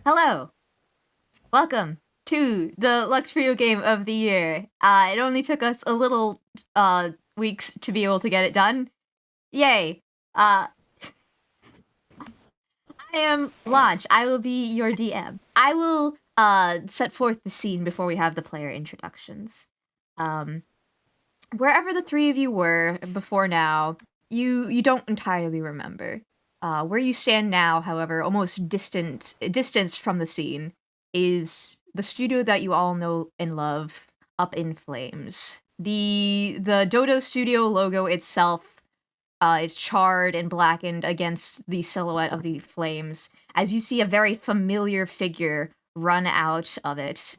Hello, welcome to the Lux Trio game of the year. It only took us a little weeks to be able to get it done. Yay! I am Launch. I will be your DM. I will set forth the scene before we have the player introductions. Wherever the three of you were before now, you don't entirely remember. Where you stand now, however, almost distanced from the scene, is the studio that you all know and love, up in flames. The Dodo Studio logo itself is charred and blackened against the silhouette of the flames, as you see a very familiar figure run out of it,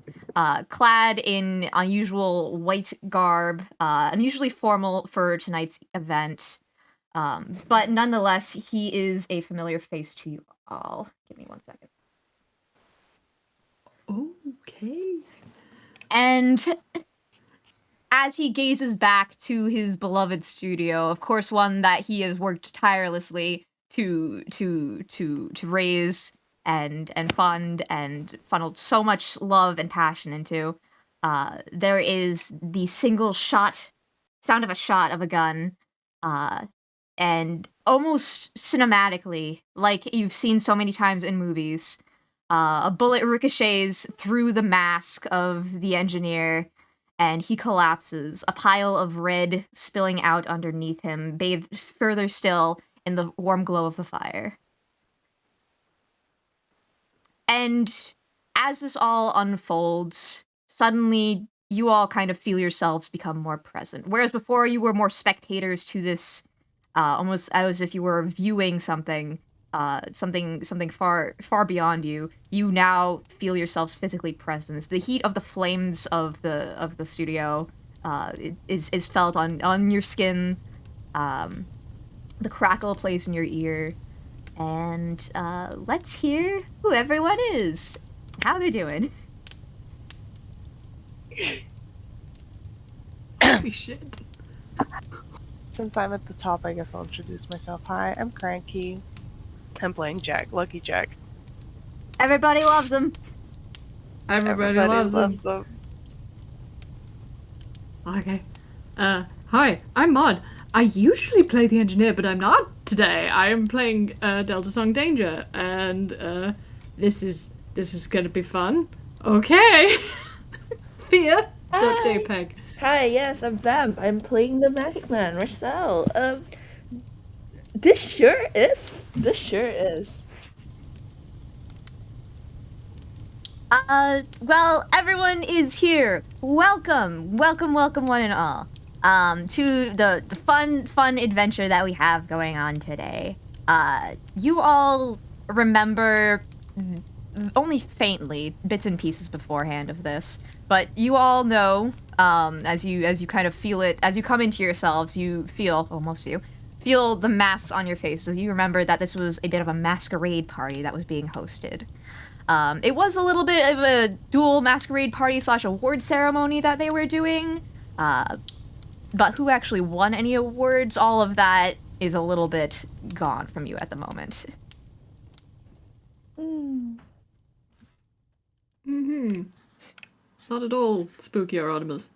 clad in unusual white garb, unusually formal for tonight's event. But nonetheless, he is a familiar face to you all. Give me 1 second. Okay. And as he gazes back to his beloved studio, of course, one that he has worked tirelessly to raise and fund and funneled so much love and passion into, there is the single sound of a shot of a gun, and almost cinematically, like you've seen so many times in movies, a bullet ricochets through the mask of the engineer, and he collapses, a pile of red spilling out underneath him, bathed further still in the warm glow of the fire. And as this all unfolds, suddenly you all kind of feel yourselves become more present. Whereas before you were more spectators to this, almost as if you were viewing something, something far beyond you. You now feel yourselves physically present. The heat of the flames of the studio is felt on your skin. The crackle plays in your ear, and let's hear who everyone is, how they're doing. Holy shit. Since I'm at the top, I guess I'll introduce myself. Hi, I'm Cranky. I'm playing Jack, Lucky Jack. Everybody loves him. Everybody loves them. Okay. Hi, I'm Mod. I usually play the engineer, but I'm not today. I am playing Delta Song Danger, and this is gonna be fun. Okay. Fear.jpg. Hi, yes, I'm Vamp. I'm playing the Magic Man, Marcel. This sure is. Well, everyone is here. Welcome one and all. To the fun adventure that we have going on today. You all remember only faintly bits and pieces beforehand of this, but you all know, as you kind of feel it, as you come into yourselves, you feel, well, most of you, feel the masks on your faces. You remember that this was a bit of a masquerade party that was being hosted. It was a little bit of a dual masquerade party / award ceremony that they were doing, but who actually won any awards, all of that is a little bit gone from you at the moment. Not at all spooky or ominous.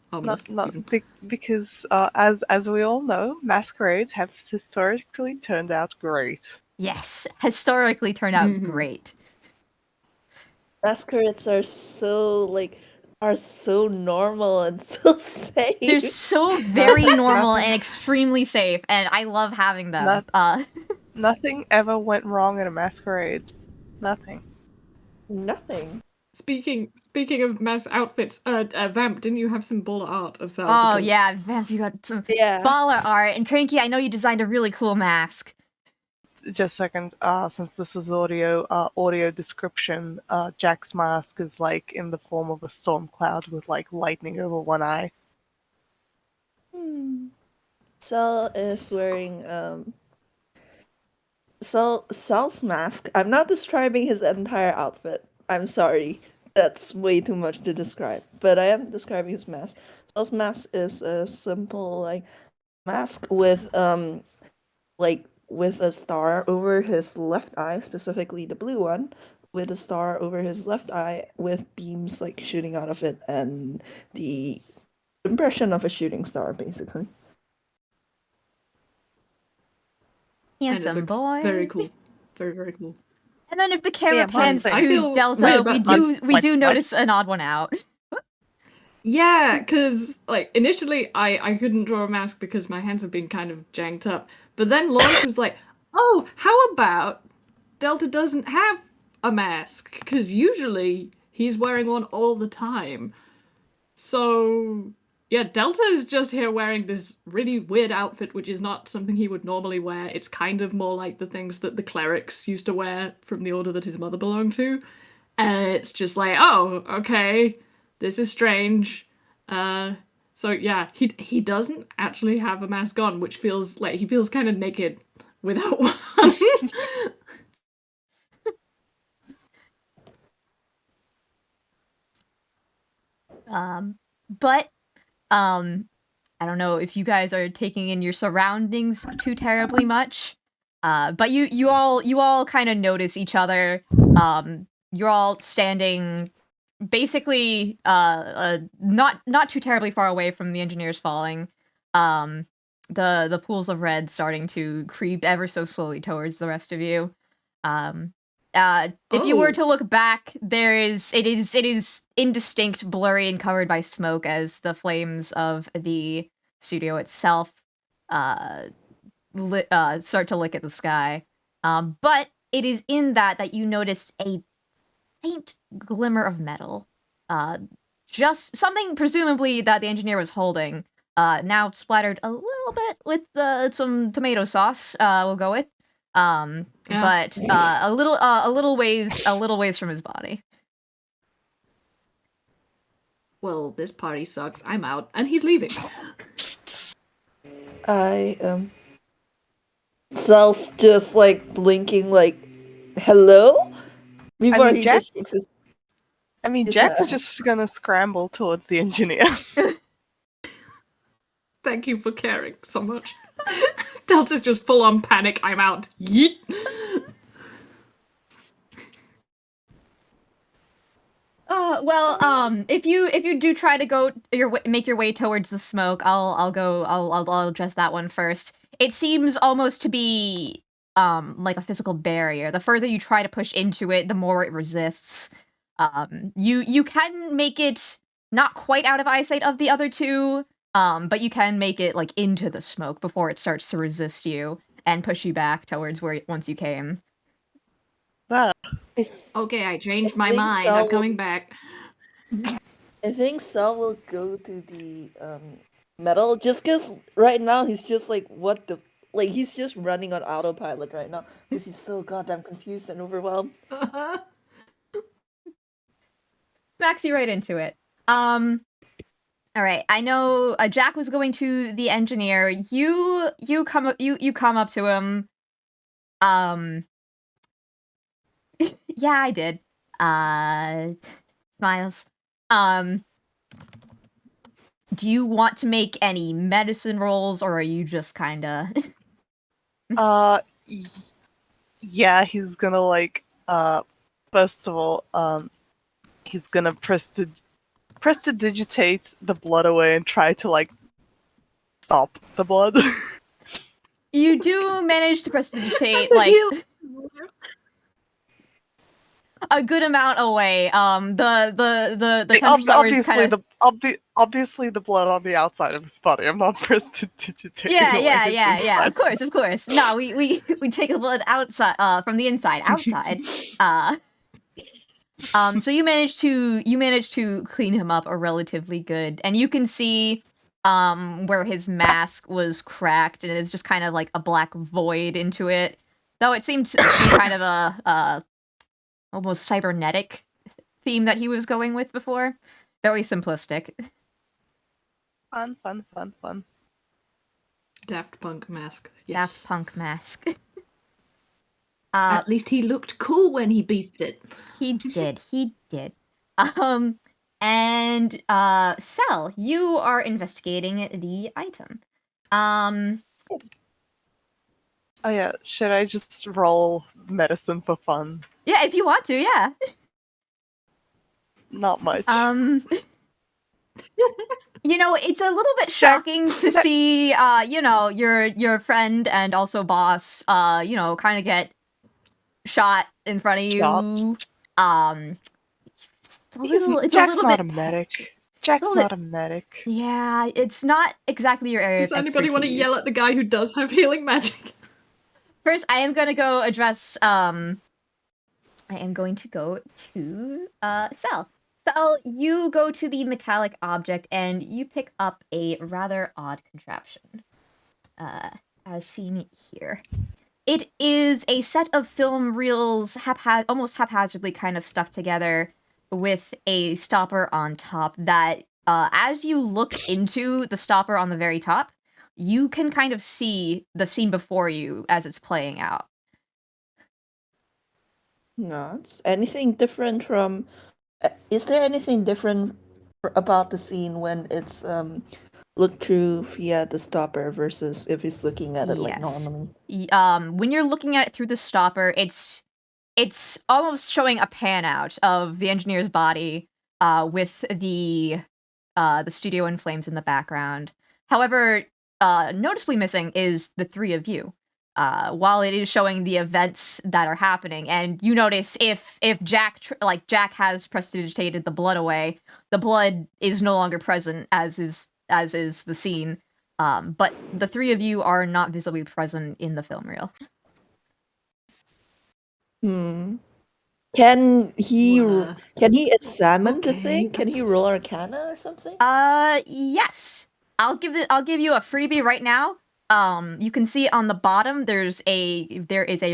Because as we all know, masquerades have historically turned out great. Yes, historically turned out great. Masquerades are so normal and so safe. They're so very normal and extremely safe, and I love having them. Nothing ever went wrong at a masquerade. Nothing. Speaking of mass outfits, Vamp, didn't you have some baller art of Sal? Oh yeah, Vamp, you got some baller art, and Cranky, I know you designed a really cool mask. Just a second, since this is audio description, Jack's mask is like in the form of a storm cloud with like lightning over one eye. Sal is wearing Sal's mask. I'm not describing his entire outfit. I'm sorry. That's way too much to describe. But I am describing his mask. Sal's mask is a simple mask with with a star over his left eye, specifically the blue one, with a star over his left eye with beams like shooting out of it and the impression of a shooting star, basically. And it Handsome looks boy. very cool. Very, very cool. And then if the camera Yeah, pans Monse. I to feel Delta, really we bad. do Like, what? notice an odd one out. Yeah, because like initially I couldn't draw a mask because my hands have been kind of janked up. But then Lawrence was like, "Oh, how about Delta doesn't have a mask? Because usually he's wearing one all the time." So yeah, Delta is just here wearing this really weird outfit, which is not something he would normally wear. It's kind of more like the things that the clerics used to wear from the order that his mother belonged to. And it's just like, oh, okay, this is strange. So yeah, he doesn't actually have a mask on, which feels like he feels kind of naked without one. But I don't know if you guys are taking in your surroundings too terribly much. But you all kind of notice each other. You're all standing basically not too terribly far away from the engineers falling. The pools of red starting to creep ever so slowly towards the rest of you. If you were Oh. to look back, it is indistinct, blurry, and covered by smoke as the flames of the studio itself start to lick at the sky. But it is in that you notice a faint glimmer of metal. Just something presumably that the engineer was holding. Now splattered a little bit with some tomato sauce. We'll go with. Yeah. But a little ways from his body. Well, this party sucks. I'm out, and he's leaving. Sal's just like blinking, like, hello? Before mean, he Jack- just shakes his. I mean, Just Jack's have- just gonna scramble towards the engineer. Thank you for caring so much. Delta's just full on panic. I'm out. Yeet. If you do try to go make your way towards the smoke, I'll address that one first. It seems almost to be like a physical barrier. The further you try to push into it, the more it resists. You can make it not quite out of eyesight of the other two, but you can make it like into the smoke before it starts to resist you and push you back towards where once you came. Ah, Okay, I changed my think mind. Sal I'm coming back. I think Sal will go to the metal just because right now he's just like, what the. Like, he's just running on autopilot right now because he's so goddamn confused and overwhelmed. Smacks you right into it. All right. I know Jack was going to the engineer. You come up to him. Yeah, I did. Smiles. Do you want to make any medicine rolls, or are you just kind of? Yeah, he's gonna like. First of all, he's gonna prestidigitate the blood away and try to like stop the blood. You do manage to prestidigitate like a good amount away. The tendrils that were just kind of obviously the blood on the outside of his body. I'm not prestidigitating. yeah. Of course. No, we take the blood outside, from the inside, outside. So you managed to clean him up a relatively good, and you can see where his mask was cracked, and it's just kind of like a black void into it. Though it seems to be kind of a almost cybernetic theme that he was going with before. Very simplistic. Fun. Daft Punk mask. Yes. Daft Punk mask. At least he looked cool when he beefed it. He did. And Cell, you are investigating the item. Oh yeah, should I just roll medicine for fun? Yeah, if you want to, yeah. Not much. You know, it's a little bit Jack- shocking to see, you know, your friend and also boss, you know, kind of get shot in front of you. It's a Jack's little not bit, a medic. Jack's little not bit- a medic. yeah, it's not exactly your area Does of anybody want to yell expertise. at the guy who does have healing magic? First, I am gonna go address, I am going to go to Cell. Cell, you go to the metallic object and you pick up a rather odd contraption. As seen here. It is a set of film reels almost haphazardly kind of stuck together with a stopper on top that as you look into the stopper on the very top, you can kind of see the scene before you as it's playing out. Not anything different from. Is there anything different about the scene when it's looked through via the stopper versus if he's looking at it like Yes. normally? When you're looking at it through the stopper, it's almost showing a pan out of the engineer's body, with the studio in flames in the background. However, noticeably missing is the three of you. While it is showing the events that are happening, and you notice if Jack Jack has prestidigitated the blood away, the blood is no longer present, as is the scene. But the three of you are not visibly present in the film reel. Hmm. Can he Well, can he examine the okay, thing? Can he roll Arcana or something? Yes. I'll give you a freebie right now. You can see on the bottom there is a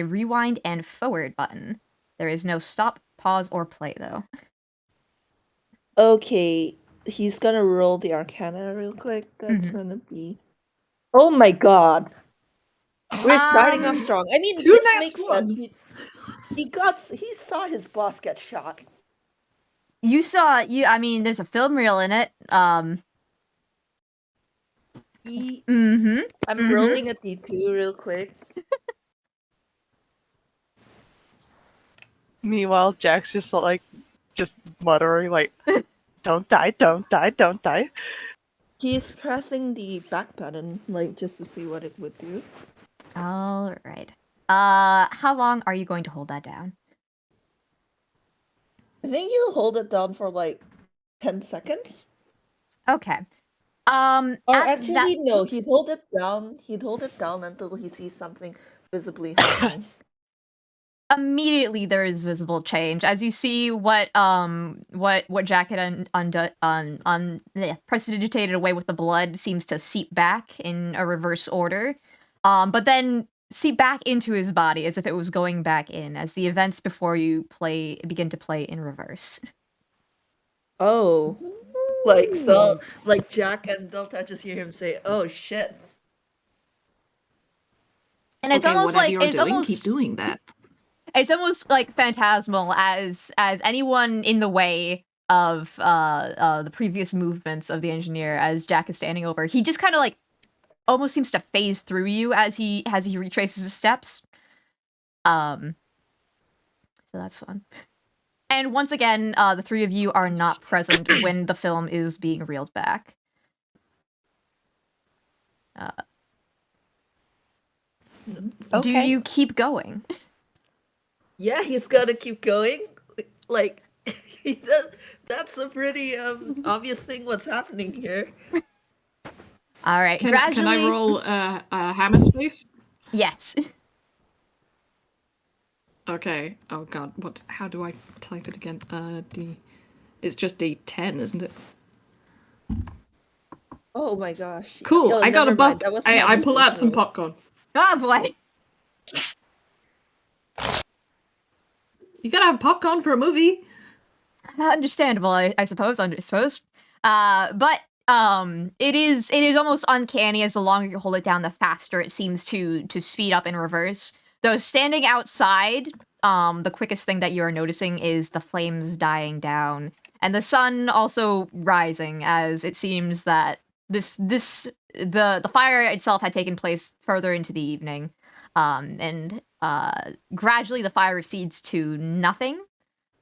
rewind and forward button. There is no stop, pause, or play though. Okay, he's gonna roll the Arcana real quick. That's Mhm. gonna be. Oh my god! We're starting off strong. I mean, two this nat makes sense. ones. He saw his boss get shot. You saw I mean there's a film reel in it. He, Mm-hmm. I'm Mhm. rolling a D2 real quick. Meanwhile, Jack's just muttering like, "Don't die! Don't die! Don't die!" He's pressing the back button, like just to see what it would do. All right. How long are you going to hold that down? I think he'll hold it down for like 10 seconds. Okay. Or at actually, that no. He'd hold it down. He'd hold it down until he sees something visibly happening. immediately there is visible change as you see what Jack had prestidigitated away with the blood seems to seep back in a reverse order, but then seep back into his body as if it was going back in as the events before you begin to play in reverse. Oh, like Jack and Delta just hear him say, "Oh shit." And it's Okay, almost whatever like you're doing, keep doing that. it's almost like phantasmal as anyone in the way of the previous movements of the engineer as Jack is standing over. He just kind of like almost seems to phase through you as he retraces his steps. So that's fun. And once again, the three of you are not present when the film is being reeled back. Do Okay. you keep going? Yeah, he's gotta keep going. Like, that's a pretty obvious thing. What's happening here? All right, Can gradually. I roll hammer space? Yes. Okay. Oh god, what? How do I type it again? D. It's just D10, isn't it? Oh my gosh. Cool. Yo, I got a never buck. mind. That was I not pull out some intentional. popcorn. Oh boy. You gotta have popcorn for a movie. Understandable, I suppose. But it is almost uncanny as the longer you hold it down, the faster it seems to speed up in reverse. Though standing outside, the quickest thing that you are noticing is the flames dying down and the sun also rising, as it seems that the fire itself had taken place further into the evening. and gradually the fire recedes to nothing.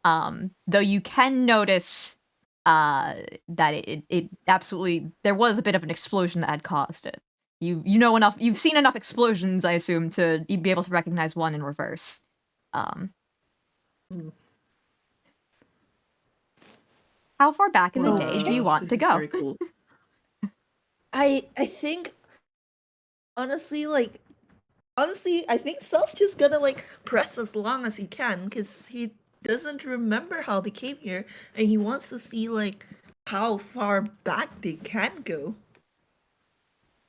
Though you can notice that it absolutely, there was a bit of an explosion that had caused it. You know enough, you've seen enough explosions, I assume, to be able to recognize one in reverse. How far back in the day do you want to This is go? very cool. I think honestly, I think Sal's just gonna like press as long as he can because he doesn't remember how they came here, and he wants to see like how far back they can go.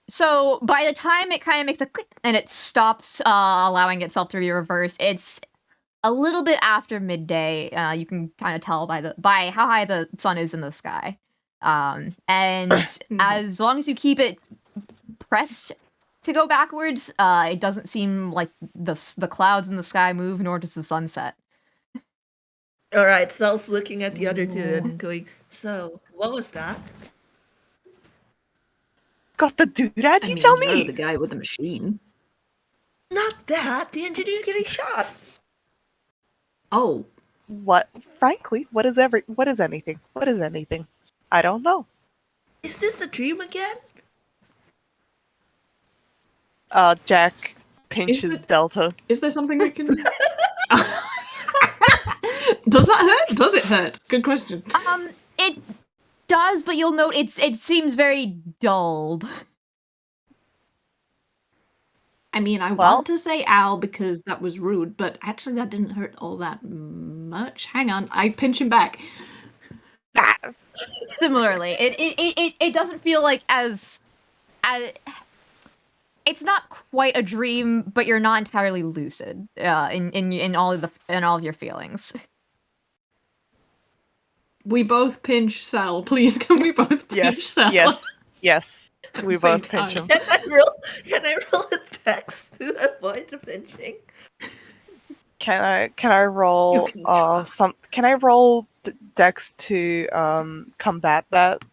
So by the time it kind of makes a click and it stops allowing itself to be reversed, it's a little bit after midday. You can kind of tell by how high the sun is in the sky. And as long as you keep it pressed to go backwards, it doesn't seem like the clouds in the sky move, nor does the sunset. All right, Sal's looking at the other two and going, "So, what was that?" Got the doodad, I you mean, tell you're me? the guy with the machine. Not that. The engineer getting shot. Oh, What? Frankly, what is anything? What is anything? I don't know. Is this a dream again? Jack pinches it- Delta. is there something we can... Does that hurt? Does it hurt? Good question. It does, but you'll note it seems very dulled. I mean, I Well- want to say ow because that was rude, but actually that didn't hurt all that much. Hang on, I pinch him back. Similarly, it doesn't feel like as it's not quite a dream, but you're not entirely lucid in all of your feelings. We both pinch Sal. Please, can we both pinch Yes, Sal? yes. We Same both pinch time. him. Can I roll a dex to avoid the pinching? Can I roll Can I roll dex to combat that?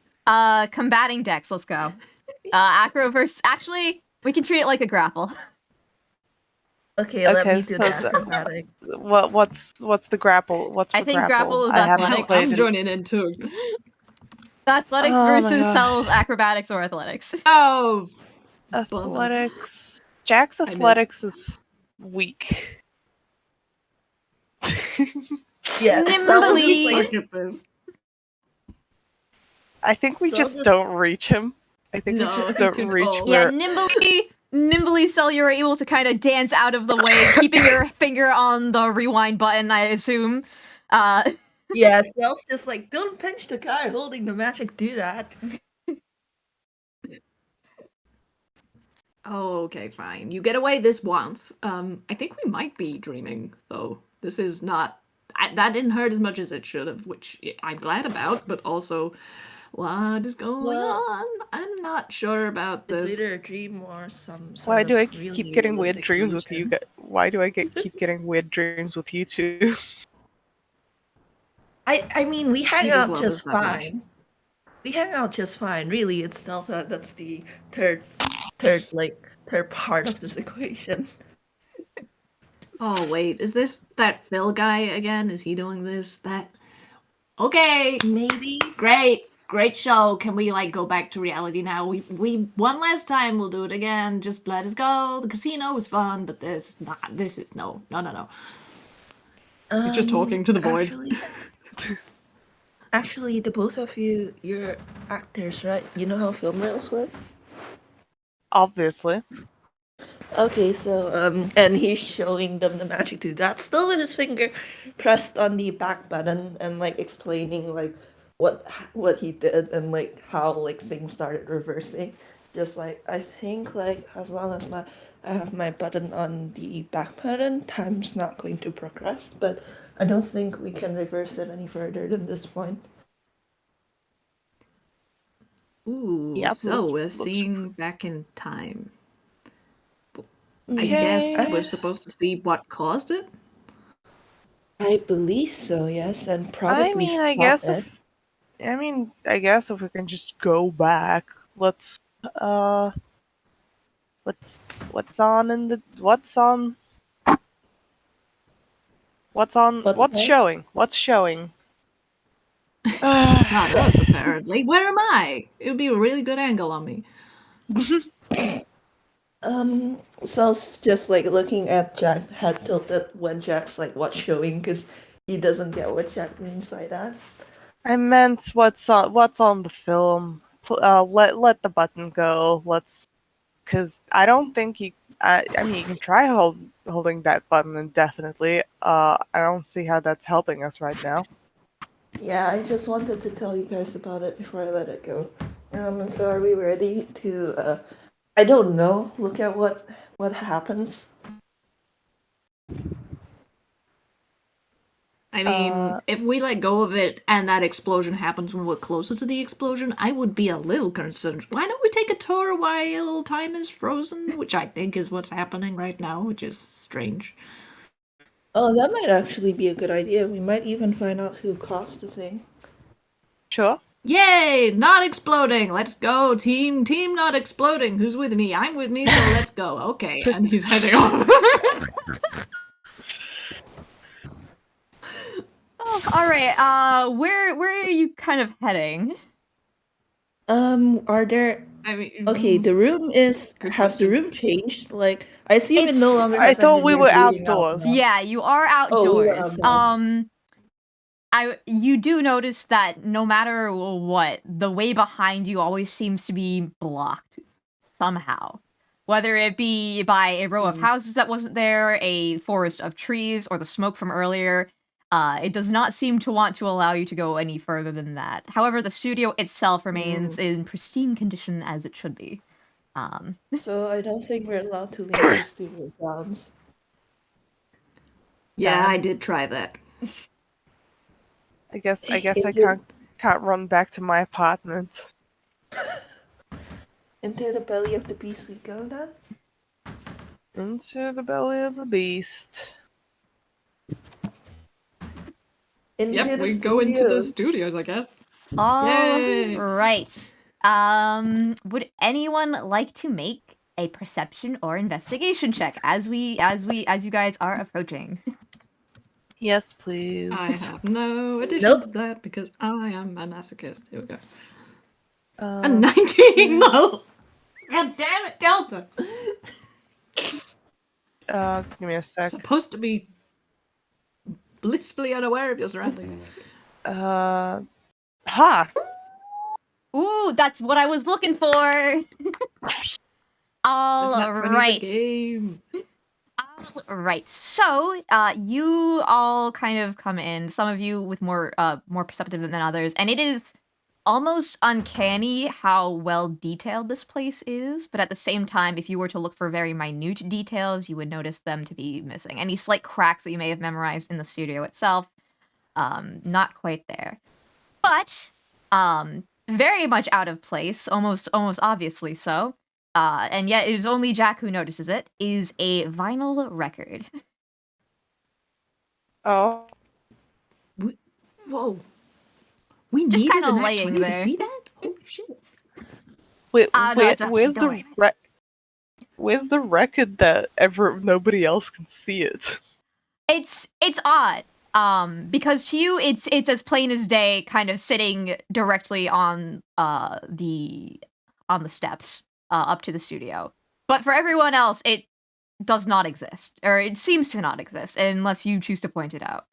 Combating Dex. Let's go. Acro versus. Actually, we can treat it like a grapple. Okay, let Okay, me do so the the- acrobatic. What's the grapple? What's I for think grapple is I haven't athletics. played I'm it. joining in too. Athletics Oh my versus God. Cell's acrobatics or athletics. Oh, Athletics. Jack's missed. athletics is weak. Yeah, Nimbly. suck at this. I think we So just just- don't reach him. I think No, we just he's don't too reach tall. Yeah, where. nimbly, Cell, you're able to kind of dance out of the way, keeping your finger on the rewind button, I assume. Yeah, Sal's just like, don't pinch the guy holding the magic doodad. Oh, okay, fine. You get away this once. I think we might be dreaming, though. This is not... that didn't hurt as much as it should have, which I'm glad about, but also, what is going Well, on? I'm not sure about It's this. either a dream or some sort Why of do I really keep getting weird realistic dreams with you? illusion. Why do I keep getting weird dreams with you two? I mean, we hang You just out love just us that much. fine. We hang out just fine. Really, it's Delta that's the third part of this equation. Oh, wait, is this that Phil guy again? Is he doing this? Okay, Maybe. great show. Can we, like, go back to reality now? We one last time, we'll do it again. Just let us go. The casino was fun, but this is no. He's just talking to the void. Actually, the both of you, you're actors, right? You know how film reels work? Obviously. Okay, so and he's showing them the magic do that, still with his finger pressed on the back button and like explaining like what he did and like how like things started reversing. Just like I think like as long as I have my button on the back button, time's not going to progress. But I don't think we can reverse it any further than this point. Ooh, Yep, so we're looks- seeing back in time. I Okay. guess we're supposed to see what caused it? I believe so, yes, and probably I mean, I stop guess it. if we can just go back, let's What's on in the what's on What's what's that? showing? What's showing? Not us, apparently. Where am I? It would be a really good angle on me. Sal's just like looking at Jack, head tilted when Jack's like what's showing, because he doesn't get what Jack means by that. I meant what's on the film. Let the button go. Because I don't think he. I mean, you can try holding that button indefinitely. I don't see how that's helping us right now. Yeah, I just wanted to tell you guys about it before I let it go. So are we ready to? I don't know. Look at what happens. I mean, Uh, if we let go of it and that explosion happens when we're closer to the explosion, I would be a little concerned. Why don't we take a tour while time is frozen? Which I think is what's happening right now, which is strange. Oh, that might actually be a good idea. We might even find out who caused the thing. sure. Yay! Not exploding! Let's go, team! Team not exploding! Who's with me? I'm with me, so let's go. Okay, and he's heading off. Oh, all right. Where are you kind of heading? Are there? I mean, Okay, the room is. good Has the question. room changed? Like, I assume it no It's longer I has thought we were engineers leading out outdoors. now. yeah, you are Oh, we were outdoors. outdoors. You do notice that no matter what, the way behind you always seems to be blocked somehow. Whether it be by a row of houses that wasn't there, a forest of trees, or the smoke from earlier, it does not seem to want to allow you to go any further than that. However, the studio itself remains in pristine condition as it should be. So I don't think we're allowed to leave the studio grounds. Yeah, I Damn. did try that. I guess I Into, can't run back to my apartment. into the belly of the beast we go then. Into the belly of the beast. Into Yep, the we go into the studios. studios, I guess. All Yay! right. Would anyone like to make a perception or investigation check as you guys are approaching? Yes, please. I have no addition Nope. to that because I am a masochist. Here we go. A Um, 19! No! God damn it, Delta! give me a sec. Supposed to be blissfully unaware of your surroundings. Ha! Ooh, that's what I was looking for. All It's not 20 the right. game. Right. So, you all kind of come in, some of you with more perceptive than others, and it is almost uncanny how well detailed this place is, but at the same time, if you were to look for very minute details, you would notice them to be missing. Any slight cracks that you may have memorized in the studio itself, not quite there. But, very much out of place, almost obviously so. And yet it is only Jack who notices it, is a vinyl record. Oh, Whoa. We Just needed kinda an Act laying 20 to there. see that? Holy shit. wait, No, it's okay, where's don't worry. where's the record that nobody else can see it? It's odd. Because to you it's as plain as day, kind of sitting directly on the steps up to the studio. But for everyone else, it does not exist, or it seems to not exist, unless you choose to point it out.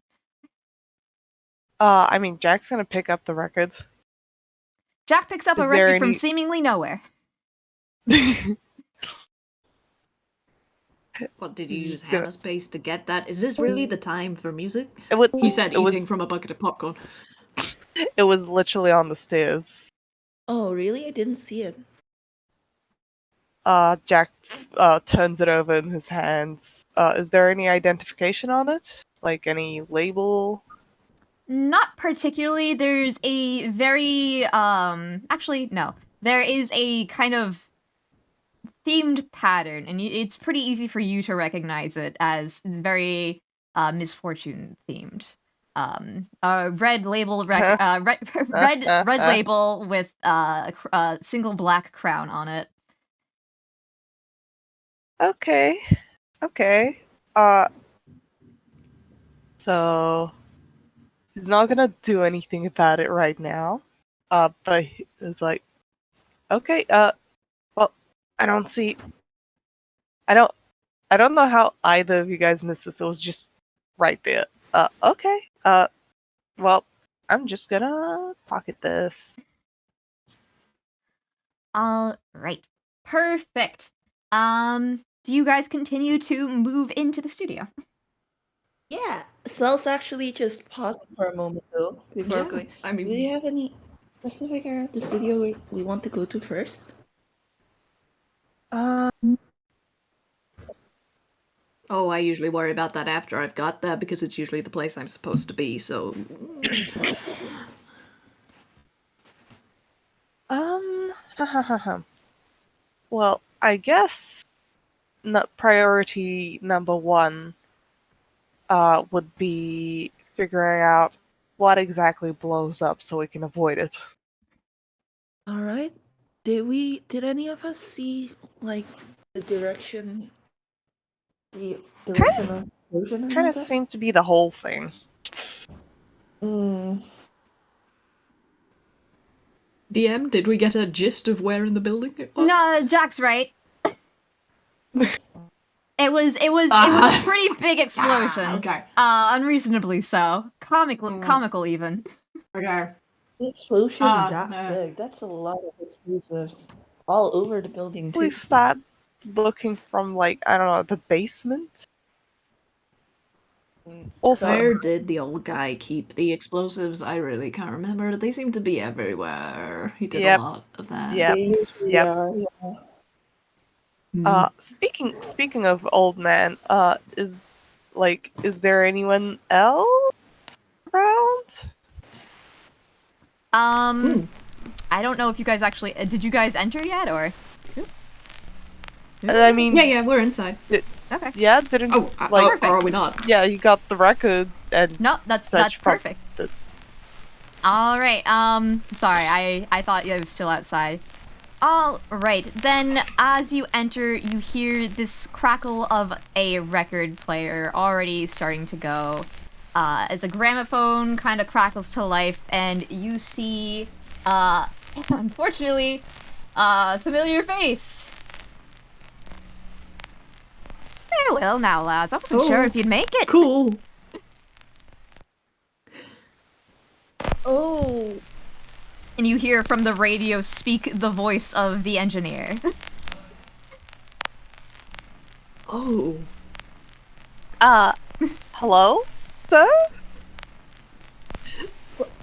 I mean, Jack's gonna pick up the record. Jack picks up Is a there record from any- seemingly nowhere. What, did you He's use just gonna- hammer space to get that? Is this really the time for music? It He said, it eating was from a bucket of popcorn. it was literally on the stairs. Oh, really? I didn't see it. Jack turns it over in his hands. Is there any identification on it? Like any label? Not particularly. There's a very actually no. There is a kind of themed pattern, and it's pretty easy for you to recognize it as very misfortune themed. A red label red label with a single black crown on it. Okay. So he's not gonna do anything about it right now. But it's like, okay. Well, I don't see. I don't. I don't know how either of you guys missed this. It was just right there. Okay. Well, I'm just gonna pocket this. All right. Perfect. Do you guys continue to move into the studio? Yeah, Cells actually just paused for a moment though before Yeah, going. I Do mean, you have any specific area of the studio we want to go to first? oh, I usually worry about that after I've got there because it's usually the place I'm supposed to be, so. Well, I guess priority number one would be figuring out what exactly blows up so we can avoid it. All right. Did any of us see like the direction of explosion or any Kind of of that? seemed to be the whole thing. DM, did we get a gist of where in the building it was? No, Jack's right. It was a pretty big explosion. Okay. Unreasonably so. Comical even. Okay. The explosion that yeah. big. That's a lot of explosives all over the building too. Please start looking from, like, I don't know, the basement? Also, Where did the old guy keep the explosives? I really can't remember. They seem to be everywhere. He did Yep. a lot of that. Yep. They usually Yep. are, yeah. Speaking of old man, is there anyone else around? I don't know if you guys actually did you guys enter yet or? I mean, Yeah, we're inside. Okay. yeah, didn't Oh, like, or are we not? yeah, you got the record and No, that's such perfect. that's- All right. Sorry, I thought it was still outside. All right. Then, as you enter, you hear this crackle of a record player already starting to go. As a gramophone kind of crackles to life, and you see, unfortunately, familiar face. Very well now, lads. I wasn't sure if you'd make it. Cool. Oh, And you hear from the radio speak the voice of the engineer. Oh. Hello, sir?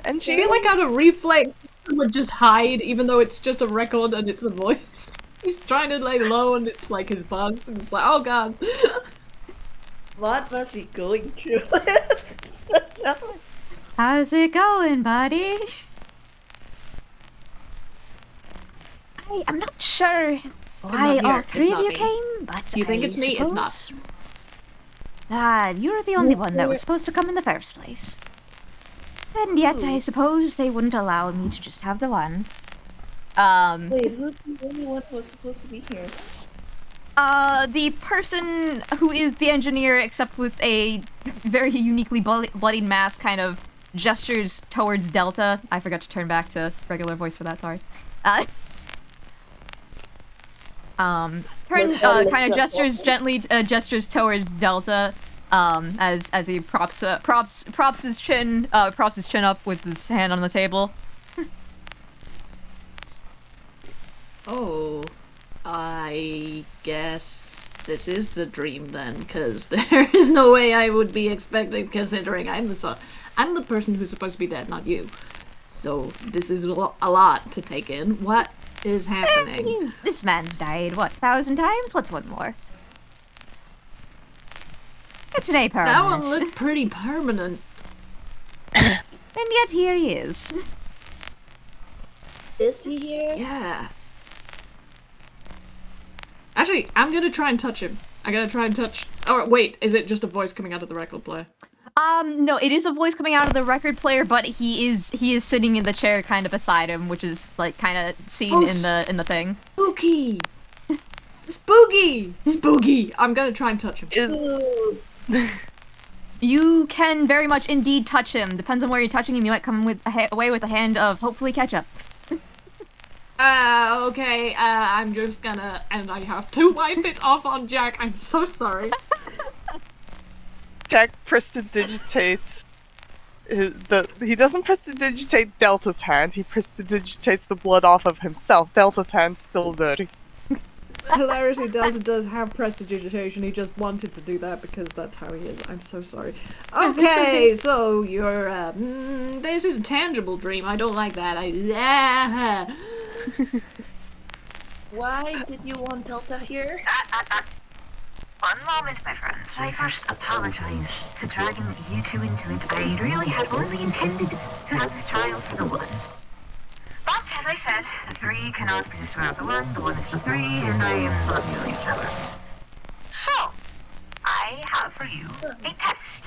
And I she feel like out of reflex, he would just hide, even though it's just a record and it's a voice. He's trying to lay low and it's like his bugs, and it's like, oh god. what must be going through? How's it going, buddy? I'm not sure why not all here. three It's of not you me. came, but You think I it's me? It's not. suppose- you're the only one that was supposed to come in the first place. And yet, I suppose they wouldn't allow me to just have the one. Wait, who's the only one who was supposed to be here? The person who is the engineer, except with a very uniquely bloodied mask, kind of gestures towards Delta. I forgot to turn back to regular voice for that, sorry. Kind of gestures gently, gestures towards Delta, as he props his chin up with his hand on the table. Oh. I guess this is a dream then, because there is no way I would be expecting, considering I'm the person who's supposed to be dead, not you. So this is a lot to take in. What is happening? This man's died, what, 1,000 times? What's one more? It's an A permanent. That one looked pretty permanent. And yet here he is. Is he here? Yeah. Actually, I'm gonna try and touch him. I gotta try and touch. Oh wait, is it just a voice coming out of the record player? No, it is a voice coming out of the record player, but he is sitting in the chair kind of beside him, which is like kind of seen in the thing. Spooky. Spooky! Spooky! I'm gonna try and touch him. Ooh. You can very much indeed touch him. Depends on where you're touching him. You might come with away with a hand of hopefully ketchup. Okay, I'm just gonna... And I have to wipe it off on Jack. I'm so sorry. Jack prestidigitates he doesn't prestidigitate Delta's hand, he prestidigitates the blood off of himself. Delta's hand's still dirty. Hilariously, Delta does have prestidigitation. He just wanted to do that because that's how he is. I'm so sorry. Okay, so you're, this is a tangible dream. I don't like that. Why did you want Delta here? One moment, my friends. I first apologize to dragging you two into it. I really had only intended to have this trial for the one. But, as I said, the three cannot exist without the one is the three, and I am not nearly as clever. So, I have for you a test.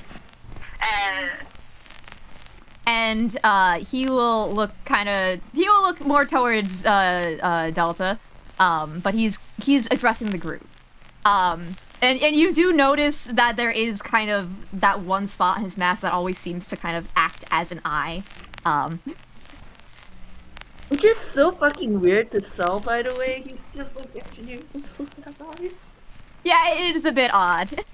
And he will look more towards Delta, but he's addressing the group. And you do notice that there is kind of that one spot in his mask that always seems to kind of act as an eye. Which is so fucking weird to sell, by the way. He's just like engineers and supposed to have eyes. Yeah, it is a bit odd.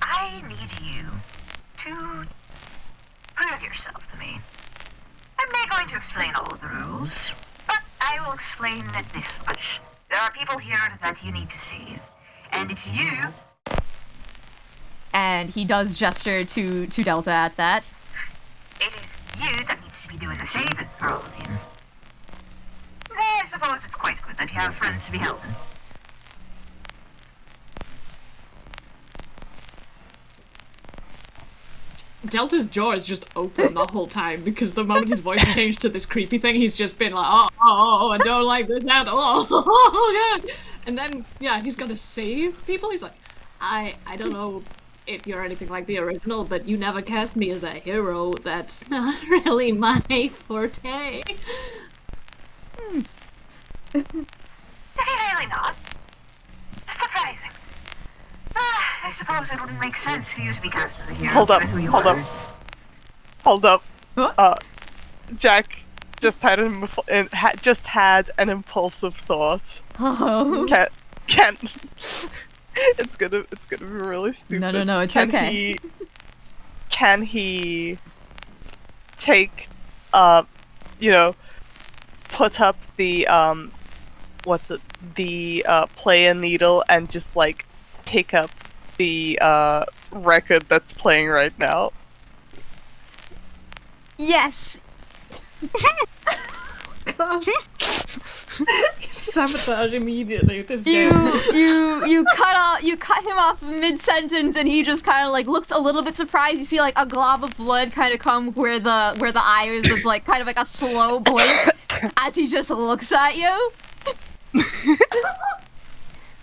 I need you to prove yourself to me. I'm not going to explain all of the rules, but I will explain this much. There are people here that you need to save, and it's you. And he does gesture to Delta at that. It is you that needs to be doing the saving for all of you. I suppose it's quite good that you have friends to be helping. Delta's jaw is just open the whole time because the moment his voice changed to this creepy thing, he's just been like, oh, I don't like this at all. Oh, God. And then, yeah, he's gonna save people. He's like, I don't know if you're anything like the original, but you never cast me as a hero. That's not really my forte. Did he really not? Surprising. I suppose it wouldn't make sense for you to be cast as a hero. Hold up, given who you hold are. up. Hold up. What? Jack just had an impulsive thought. Oh. Can't. It's gonna be really stupid. No, it's okay. Can he take, put up the player needle and just like pick up the record that's playing right now? Yes. God. Sabotage immediately with this game. You cut him off mid-sentence, and he just kind of like looks a little bit surprised. You see like a glob of blood kind of come where the eye is. It's like kind of like a slow blink as he just looks at you.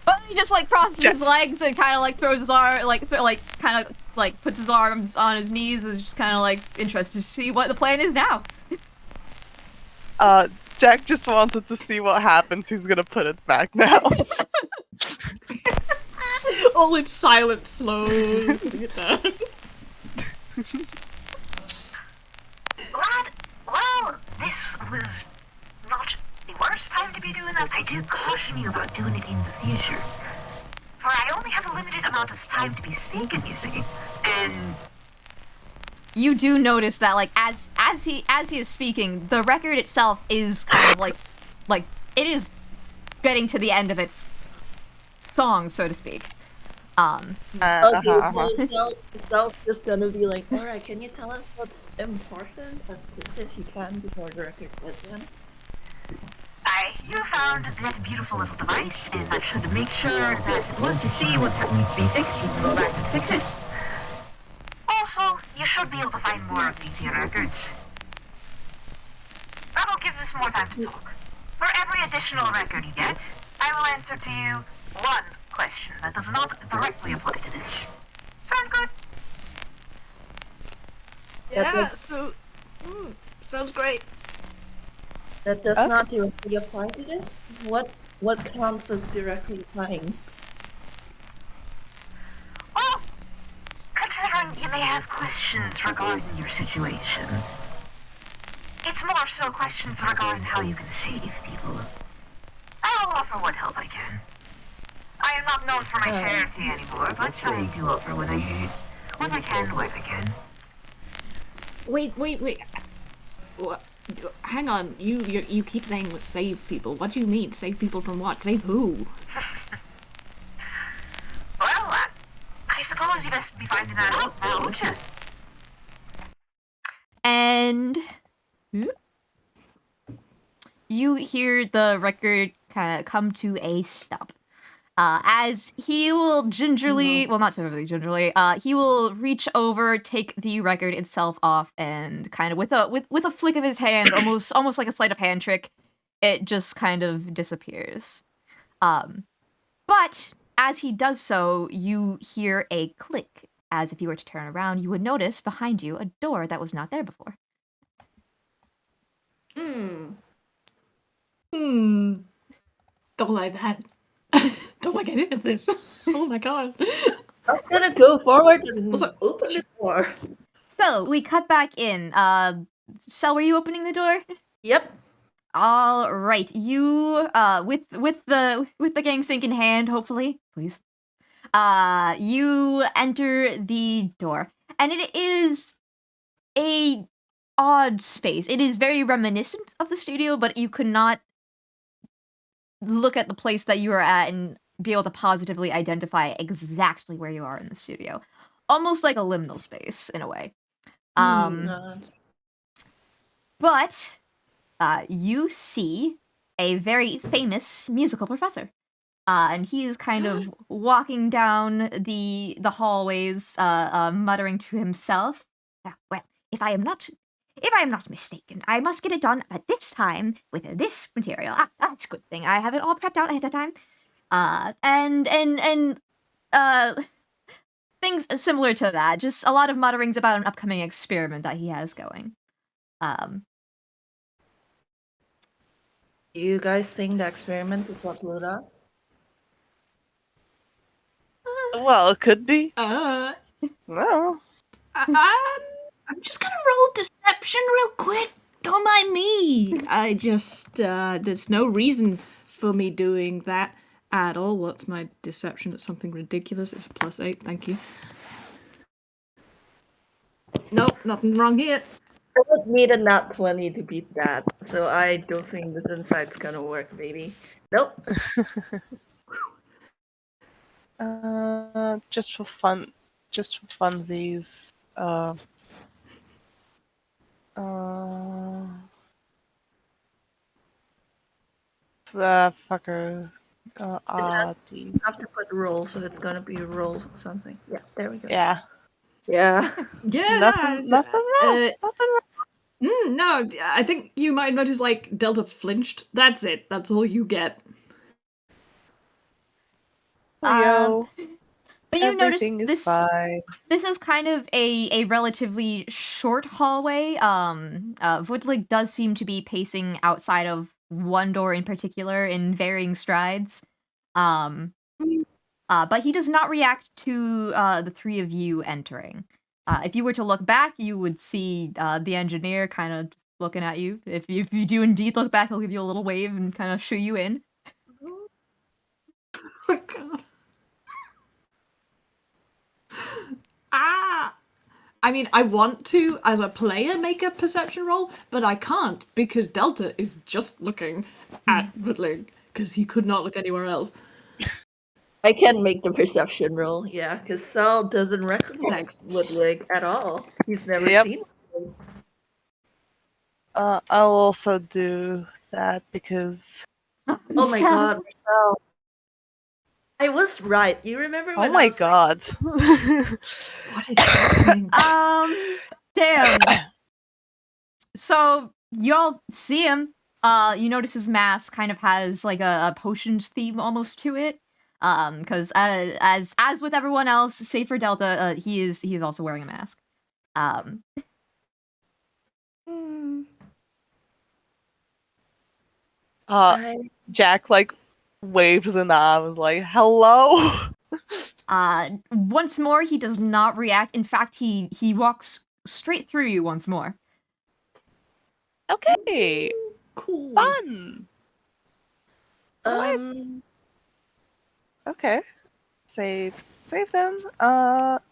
But he just like crosses his legs and kind of like throws his arm kind of like puts his arms on his knees and just kind of like interested to see what the plan is now. Jack just wanted to see what happens. He's gonna put it back now. All in silent, slow. Lad, well, this was not the worst time to be doing that. I do caution you about doing it in the future. For I only have a limited amount of time to be speaking, you see. And You do notice that like as he is speaking, the record itself is kind of like it is getting to the end of its song, so to speak. Okay, so Sal's just gonna be like, alright, can you tell us what's important as quick as you can before the record goes in? you found that beautiful little device, and that should make sure that once you see what needs to be fixed, you can go back and fix it. Also, you should be able to find more of these here records. That'll give us more time to talk. For every additional record you get, I will answer to you one question that does not directly apply to this. Sound good? Yeah, so... sounds great. That does Okay. not directly apply to this? What counts as directly applying? Well, considering you may have questions regarding your situation, it's more so questions regarding how you can save people. I'll offer what help I can. I am not known for my charity anymore, but I do offer what I can where I can. Wait. What? Hang on. You keep saying save people. What do you mean? Save people from what? Save who? Well, I suppose you best be finding that out now, won't you? And you hear the record kind of come to a stop. As he will gingerly, well, not terribly gingerly, he will reach over, take the record itself off, and kind of with a flick of his hand, almost like a sleight of hand trick, it just kind of disappears. But as he does so, you hear a click. As if you were to turn around, you would notice behind you a door that was not there before. Don't like that. Don't like any of this. Oh my god. I was gonna go forward and Also- open the door. So we cut back in. Sel, were you opening the door? Yep. All right, you with the gang sync in hand, hopefully, please. You enter the door, and it is a odd space. It is very reminiscent of the studio, but you could not look at the place that you are at and be able to positively identify exactly where you are in the studio. Almost like a liminal space in a way. But you see a very famous musical professor. And he is kind of walking down the hallways, muttering to himself, well, if I am not mistaken, I must get it done at this time with this material. That's a good thing. I have it all prepped out ahead of time. And things similar to that. Just a lot of mutterings about an upcoming experiment that he has going. Do you guys think the experiment is what blew up? Well, it could be. Uh, No. I'm just gonna roll deception real quick. Don't mind me. I just, there's no reason for me doing that at all. What's my deception? It's something ridiculous. It's a +8. Thank you. Nope, nothing wrong here. I would need a nat 20 to beat that, so I don't think this insight's gonna work, baby. Nope. Just for fun, just for funsies. Fucker. has- D. I have to put roll, so it's gonna be roll something. Yeah, there we go. Yeah. Yeah. Yeah, Nothing wrong. Nothing wrong. No, I think you might notice, like, Delta flinched. That's it. That's all you get. Leo, But you notice everything is this. fine. This is kind of a relatively short hallway. Vodlig does seem to be pacing outside of one door in particular in varying strides. But he does not react to the three of you entering. If you were to look back, you would see the engineer kind of looking at you. If you do indeed look back, he'll give you a little wave and kind of shoo you in. Oh my god. I mean, I want to, as a player, make a perception roll, but I can't, because Delta is just looking at Woodling, because he could not look anywhere else. I can make the perception roll, yeah, because Sal doesn't recognize Thanks. Woodwig at all. He's never Yep. seen him. I'll also do that because. Oh my Sal. god, Sal. I was right. You remember when Oh my I was god. What is happening? Damn. So y'all see him. You notice his mask kind of has like a potions theme almost to it. Because as with everyone else, save for Delta, he is also wearing a mask. I Jack like waves an arm, is like, "Hello." Once more, he does not react. In fact, he walks straight through you once more. Okay, Cool. fun. um Okay, save them.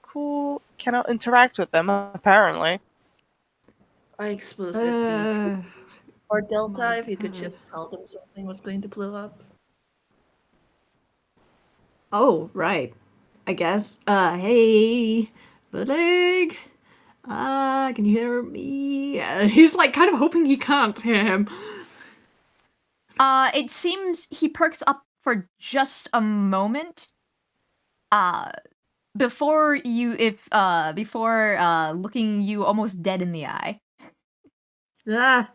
Cool. Cannot interact with them apparently. I expose FB. Uh, Or Delta, my if you could God. just tell them something was going to blow up. Oh, right. I guess. Hey, Buddig. Can you hear me? He's like kind of hoping he can't hear him. It seems he perks up for just a moment. Before looking you almost dead in the eye. Ah.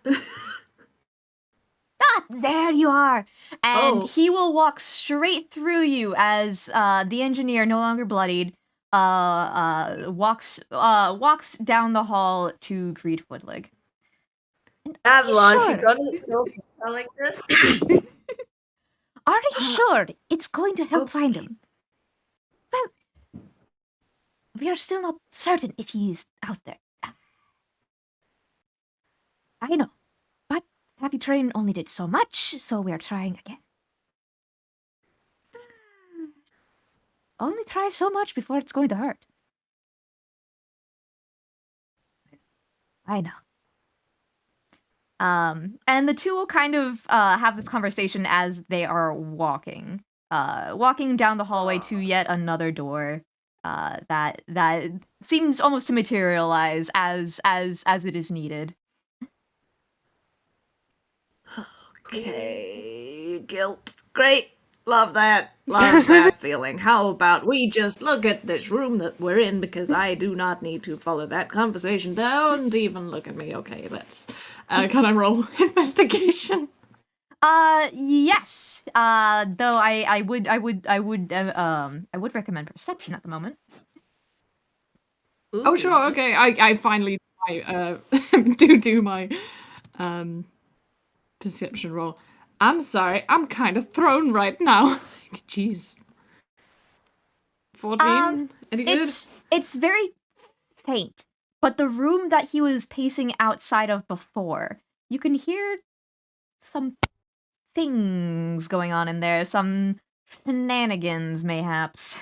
Ah, there you are. And Oh. he will walk straight through you as the engineer, no longer bloodied, walks down the hall to greet Woodlig. Avalon, Sure. you're gonna kill Delta like this? Are you sure it's going to help find him? Well, we are still not certain if he is out there. I know, but Happy Train only did so much, so we are trying again. Only try so much before it's going to hurt. I know. And the two will kind of have this conversation as they are walking down the hallway to yet another door that seems almost to materialize as it is needed. Okay, guilt. Great. Love that. Love that feeling. How about we just look at this room that we're in, because I do not need to follow that conversation. Don't even look at me. Okay, let's. Can I roll investigation? Yes. Though I would recommend perception at the moment. Oh, sure. Okay, I finally do my perception roll. I'm sorry. I'm kind of thrown right now. Jeez. 14. Any good? It's very faint, but the room that he was pacing outside of before, you can hear some things going on in there, some shenanigans, mayhaps.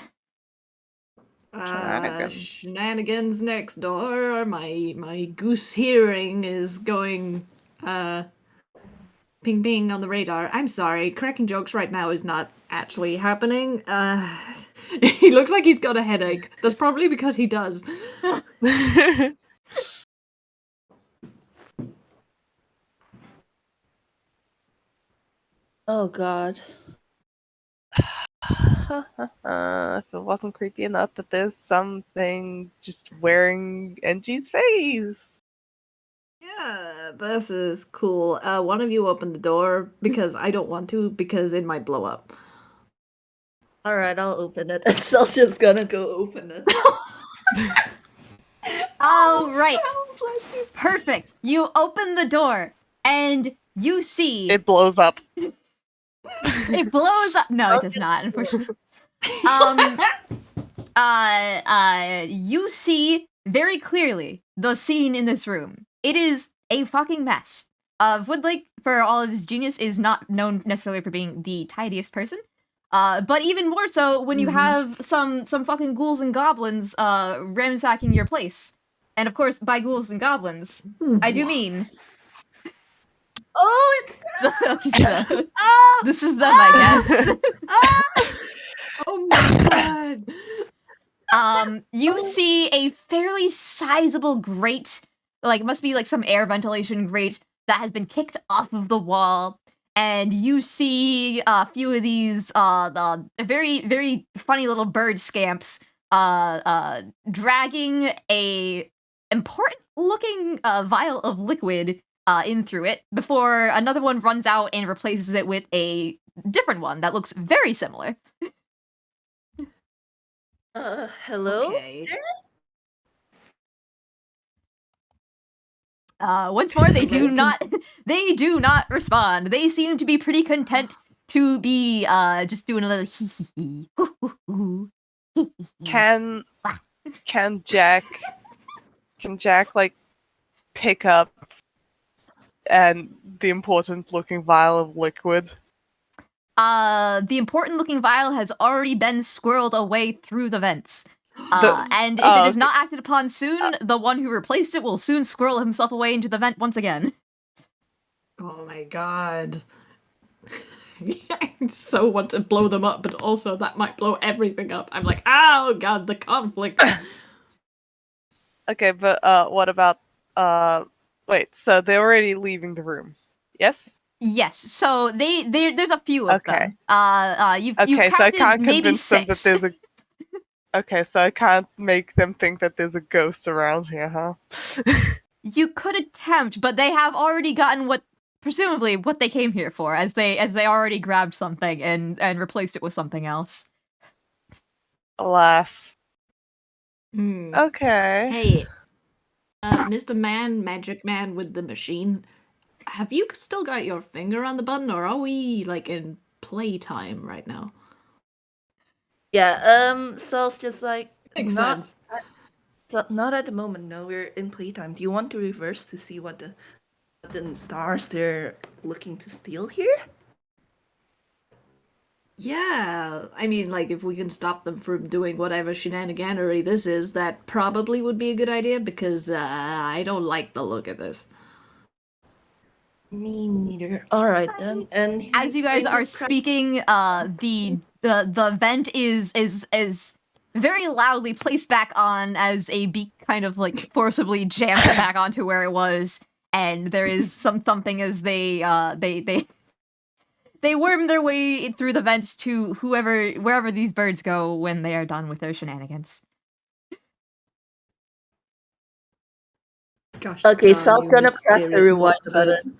Shenanigans next door. My goose hearing is going ping ping on the radar. I'm sorry, cracking jokes right now is not actually happening. He looks like he's got a headache. That's probably because he does. Oh god. If it wasn't creepy enough that there's something just wearing NG's face. Yeah, this is cool. One of you open the door, because I don't want to, because it might blow up. Alright, I'll open it. And Celsius gonna go open it. All right. Bless you. Perfect. You open the door and you see It blows up. it blows up. No, it does not, unfortunately. You see very clearly the scene in this room. It is a fucking mess. Woodlake, for all of his genius, is not known necessarily for being the tidiest person. But even more so when you have some fucking ghouls and goblins ransacking your place. And of course, by ghouls and goblins, I do mean Oh, it's the this is them, I guess. Oh my god. You see a fairly sizable grate, like it must be like some air ventilation grate that has been kicked off of the wall, and you see a few of these the very, very funny little bird scamps dragging a important looking vial of liquid in through it before another one runs out and replaces it with a different one that looks very similar. hello? Okay. Once more, they do not respond. They seem to be pretty content to be just doing a little hee hee hee. Can Jack like pick up and the important looking vial of liquid? The important looking vial has already been squirreled away through the vents. And if it is not acted upon soon, the one who replaced it will soon squirrel himself away into the vent once again. Oh my god. I so want to blow them up, but also that might blow everything up. I'm like, oh god, the conflict. Okay, but what about wait, so they're already leaving the room. Yes? Yes, so there's a few of Okay. them. You've So I counted can't maybe convince them that 6. there's a Okay, so I can't make them think that there's a ghost around here, huh? You could attempt, but they have already gotten presumably what they came here for, as they already grabbed something and replaced it with something else. Alas. Hmm. Okay. Hey, Mr. Man, Magic Man with the machine, have you still got your finger on the button, or are we, like, in playtime right now? Yeah, Sal's just like, Makes not, sense. not at the moment, no, we're in playtime. Do you want to reverse to see what the stars they're looking to steal here? Yeah, I mean, like, if we can stop them from doing whatever shenaniganery this is, that probably would be a good idea, because I don't like the look of this. Me neither. Alright then, and As you guys are speaking, the vent is very loudly placed back on as a beak kind of like forcibly jams it back onto where it was, and there is some thumping as they worm their way through the vents to wherever these birds go when they are done with their shenanigans. Gosh, Okay, darn Sal's you gonna press the mysterious rewind monsters. button.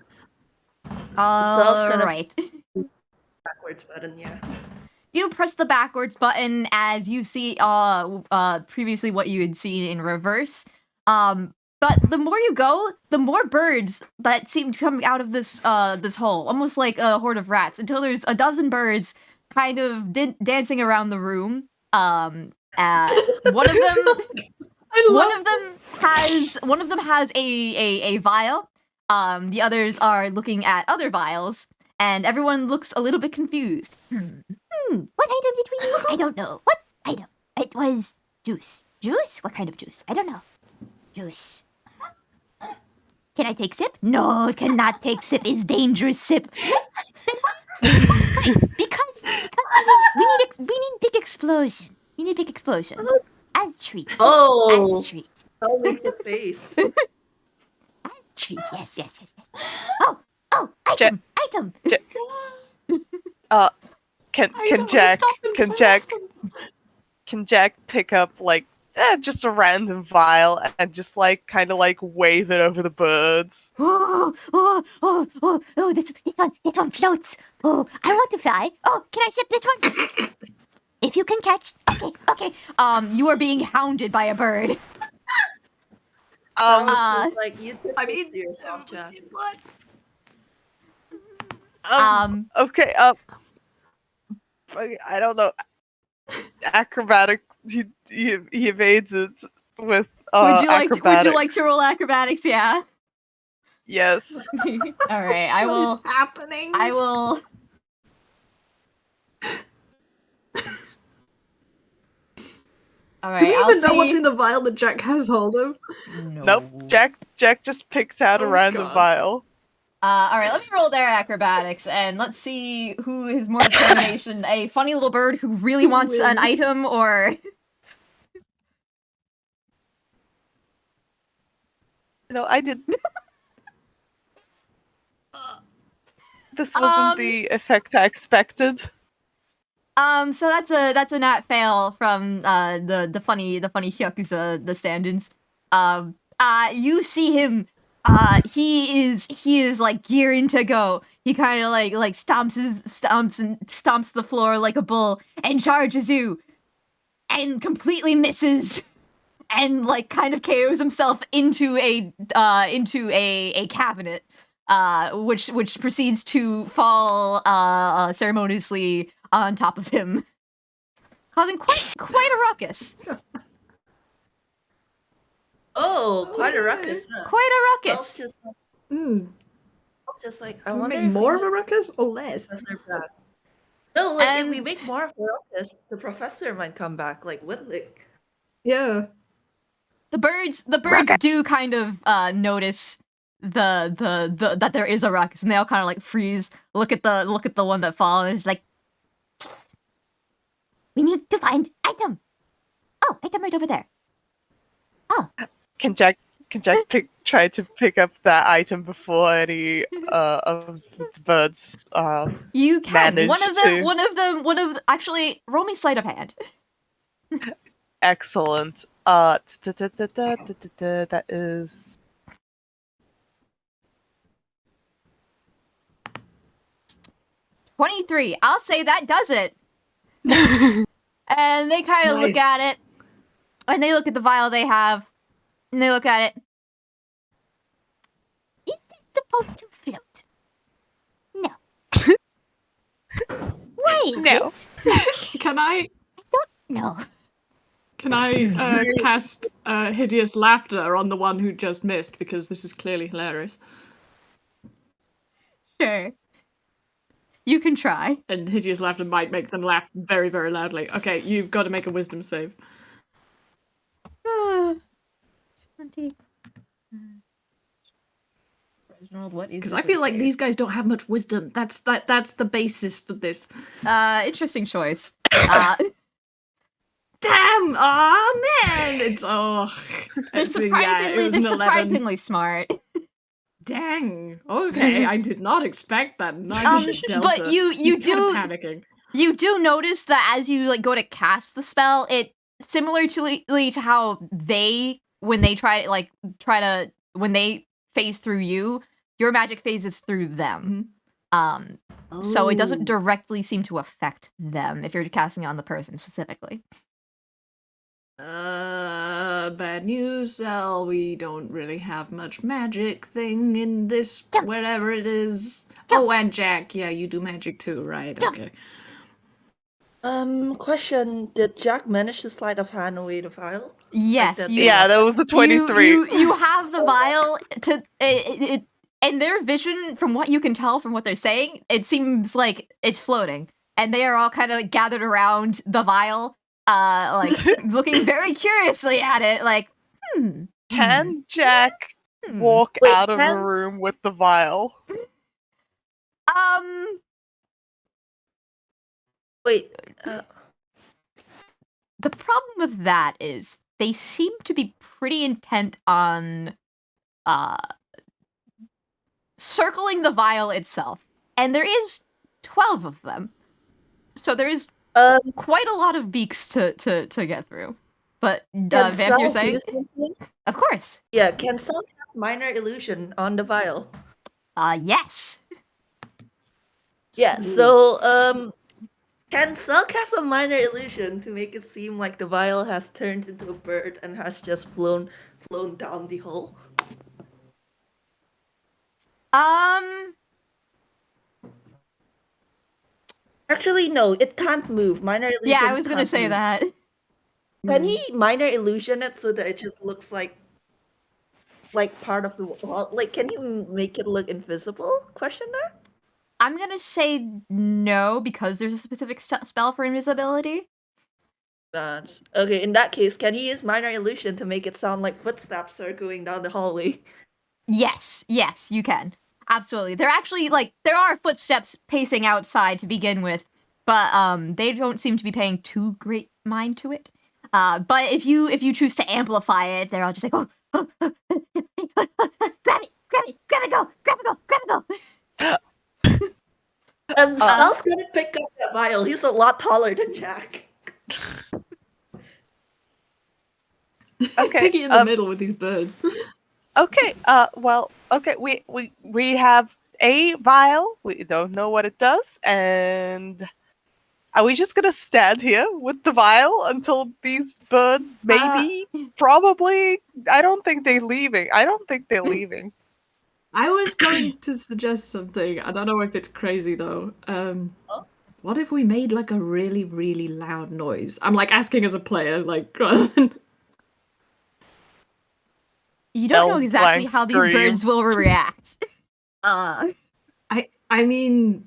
Alright. Backwards button, yeah. You press the backwards button as you see previously what you had seen in reverse. But the more you go, the more birds that seem to come out of this hole, almost like a horde of rats, until there's a dozen birds kind of dancing around the room. One of them has a vial. The others are looking at other vials, and everyone looks a little bit confused. What item did we need? I don't know. What item? It was juice. Juice? What kind of juice? I don't know. Juice. Can I take sip? No, cannot take sip. Is dangerous sip. because we need big explosion. We need big explosion. As treat. Oh! As treat. Sal makes a face. As treat. Yes. Oh, item. Item. Can Jack pick up like just a random vial and just like kind of like wave it over the birds? This one floats. Oh, I want to fly. Oh, can I sip this one? If you can catch. Okay. You are being hounded by a bird. Sal's just like, you took it to yourself, Jack. Okay. I don't know. Acrobatic. He evades it with Would you acrobatics. like to roll acrobatics? Yeah. Yes. All right. I will. What is happening? I will. All right. Do we I'll even know see. what's in the vial that Jack has hold of? No. Nope. Jack just picks out a Oh, random God. vial. All right, let me roll their acrobatics, and let's see who is more determination. A funny little bird who really wants an item, or... No, I did. This wasn't the effect I expected. So that's a nat fail from the funny Hyuks, the stand-ins. You see him. He is like gearing to go. He kind of like stomps the floor like a bull and charges you, and completely misses, and like kind of KOs himself into a cabinet, which proceeds to fall ceremoniously on top of him, causing quite a ruckus. Oh, quite a ruckus, huh? Quite a I'll ruckus. just, Hmm. I Can we wonder make if more we of a ruckus or less? Professor back. No, like if we And- make more of a ruckus, the professor might come back, like Whitlick. Yeah. The birds Ruckus. do kind of notice the that there is a ruckus, and they all kind of like freeze, look at the one that falls, and it's like, we need to find item. Oh, item right over there. Can Jack try to pick up that item before any of the birds You can. Managed Actually, roll me sleight of hand. excellent. That is 23. I'll say that does it. And they kind of look Nice. at it, and they look at the vial they have, and they look at it. Is it supposed to float? No. Why is No. it? Can I No. cast hideous laughter on the one who just missed, because this is clearly hilarious. Sure. You can try. And hideous laughter might make them laugh very, very loudly. Okay, you've got to make a wisdom save. 20. Reginald, what is Because your I feel like save? these guys don't have much wisdom. That's the basis for this. Interesting choice. Damn! Oh man! It's They're it's- yeah, it was an 11. surprisingly smart. Dang. Okay, I did not expect that. Neither did Delta. But you He's kind of do panicking. you do notice that as you like go to cast the spell, it similar to how they when they when they phase through you, your magic phases through them. So it doesn't directly seem to affect them if you're casting it on the person specifically. Bad news, Al. We don't really have much magic thing in this, Jump. wherever it is. Jump. Oh, and Jack, yeah, you do magic too, right? Jump. Okay. Question: did Jack manage to sleight of hand away the file? Yes, that- you yeah, that was a 23. You have the vial to it and their vision, from what you can tell from what they're saying, it seems like it's floating, and they are all kind of gathered around the vial, like looking very curiously at it, like, Can Jack hmm. walk Wait, out of a can- room with the vial? Wait, The problem with that is they seem to be pretty intent on circling the vial itself, and there is 12 of them, so there is quite a lot of beaks to get through. But can Vamp, Sal you're do saying? something? Of course. Yeah, can Sal cast minor illusion on the vial? Yes. Yeah, so can Sal cast a minor illusion to make it seem like the vial has turned into a bird and has just flown down the hole? Actually, no, it can't move. Minor illusion. Yeah, I was gonna say that. Can he minor illusion it so that it just looks like part of the wall? Like, can he make it look invisible? Question mark. I'm gonna say no, because there's a specific spell for invisibility. Okay. In that case, can he use minor illusion to make it sound like footsteps are going down the hallway? Yes, you can. Absolutely. They're actually, like, there are footsteps pacing outside to begin with, but they don't seem to be paying too great mind to it. But if you choose to amplify it, they're all just like, oh, grab it, go. Sal's gonna pick up that vial. He's a lot taller than Jack. Okay. Piggy in the middle with these birds. Okay. Okay. We have a vial. We don't know what it does, and Are we just gonna stand here with the vial until these birds maybe, probably? I don't think they're leaving. I was going to suggest something. I don't know if it's crazy though. What if we made like a really, really loud noise? I'm like asking as a player, like rather than... You don't know Bell exactly blank how these scream. birds will react. I mean,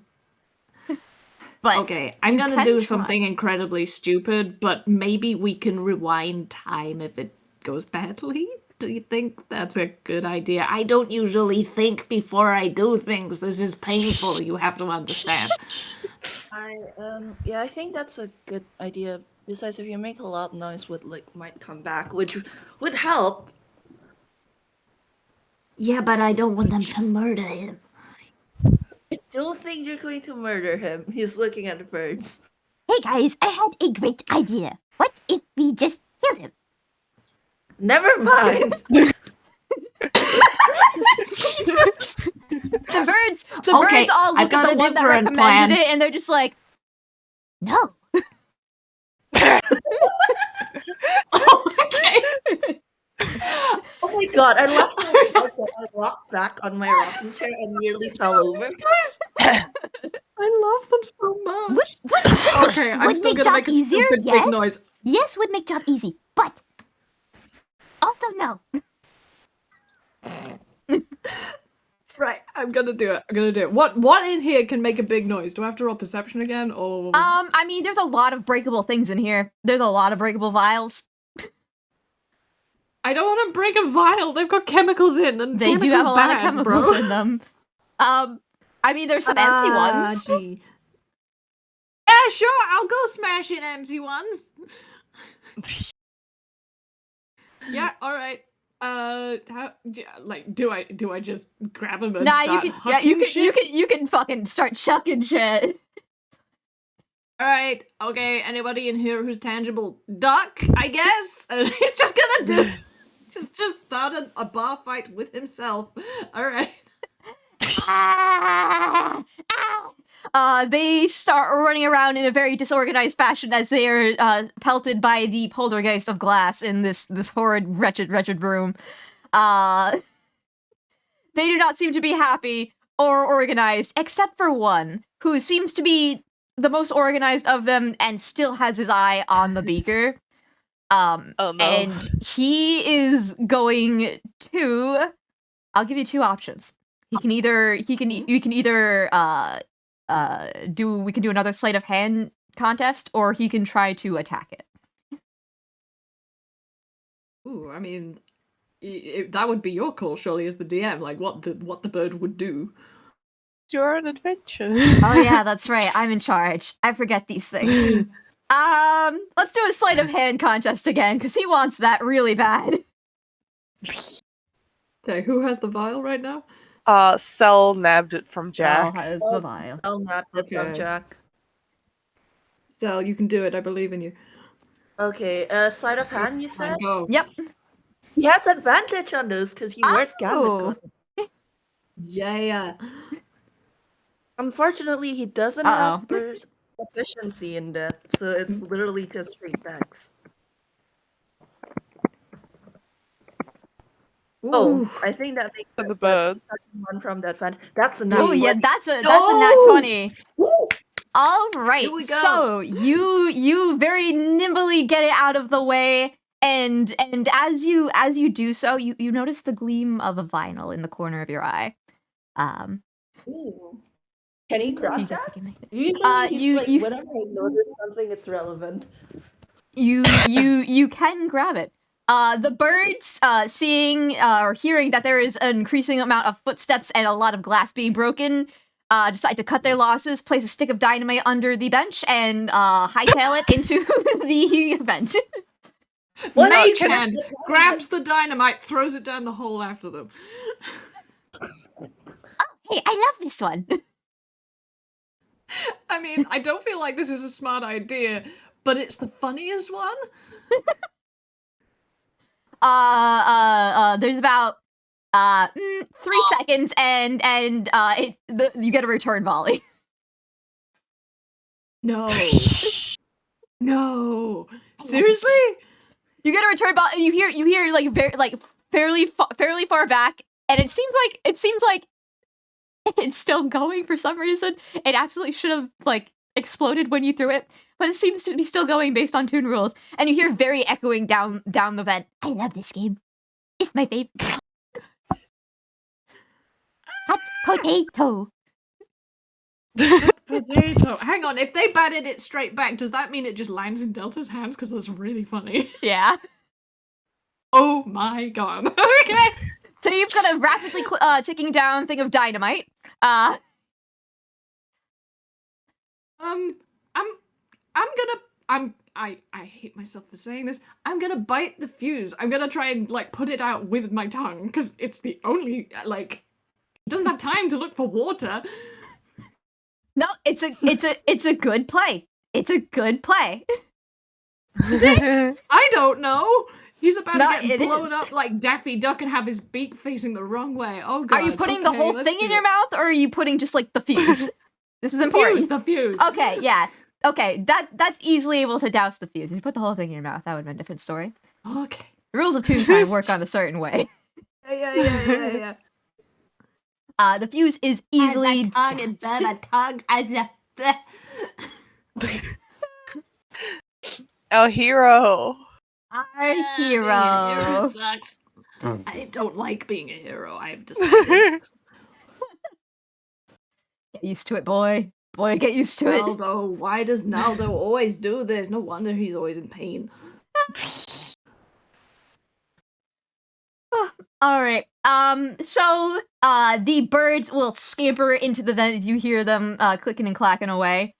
But okay, I'm you gonna can do try. something incredibly stupid, but maybe we can rewind time if it goes badly. Do you think that's a good idea? I don't usually think before I do things. This is painful, you have to understand. I think that's a good idea. Besides, if you make a loud noise, might come back, which would help. Yeah, but I don't want them to murder him. I don't think you're going to murder him. He's looking at the birds. Hey guys, I had a great idea. What if we just killed him? Never mind. The birds Okay, all I've look got at a the one that different recommended plan. it, and they're just like, No. Okay. Oh my god, I laughed so hard that I rocked back on my rocking chair and nearly fell over. I love them so much. Would Okay, I'm would still make gonna job make a easier? stupid big Yes. noise. Yes, would make job easy, but also no. Right, I'm gonna do it. What in here can make a big noise? Do I have to roll perception again, or? I mean, there's a lot of breakable things in here. There's a lot of breakable vials. I don't want to break a vial. They've got chemicals in, and They do have a chemicals lot of bad, chemicals bro. in them. I mean, there's some empty ones. Gee. Yeah, sure. I'll go smash in empty ones. Yeah, all right. Do I just grab them and Nah, you start can. Yeah, hucking shit? you can fucking start chucking shit. All right, okay. Anybody in here who's tangible? Duck, I guess. He's just gonna do. Just start a bar fight with himself. All right. They start running around in a very disorganized fashion as they are pelted by the poltergeist of glass in this horrid, wretched room. They do not seem to be happy or organized, except for one, who seems to be the most organized of them and still has his eye on the beaker. Oh no. And he is going to. I'll give you two options. We can either we can do another sleight of hand contest, or he can try to attack it. Ooh, I mean, that would be your call, surely, as the DM. Like what the bird would do. You're an adventure. Oh yeah, that's right. I'm in charge. I forget these things. Let's do a sleight of hand contest again, because he wants that really bad. Okay, who has the vial right now? Cell nabbed it from Jack. Oh, has the vial. I'll nap it from Okay. Jack. Sal, you can do it. I believe in you. Okay, sleight of hand, you said? Go. Yep. He has advantage on those because he wears gambit Oh. glove. Yeah. Unfortunately, he doesn't Uh-oh. have proficiency in that, so it's literally just straight backs. Oh, Ooh. I think that makes And the sense, but birds. one from that fan. That's a Oh nat yeah, 20. that's a nat 20. All right. Here we go. So you very nimbly get it out of the way, and as you do so, you notice the gleam of a vinyl in the corner of your eye. Ooh. Can he grab You that? can make it. Usually he's you- like, you- whenever I notice something, it's relevant. You can grab it. The birds, seeing or hearing that there is an increasing amount of footsteps and a lot of glass being broken, decide to cut their losses, place a stick of dynamite under the bench, and hightail it into the event. What? Mage Can I hand get that? grabs the dynamite, throws it down the hole after them. Hey, I love this one. I mean, I don't feel like this is a smart idea, but it's the funniest one. There's about 3 seconds, and you get a return volley. No. No. Seriously? You get a return bot, and you hear like fairly far back, and it seems like it's still going for some reason. It absolutely should have like exploded when you threw it, but it seems to be still going based on Toon rules. And you hear very echoing down the vent. I love this game. It's my favorite. Hot potato. Potato. Hang on, if they batted it straight back, does that mean it just lands in Delta's hands? Because that's really funny. Yeah. Oh my god. Okay. So you've got a rapidly ticking down thing of dynamite. I hate myself for saying this. I'm gonna bite the fuse. I'm gonna try and like put it out with my tongue because it's the only like it doesn't have time to look for water. No, it's a good play. It's a good play. I don't know. He's about No, to it get blown is. up like Daffy Duck and have his beak facing the wrong way. Oh god. Are you putting the Okay, whole let's thing in do your it. mouth, or are you putting just like the fuse? This is The important. fuse, the fuse. Okay, yeah. Okay, that's easily able to douse the fuse. If you put the whole thing in your mouth, that would have been a different story. Okay. The rules of Toon Time work on a certain way. Yeah. The fuse is easily doused. Our hero. Our Hero hero. sucks. I don't like being a hero. I've decided. Get used to it, boy. Boy, get used to it. Naldo, why does Naldo always do this? No wonder he's always in pain. All right. So, the birds will scamper into the vent as you hear them clicking and clacking away.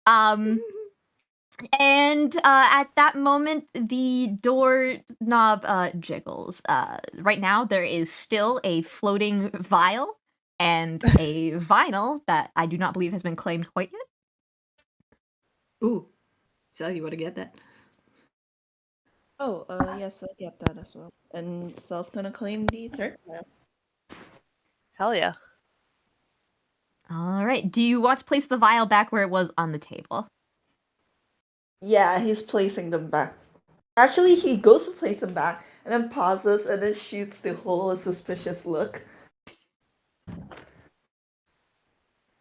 And at that moment, the door knob jiggles. Right now, there is still a floating vial and a vinyl that I do not believe has been claimed quite yet. Ooh. So you want to get that? Oh, yes, I'll get that as well. And Sal's gonna claim the third vial. Hell yeah. All right. Do you want to place the vial back where it was on the table? Yeah, he's placing them back. Actually, he goes to place them back, and then pauses, and then shoots the whole suspicious look.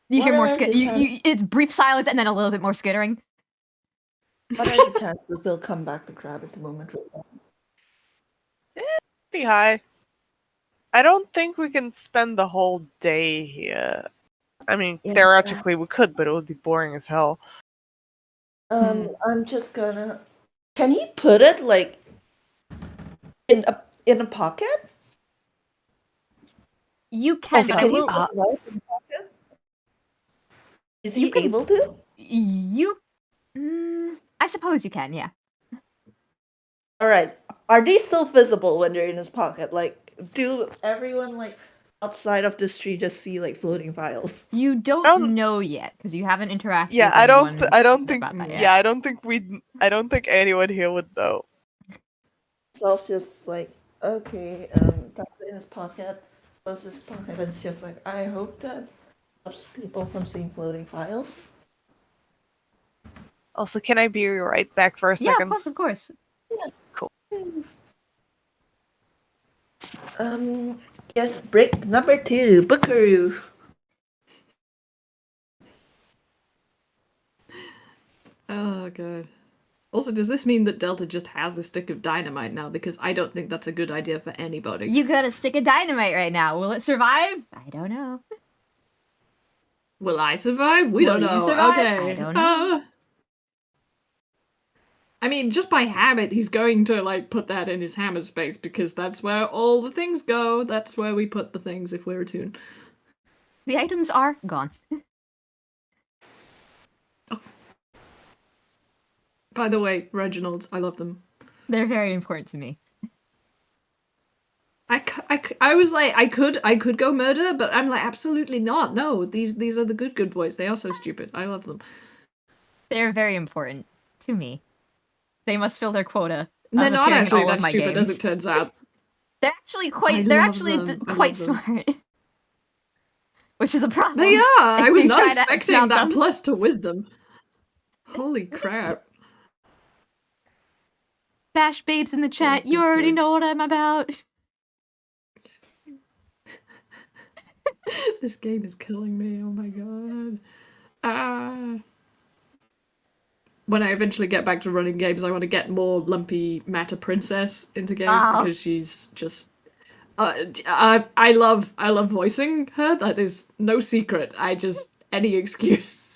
You hear What more are skit. the It's brief silence and then a little bit more skittering. What are the chances he'll come back to grab at the moment? Pretty high. I don't think we can spend the whole day here. I mean, Yeah. theoretically we could, but it would be boring as hell. I'm just gonna. Can he put it like in a pocket? You can. so I Can he will- put vials in a pocket? Is You he can- able to? You. I suppose you can. Yeah. All right. Are they still visible when they're in his pocket? Like, do everyone like outside of this tree just see like floating vials? You don't know yet because you haven't interacted. Yeah, with I don't anyone think. about that yet. Yeah, I don't think anyone here would know. Sal's just like, okay, that's in his pocket, closes his pocket, and it's just like, I hope that stops people from seeing floating files. Also, can I be right back for a Yeah, second? of course. Yes, break number 2, Buckaroo. Oh god. Also, does this mean that Delta just has a stick of dynamite now? Because I don't think that's a good idea for anybody. You got a stick of dynamite right now. Will it survive? I don't know. Will I survive? We Will don't you know. survive? Okay. I don't know. I mean, just by habit, he's going to, like, put that in his hammer space, because that's where all the things go. That's where we put the things if we're attuned. The items are gone. By the way, Reginald's, I love them. They're very important to me. I was like, I could go murder, but I'm like, absolutely not. No, these are the good boys. They are so stupid. I love them. They're very important to me. They must fill their quota. They're of not appearing in actually all of that my stupid, games. as it turns out. They're actually I quite. They're love actually them. I quite love them. smart. Which is a problem. They are. I If was you not try to expecting snout that them. plus to wisdom. Holy crap. Bash babes in the chat, you already know what I'm about. This game is killing me. Oh my god. When I eventually get back to running games, I want to get more lumpy Mata Princess into games because she's just. I love voicing her. That is no secret. Any excuse.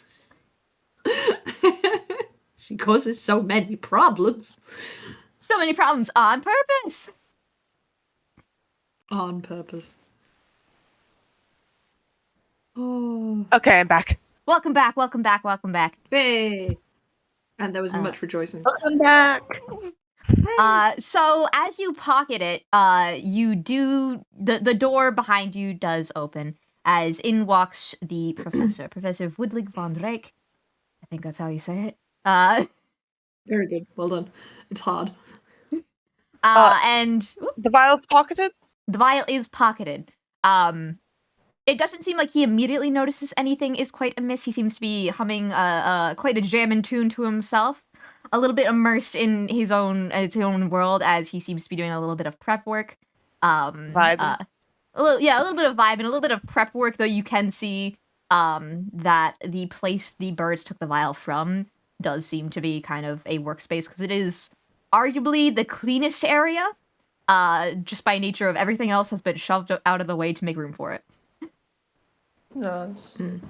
She causes so many problems. So many problems on purpose. On purpose. Oh. Okay, I'm back. Welcome back, welcome back, welcome back. Hey. And there was much rejoicing. Welcome back. So as you pocket it, you do the door behind you does open as in walks the professor, Professor Woodlig von Rake. I think that's how you say it. Very good. Well done. It's hard. And The vial's pocketed? the vial is pocketed. It doesn't seem like he immediately notices anything is quite amiss. He seems to be humming quite a jamming tune to himself, a little bit immersed in his own world as he seems to be doing a little bit of prep work. Vibe. A little bit of vibe and a little bit of prep work, though you can see that the place the birds took the vial from does seem to be kind of a workspace because it is arguably the cleanest area, just by nature of everything else has been shoved out of the way to make room for it. No, it's... And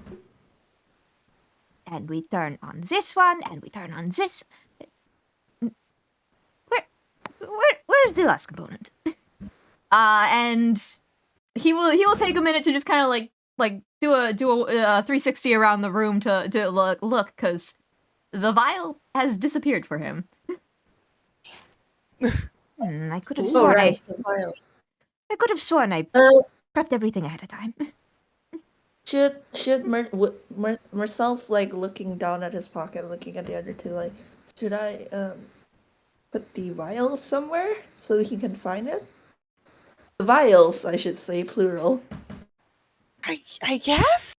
we turn on this one, and we turn on this. Where's the last component? And he will take a minute to just kind of like do a 360 around the room to look because the vial has disappeared for him. I could have sworn I could have sworn I prepped everything ahead of time. Should Marcel's like looking down at his pocket, looking at the other two, like, should I put the vial somewhere so he can find it? The vials, I should say, plural. I guess?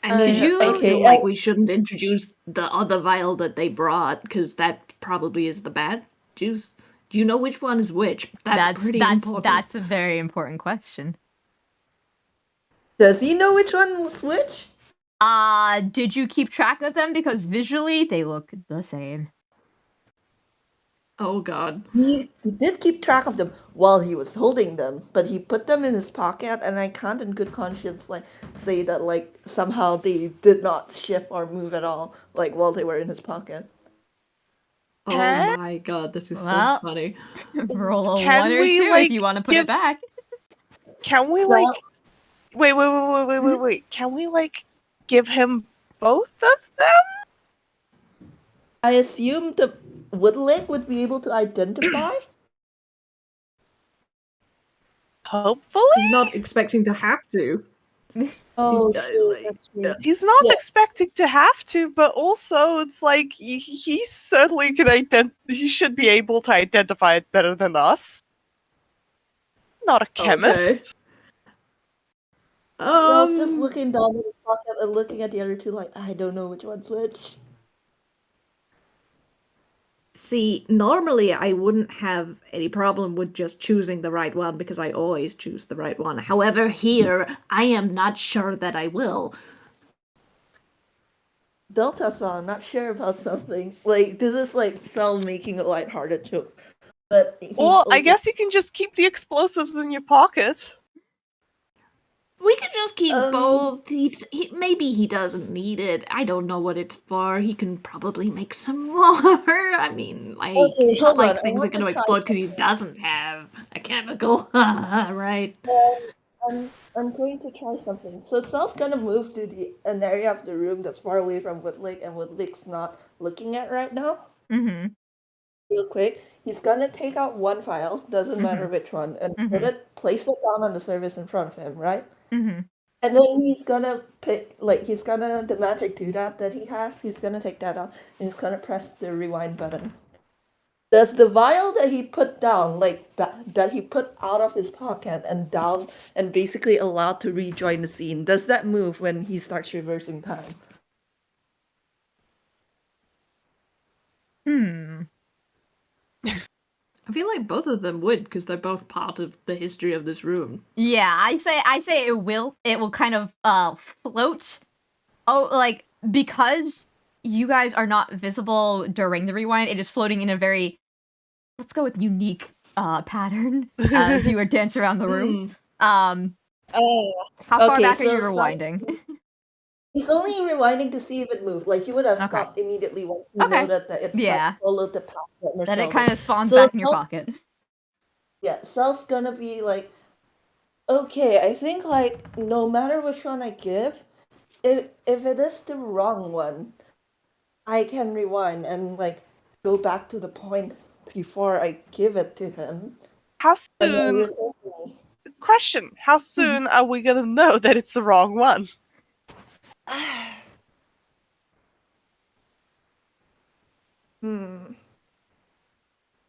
I mean, you- I okay, feel like we shouldn't introduce the other vial that they brought, because that probably is the bad juice. Do you know which one is which? That's pretty important. That's a very important question. Does he know which one was which? Did you keep track of them? Because visually they look the same. Oh god. He did keep track of them while he was holding them, but he put them in his pocket, and I can't in good conscience like say that like somehow they did not shift or move at all like while they were in his pocket. Oh Huh? my god, this is Well, so funny. Roll a Can 1 or we, 2 like, if you want to put give- it back. Can we So- like wait. Can we like give him both of them? I assume the Woodlick would be able to identify. Hopefully. He's not expecting to have to. Oh, shoot, that's true. He's not Yeah. expecting to have to, but also it's like he certainly can he should be able to identify it better than us. Not a chemist. So I was Um, just looking down at his pocket and looking at the other two, like, I don't know which one's which. See, normally I wouldn't have any problem with just choosing the right one because I always choose the right one. However, here, I am not sure that I will. Delta-san, not sure about something. Like, this is like Cell making a lighthearted joke. But he's Or I also- guess you can just keep the explosives in your pocket. We could just keep Um, both. Maybe he doesn't need it. I don't know what it's for. He can probably make some more. I mean, like, Okay, it's not hold on, like I things are want going to to try explode because he doesn't have a chemical. Right? I'm going to try something. So Cell's gonna move to an area of the room that's far away from Woodlick and Woodlick's not looking at right now. Mm-hmm. Real quick, he's gonna take out one file, doesn't matter which one, and place it down on the surface in front of him, right? Mm-hmm. And then he's gonna the magic doodad that he has, he's gonna take that out, and he's gonna press the rewind button. Does the vial that he put down, that he put out of his pocket and down and basically allowed to rejoin the scene, does that move when he starts reversing time? Hmm. I feel like both of them would, because they're both part of the history of this room. Yeah, I say it will kind of float. Oh, like because you guys are not visible during the rewind, it is floating in a very, let's go with unique pattern as you dance around the room. Oh, How far okay, back are you so rewinding? he's only rewinding to see if it moved. Like he would have Okay. stopped immediately once he Okay. noted that it Yeah. followed the pattern or Then it something. kind of spawns So back in your Sal's, pocket. yeah, Sal's gonna be like, okay, I think like no matter which one I give, if it is the wrong one, I can rewind and like go back to the point before I give it to him. How And now soon? you're telling me. Question: how soon are we gonna know that it's the wrong one?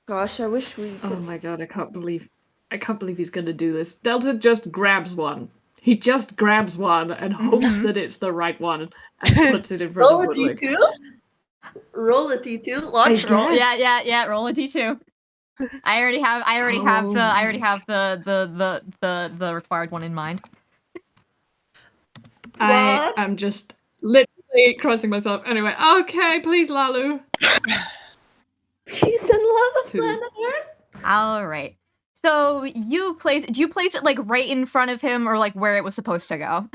Gosh, I wish we Oh could. my god, I can't believe he's gonna do this. Delta just grabs one. He just grabs one and hopes that it's the right one and puts it in front Roll of a Woodlick. D2? Roll a D2? Launch I roll? guess. Yeah. Roll a d2. I already have the required one in mind. I What? am just literally crossing myself. Anyway, okay, please, Lalu. Peace and love of 2. planet Earth? All right. So do you place it like right in front of him or like where it was supposed to go?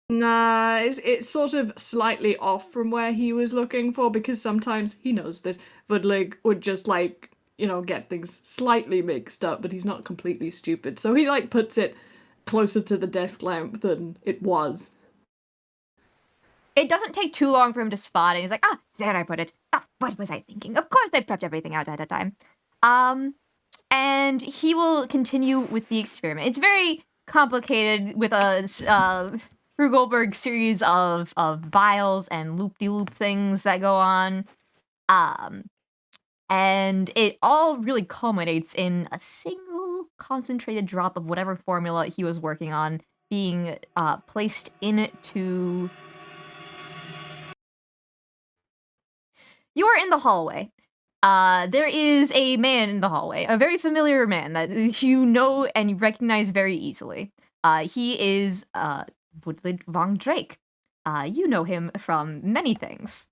Nah, it's sort of slightly off from where he was looking for, because sometimes, he knows this, Woodlick would just like, get things slightly mixed up, but he's not completely stupid. So he like puts it closer to the desk lamp than it was. It doesn't take too long for him to spot it. He's like, there I put it. What was I thinking? Of course I prepped everything out at a time. And he will continue with the experiment. It's very complicated with a Rue Goldberg series of vials and loop-de-loop things that go on. And it all really culminates in a single concentrated drop of whatever formula he was working on being placed into. You are in the hallway. There is a man in the hallway, a very familiar man that you know and you recognize very easily. He is Woodland Von Drake. You know him from many things,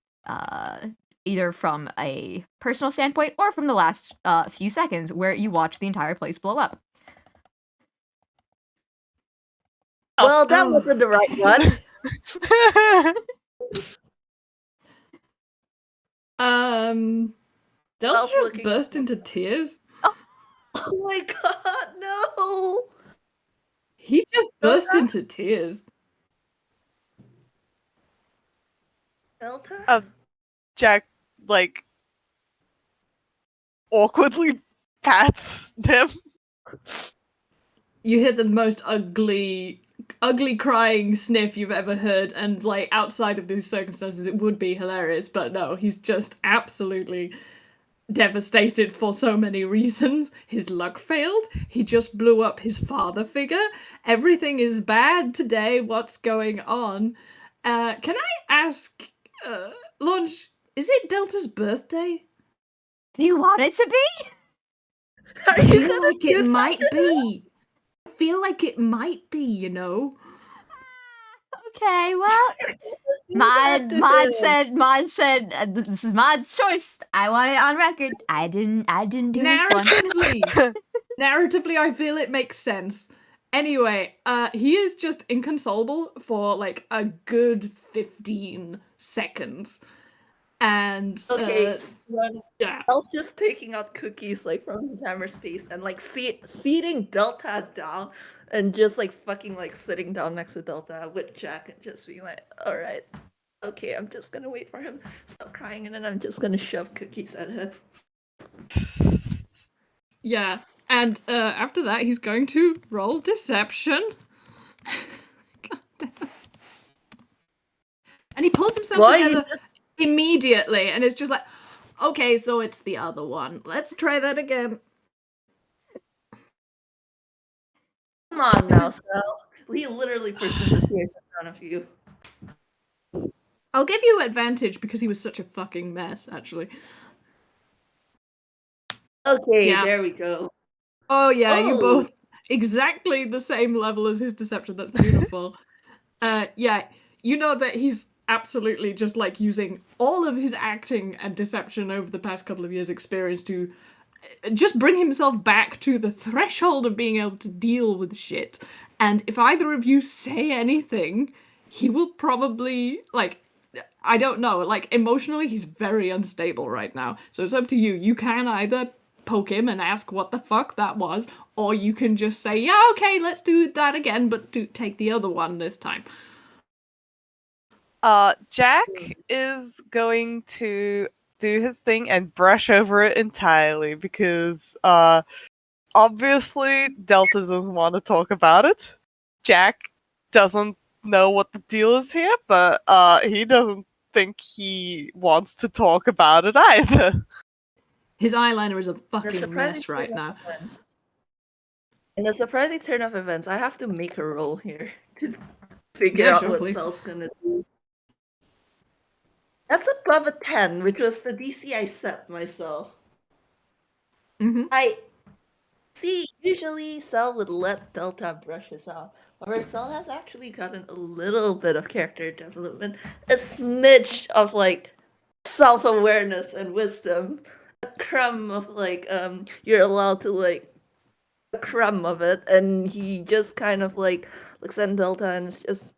either from a personal standpoint or from the last few seconds where you watch the entire place blow up. Well, that wasn't the right one. Delta was just looking- burst into tears. Oh my god, no! He just burst Delta? into tears. Delta? Jack, like, awkwardly pats him. You hear the most ugly crying sniff you've ever heard, and like outside of these circumstances it would be hilarious, but no, he's just absolutely devastated for so many reasons. His luck failed, he just blew up his father figure, everything is bad today, what's going on? Can I ask, Launch, is it Delta's birthday? Do you want it to be? Are I you feel gonna like give it that might to him? be. I feel like it might be, you know? Okay, well, Do that to him. Mod said, this is Mod's choice. I want it on record. I didn't do this one. Narratively, I feel it makes sense. Anyway, he is just inconsolable for like a good 15 seconds. And Okay, when yeah. Al's just taking out cookies like from his hammer space and like seating Delta down and just like fucking like sitting down next to Delta with Jack and just being like, alright, okay, I'm just gonna wait for him to stop crying and then I'm just gonna shove cookies at him. Yeah. And after that he's going to roll deception. God damn. And he pulls himself Why you together just immediately, and it's just like, okay, so it's the other one. Let's try that again. come on now, Sal. He literally burst into tears in front of you. I'll give you advantage because he was such a fucking mess, actually. Okay, Yeah. there we go. Oh yeah, you Oh. both exactly the same level as his deception. That's beautiful. Yeah, you know that he's absolutely just like using all of his acting and deception over the past couple of years' experience to just bring himself back to the threshold of being able to deal with shit. And if either of you say anything, he will probably like I don't know, like emotionally he's very unstable right now. So it's up to you. You can either poke him and ask what the fuck that was, or you can just say, yeah, okay, let's do that again, but take the other one this time. Jack is going to do his thing and brush over it entirely because obviously Delta doesn't want to talk about it. Jack doesn't know what the deal is here, but he doesn't think he wants to talk about it either. His eyeliner is a The fucking surprising mess right turn of now. events. In the surprising turn of events, I have to make a roll here to figure Yeah, out sure, what please. Cell's gonna do. That's above a 10, which was the DC I set myself. Mm-hmm. I see, usually Cell would let Delta brush his off. However, Cell has actually gotten a little bit of character development, a smidge of like self-awareness and wisdom, a crumb of like you're allowed to like a crumb of it, and he just kind of like looks at Delta and is just,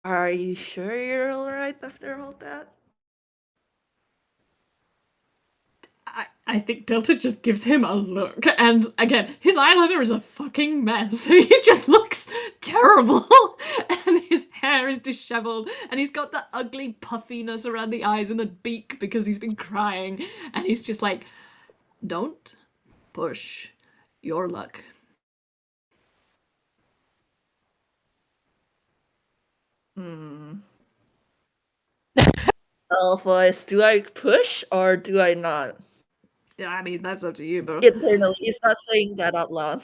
are you sure you're alright after all that? I think Delta just gives him a look, and again, his eyeliner is a fucking mess. He just looks terrible, and his hair is disheveled, and he's got the ugly puffiness around the eyes and the beak because he's been crying, and he's just like, don't push your luck. Well, boys, do I push or do I not? Yeah, I mean, that's up to you, bro. Internally, he's not saying that out loud.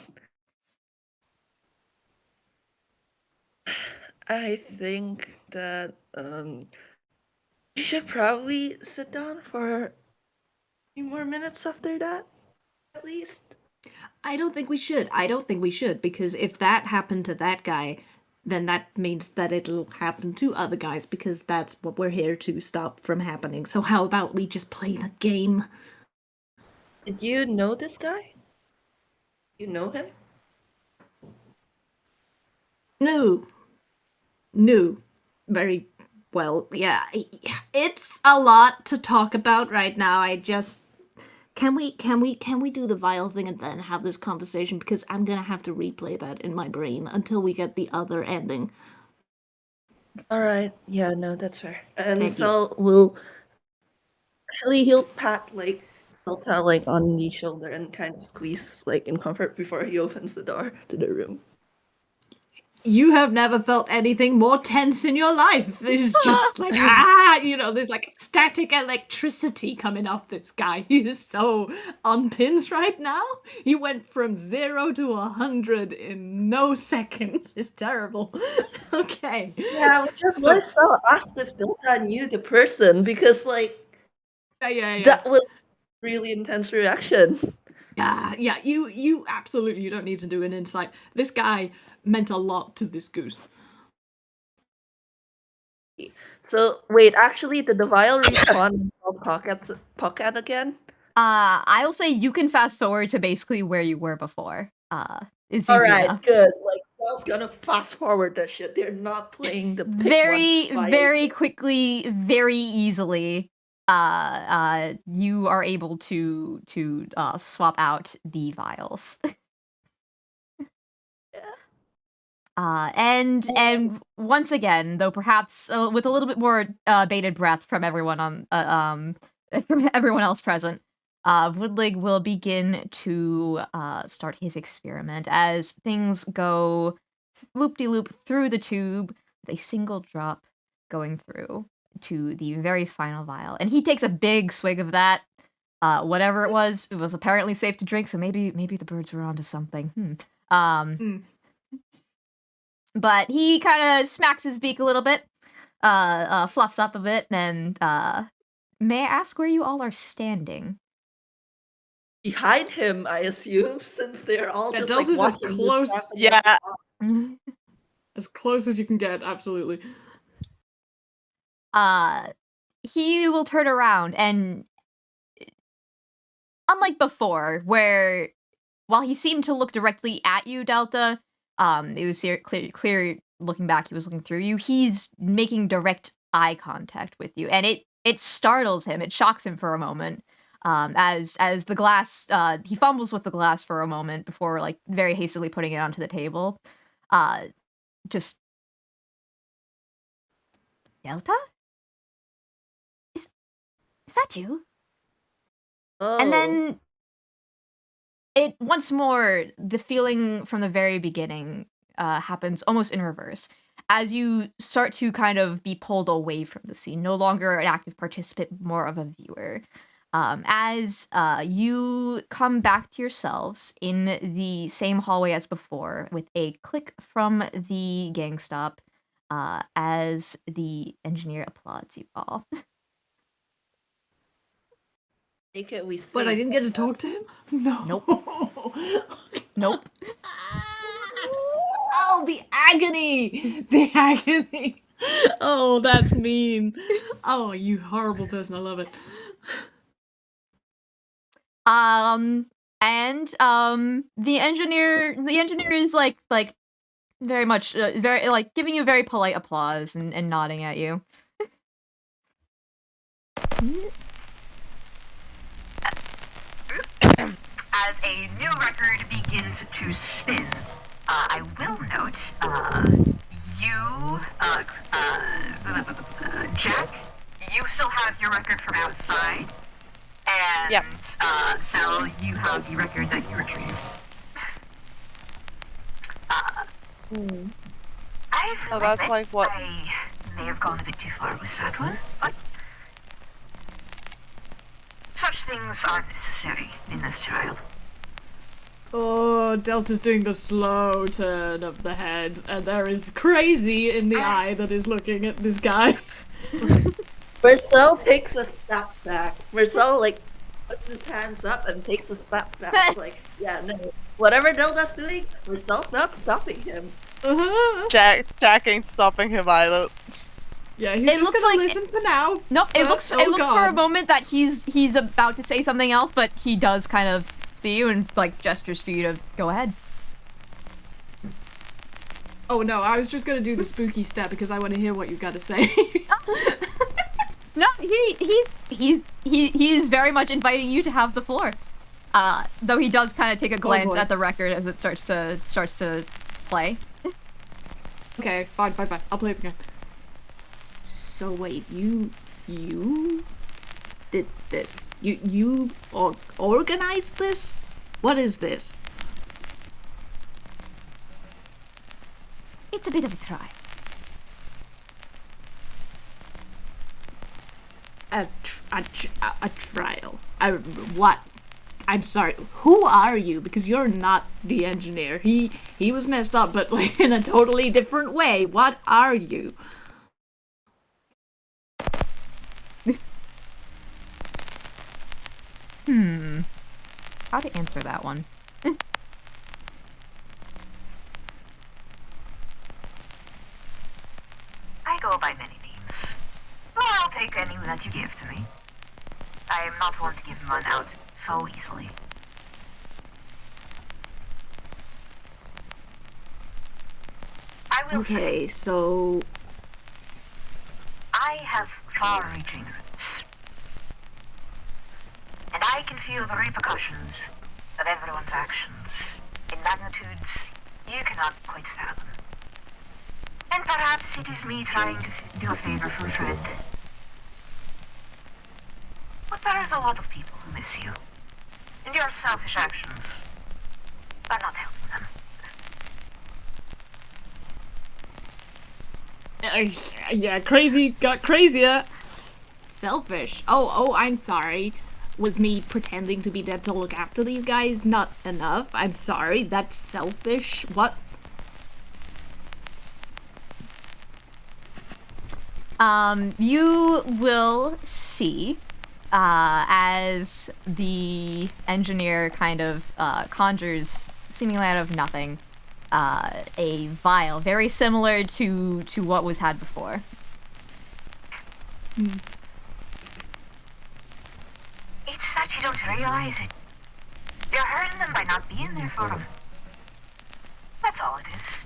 I think that you should probably sit down for a few more minutes after that, at least. I don't think we should. I don't think we should, because if that happened to that guy, then that means that it'll happen to other guys, because that's what we're here to stop from happening. So how about we just play the game? Did you know this guy? You know him? No. No. Very well. Yeah. It's a lot to talk about right now. I just can we do the vial thing and then have this conversation, because I'm going to have to replay that in my brain until we get the other ending. Alright, yeah, no, that's fair. And Thank you. so will actually he'll pat like Delta like on the shoulder and kind of squeeze like in comfort before he opens the door to the room. You have never felt anything more tense in your life. It's just like, there's like static electricity coming off this guy. He is so on pins right now. He went from 0 to 100 in no seconds. It's terrible. Okay. Yeah, which is why Sal asked if Delta knew the person, because like Yeah. that was really intense reaction. Yeah, you absolutely, you don't need to do an insight. This guy meant a lot to this goose. So wait, actually, did the vial respawn in Sal's pocket again? I will say you can fast forward to basically where you were before. It's easy Alright, enough. good. Like Sal's gonna fast forward that shit. They're not playing the pick Very, one vial. very quickly, very easily, you are able to swap out the vials. And once again, though perhaps with a little bit more bated breath from everyone from everyone else present, Woodlig will begin to start his experiment as things go loop-de-loop through the tube with a single drop going through to the very final vial. And he takes a big swig of that. Whatever it was apparently safe to drink, so maybe the birds were onto something. But he kind of smacks his beak a little bit, fluffs up a bit, and may I ask where you all are standing? Behind him, I assume, since they're all Yeah, just like Delta's as watching close- this happen. Yeah, As close as you can get, absolutely. He will turn around, and unlike before, where while he seemed to look directly at you, Delta, it was clear looking back, he was looking through you. He's making direct eye contact with you, and it startles him. It shocks him for a moment. As the glass, he fumbles with the glass for a moment before, like, very hastily putting it onto the table. Just Delta? Is that you? Oh. And then it once more, the feeling from the very beginning happens almost in reverse. As you start to kind of be pulled away from the scene, no longer an active participant, more of a viewer. As you come back to yourselves in the same hallway as before, with a click from the gang stop, as the engineer applauds you all. Take it, we But I see. didn't get to talk to him? No. Nope. Nope. Oh, the agony! The agony! Oh, that's mean. Oh, you horrible person. I love it. The engineer is like very much very like giving you very polite applause and nodding at you. As a new record begins to spin, I will note, Jack, you still have your record from outside, and Yep. Sal, you have the record that you retrieved. Oh, that's like what- I may have gone a bit too far with that one, but such things aren't necessary in this child. Oh, Delta's doing the slow turn of the head, and there is crazy in the eye that is looking at this guy. Marcel takes a step back. Marcel like puts his hands up and takes a step back. Like, yeah, no. Whatever Delta's doing, Marcel's not stopping him. Jack ain't stopping him either. Yeah, he's It just looks gonna like- listen for now. Nope, it But- looks oh it looks for a God. moment that he's about to say something else, but he does kind of see you and like gestures for you to go ahead. Oh no, I was just gonna do the spooky step because I want to hear what you've got to say. No, he's very much inviting you to have the floor. Though he does kind of take a glance boy. at the record as it starts to play. Okay, fine. I'll play the game. So wait, you did this? You organized this? What is this? It's a bit of a try. A trial. What? I'm sorry. Who are you? Because you're not the engineer. He was messed up, but like in a totally different way. What are you? How to answer that one? I go by many names. Well, I'll take any that you give to me. I am not one to give one out so easily. I will say Okay, so I have far-reaching roots. And I can feel the repercussions of everyone's actions in magnitudes you cannot quite fathom. And perhaps it is me trying to do a favor for a friend. But there is a lot of people who miss you. And your selfish actions are not helping them. yeah, crazy got crazier. Selfish. Oh, I'm sorry. Was me pretending to be dead to look after these guys not enough? I'm sorry. That's selfish. What? You will see as the engineer kind of conjures, seemingly out of nothing, a vial very similar to what was had before. It's that you don't realize it. You're hurting them by not being there for them. That's all it is.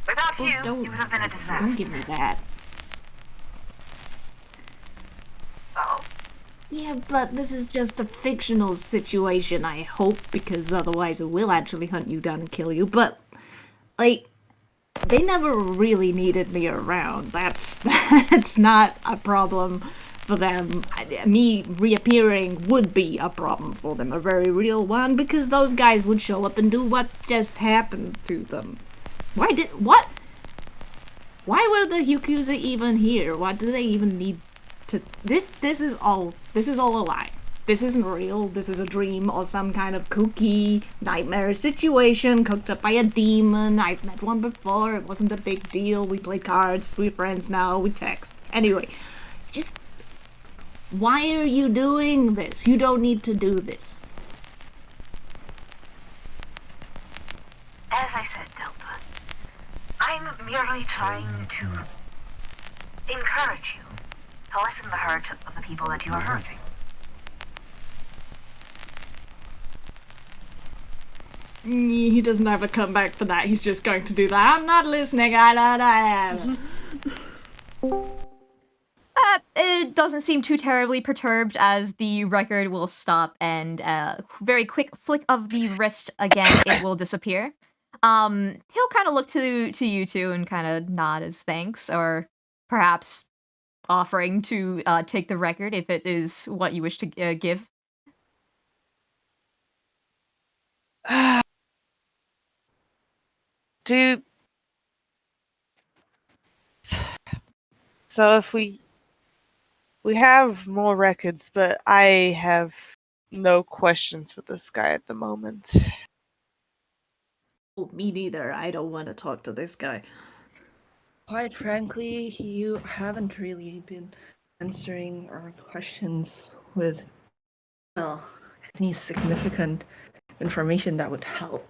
Without you, it would have been a disaster. Don't give me that. Oh, Yeah, but this is just a fictional situation, I hope, because otherwise it will actually hunt you down and kill you. But, like, they never really needed me around. That's not a problem for them. Me reappearing would be a problem for them, a very real one, because those guys would show up and do what just happened to them. Why were the Yakuza even here? Why do they even need to... This is all a lie. This isn't real. This is a dream or some kind of kooky nightmare situation cooked up by a demon. I've met one before. It wasn't a big deal. We played cards. We're friends now. We text. Anyway, just... why are you doing this? You don't need to do this. as I said, Delta, I'm merely trying to encourage you to lessen the hurt of the people that you are hurting. He doesn't have a comeback for that. He's just going to do that. I'm not listening. It doesn't seem too terribly perturbed as the record will stop and very quick flick of the wrist again, it will disappear. He'll kind of look to you two and kind of nod as thanks, or perhaps offering to take the record if it is what you wish to give. Dude. So if we have more records, but I have no questions for this guy at the moment. Oh, me neither. I don't want to talk to this guy. Quite frankly, you haven't really been answering our questions with, well, any significant information that would help.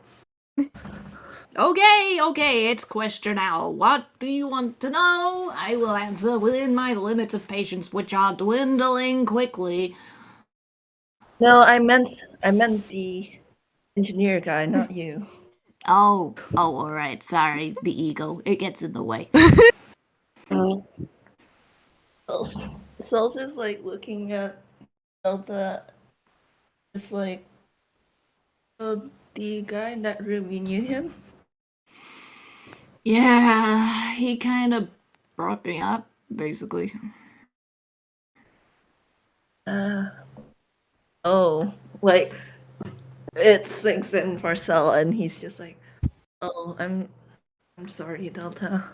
Okay, it's question hour. What do you want to know? I will answer within my limits of patience, which are dwindling quickly. No, I meant the engineer guy, not you. Oh, alright, sorry, the ego, it gets in the way. Cells is like looking at Delta. It's like, so the guy in that room, you knew him? Yeah, he kind of brought me up, basically. Oh, like it sinks in for Cell, and he's just like, "Oh, I'm sorry, Delta."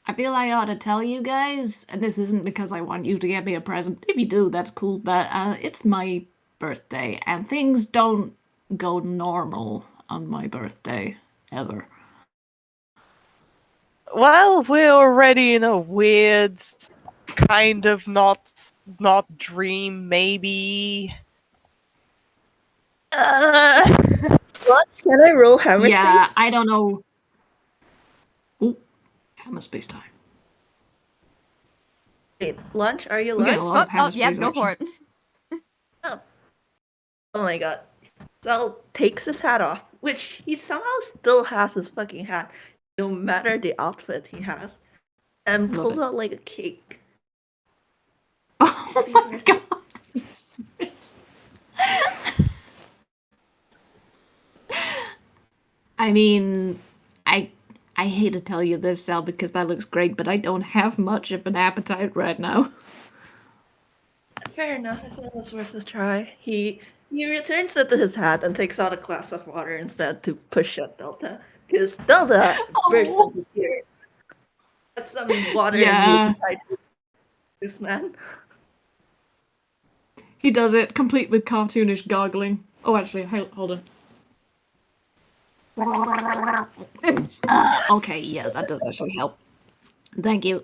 I feel I ought to tell you guys, and this isn't because I want you to get me a present. If you do, that's cool, but it's my birthday, and things don't go normal on my birthday, ever. Well, we're already in a weird kind of not dream, maybe. What? Can I roll hammer Yeah, space? I don't know. Ooh, hammer space time. Wait, lunch? Are you We get lunch? a lot of hammer Yep, space go action. for it. Oh my god. Cell takes his hat off, which he somehow still has his fucking hat, no matter the outfit he has, and Love pulls it. out like a cake. Oh my god. I mean, I hate to tell you this, Sal, because that looks great, but I don't have much of an appetite right now. Fair enough. I thought it was worth a try. He returns it to his hat and takes out a glass of water instead to push at Delta, because Delta bursts Oh. into tears. That's some water Yeah. in you, this man. He does it, complete with cartoonish gargling. Oh, actually, hold on. Okay, yeah, that does actually help. Thank you.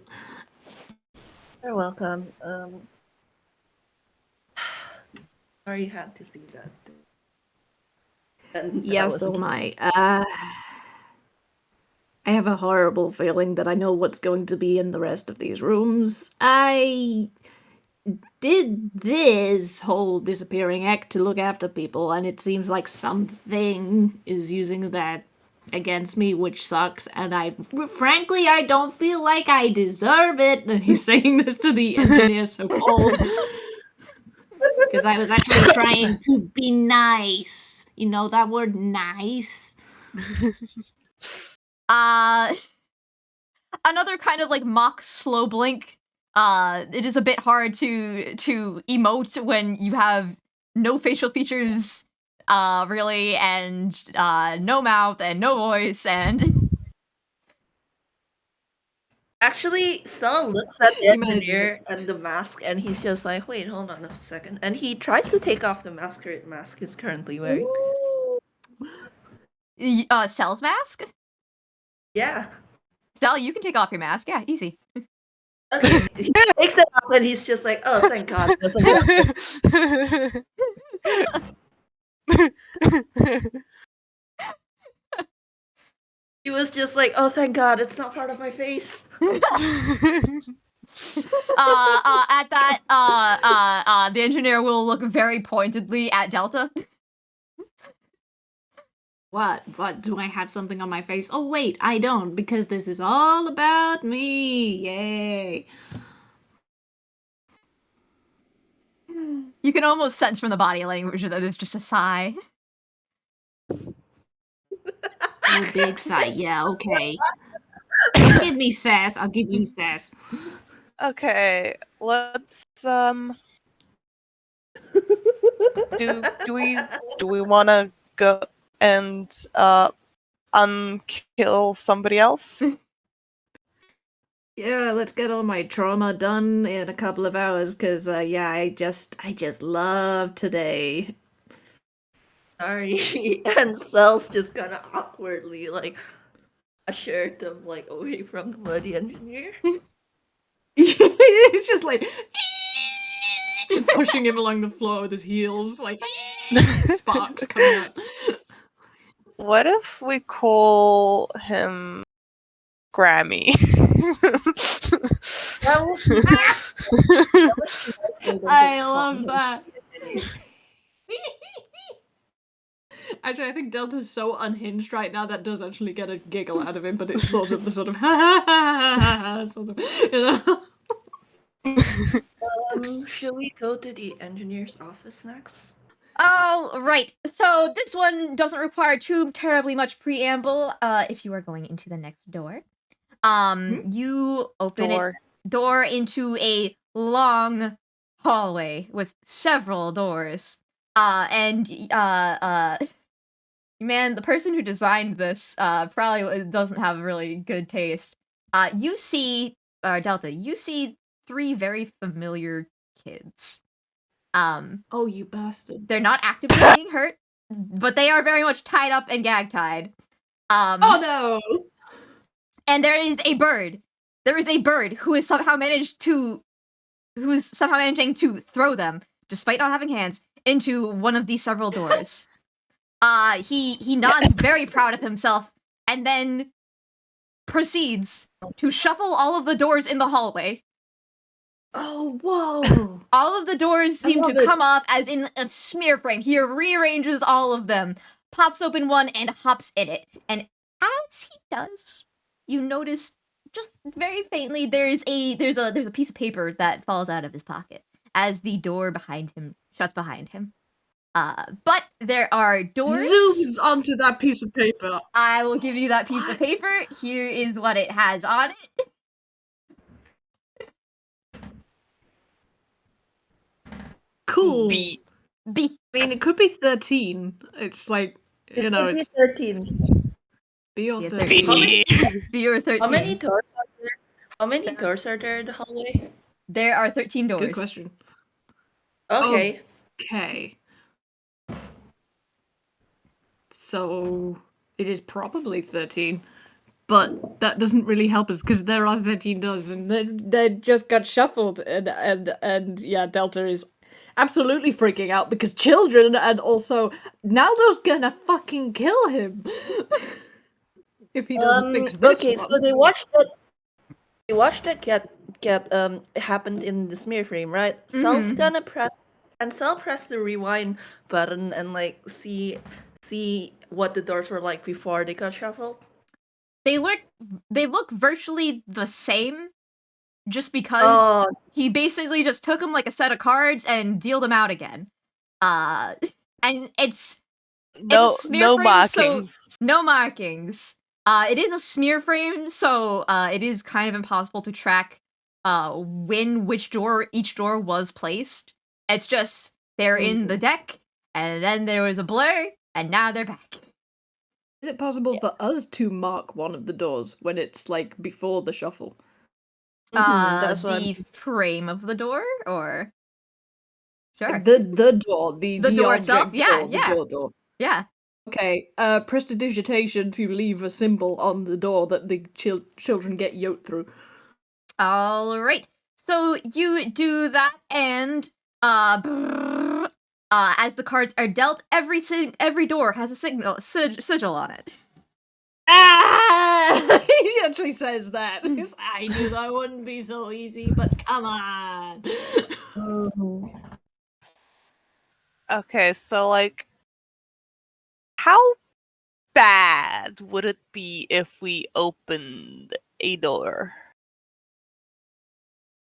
You're welcome. Sorry you had to see that. And Yeah, that was so am I. I have a horrible feeling that I know what's going to be in the rest of these rooms. I did this whole disappearing act to look after people, and it seems like something is using that against me, which sucks. And frankly, I don't feel like I deserve it. And he's saying this to the engineer, so cold, because I was actually trying to be nice. You know that word, nice. Another kind of like mock slow blink. It is a bit hard to emote when you have no facial features, really, and no mouth and no voice, and Actually, Sal looks at the He manages engineer and the mask, and he's just like, "Wait, hold on a second." And he tries to take off the masquerade mask he's currently wearing. Cell's mask. Yeah. Cell, you can take off your mask. Yeah, easy. Okay. He takes it off, and he's just like, "Oh, thank God." That's okay. He was just like, "Oh, thank God, it's not part of my face." At that, the engineer will look very pointedly at Delta. What? What? Do I have something on my face? Oh, wait, I don't, because this is all about me. Yay. You can almost sense from the body language that it's just a sigh. Oh, big sigh. Yeah, okay. Don't give me sass. I'll give you sass. Okay, let's do we want to go and unkill somebody else? Yeah, let's get all my trauma done in a couple of hours, cause yeah, I just love today. Sorry. And Sal's just kind of awkwardly like ushered them like away from the bloody engineer. It's just like pushing him along the floor with his heels, like sparks coming out. What if we call him Grammy? That would be I love that. Actually, I think Delta's so unhinged right now that does actually get a giggle out of him, but it's sort of the sort of sort of, you know. Should we go to the engineer's office next? Oh, right. So this one doesn't require too terribly much preamble. If you are going into the next door, you open door into a long hallway with several doors. Man, the person who designed this probably doesn't have really good taste. You see, Delta, you see 3 very familiar kids. Oh, you bastard. They're not actively being hurt, but they are very much tied up and gag-tied. Oh no! And there is a bird. There is a bird who is somehow managing to throw them, despite not having hands, into one of these several doors. He nods very proud of himself, and then proceeds to shuffle all of the doors in the hallway. Oh, whoa! All of the doors seem to come off as in a smear frame. He rearranges all of them, pops open one, and hops in it. And as he does, you notice just very faintly there's a piece of paper that falls out of his pocket as the door behind him shuts behind him. But there are doors. Zooms onto that piece of paper. I will give you that piece of paper. Here is what it has on it. Cool. B. B. I mean, it could be 13. It's like, you know, it's 13. B or Yeah, 13. B. B or 13. How many doors are there? How many doors are there in the hallway? There are 13 doors. Good question. Okay. Okay. So, it is probably 13. But that doesn't really help us because there are 13 doors and they just got shuffled and yeah, Delta is absolutely freaking out because children and also Naldo's gonna fucking kill him if he doesn't fix this Okay, one. so they watched that. They watched that get happened in the smear frame, right? Cell's gonna press and Cell press the rewind button and like see what the doors were like before they got shuffled. They look virtually the same, just because he basically just took them like a set of cards and dealed them out again. And it's No, a smear no frame, markings. so no markings. It is a smear frame, so it is kind of impossible to track which door each door was placed. It's just they're in the deck, and then there was a blur, and now they're back. Is it possible for us to mark one of the doors when it's like before the shuffle? That's what The frame of the door, or sure, The door, the door object itself? Yeah, door, yeah. the door. Yeah. Okay, prestidigitation to leave a symbol on the door that the children get yoked through. All right. So you do that, and as the cards are dealt, every door has a sigil on it. Ah! He actually says that. I knew that wouldn't be so easy, but come on. Okay, so like, how bad would it be if we opened a door?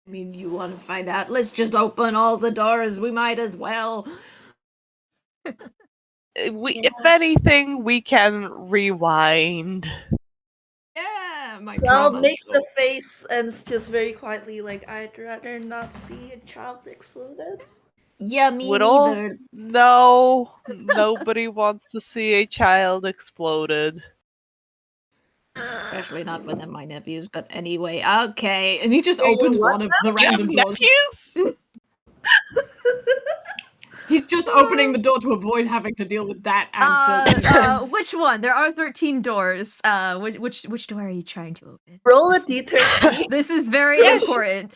I mean, you want to find out? Let's just open all the doors. We might as well. If anything, we can rewind. Yeah, my Cell trauma. makes a face and it's just very quietly like, I'd rather not see a child exploded. Yeah, me Would all neither. no, nobody wants to see a child exploded. Especially not when they're my nephews, but anyway, okay. And he just Are you opens what one of the You have random doors. nephews? He's just opening the door to avoid having to deal with that answer. Which one? There are 13 doors. Which door are you trying to open? Roll a d13. This is very important.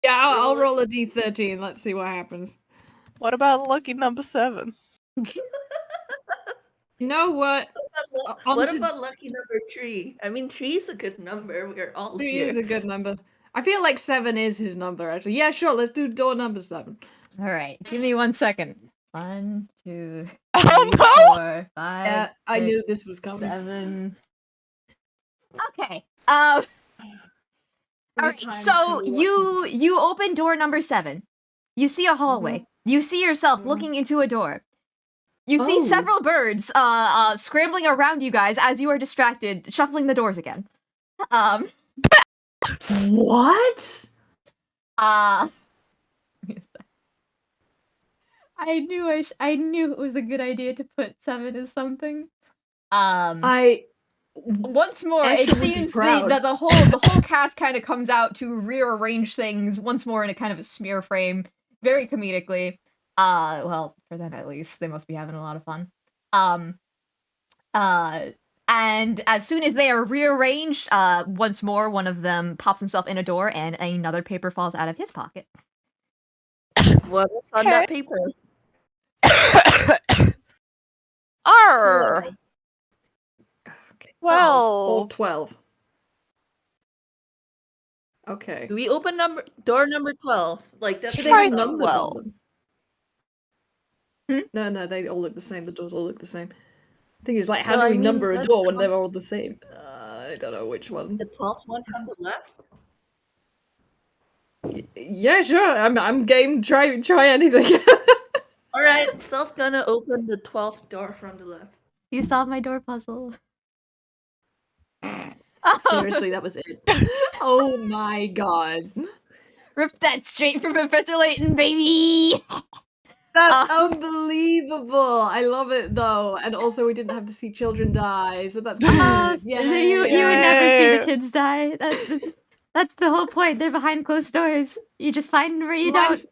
Yeah, I'll roll a d13. Let's see what happens. What about lucky number 7? You know what? What about lucky number 3? I mean, 3 is a good number. We're all 3 here. is a good number. I feel like 7 is his number, actually. Yeah, sure, let's do door number 7. All right, give me 1 second. 1, 2, 3, Oh no! 4, 5. Yeah, I 6, knew this was coming. 7. Okay. All right. So you open door number 7. You see a hallway. You see yourself looking into a door. You see several birds scrambling around you guys as you are distracted, shuffling the doors again. What? I knew it was a good idea to put 7 as something. Once more, Asher it would be seems proud. that the whole cast kind of comes out to rearrange things once more in a kind of a smear frame, very comedically. Well, for them at least, they must be having a lot of fun. And as soon as they are rearranged, once more, one of them pops himself in a door, and another paper falls out of his pocket. What is on that paper? Arr! Well, All 12. Okay. Do we open door number 12? Like that's Try They have numbers 12. on them. No, they all look the same. The doors all look the same. Thing is, like, how No, do I we mean, number a let's door when count- they're all the same? I don't know which one. the 12th one from the left? Yeah, sure. I'm game. Try anything. Alright, Cell's gonna open the 12th door from the left. You solved my door puzzle. Seriously, that was it. Oh my god. Rip that straight from Professor Layton, baby! That's unbelievable. I love it though, and also we didn't have to see children die, so that's good. You would never see the kids die. That's the whole point. They're behind closed doors. You just find them where you don't.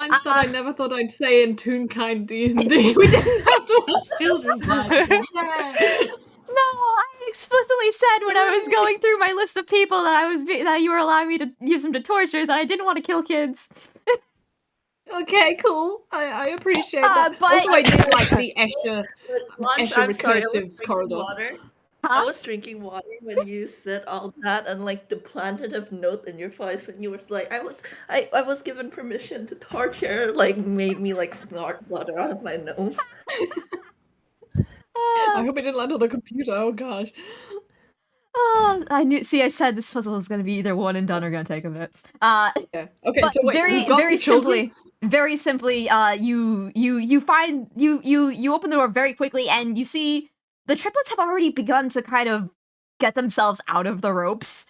Lines that I never thought I'd say in Toonkind D&D. We didn't have to watch children's lines. Yeah. No, I explicitly said when I was going through my list of people that you were allowing me to use them to torture that I didn't want to kill kids. Okay, cool. I appreciate that. But- Also, I did like the Escher Lunch, Escher I'm sorry, I was recursive drinking corridor. water. Huh? I was drinking water when you said all that, and like the plaintive note in your voice when you were like, I was given permission to torture, like made me like snort water out of my nose. I hope it didn't land on the computer. Oh gosh. Oh, I knew. See, I said this puzzle was going to be either one and done or going to take a bit. Yeah. Okay. But So wait, we've got the children? very simply, you find you open the door very quickly and you see the triplets have already begun to kind of get themselves out of the ropes.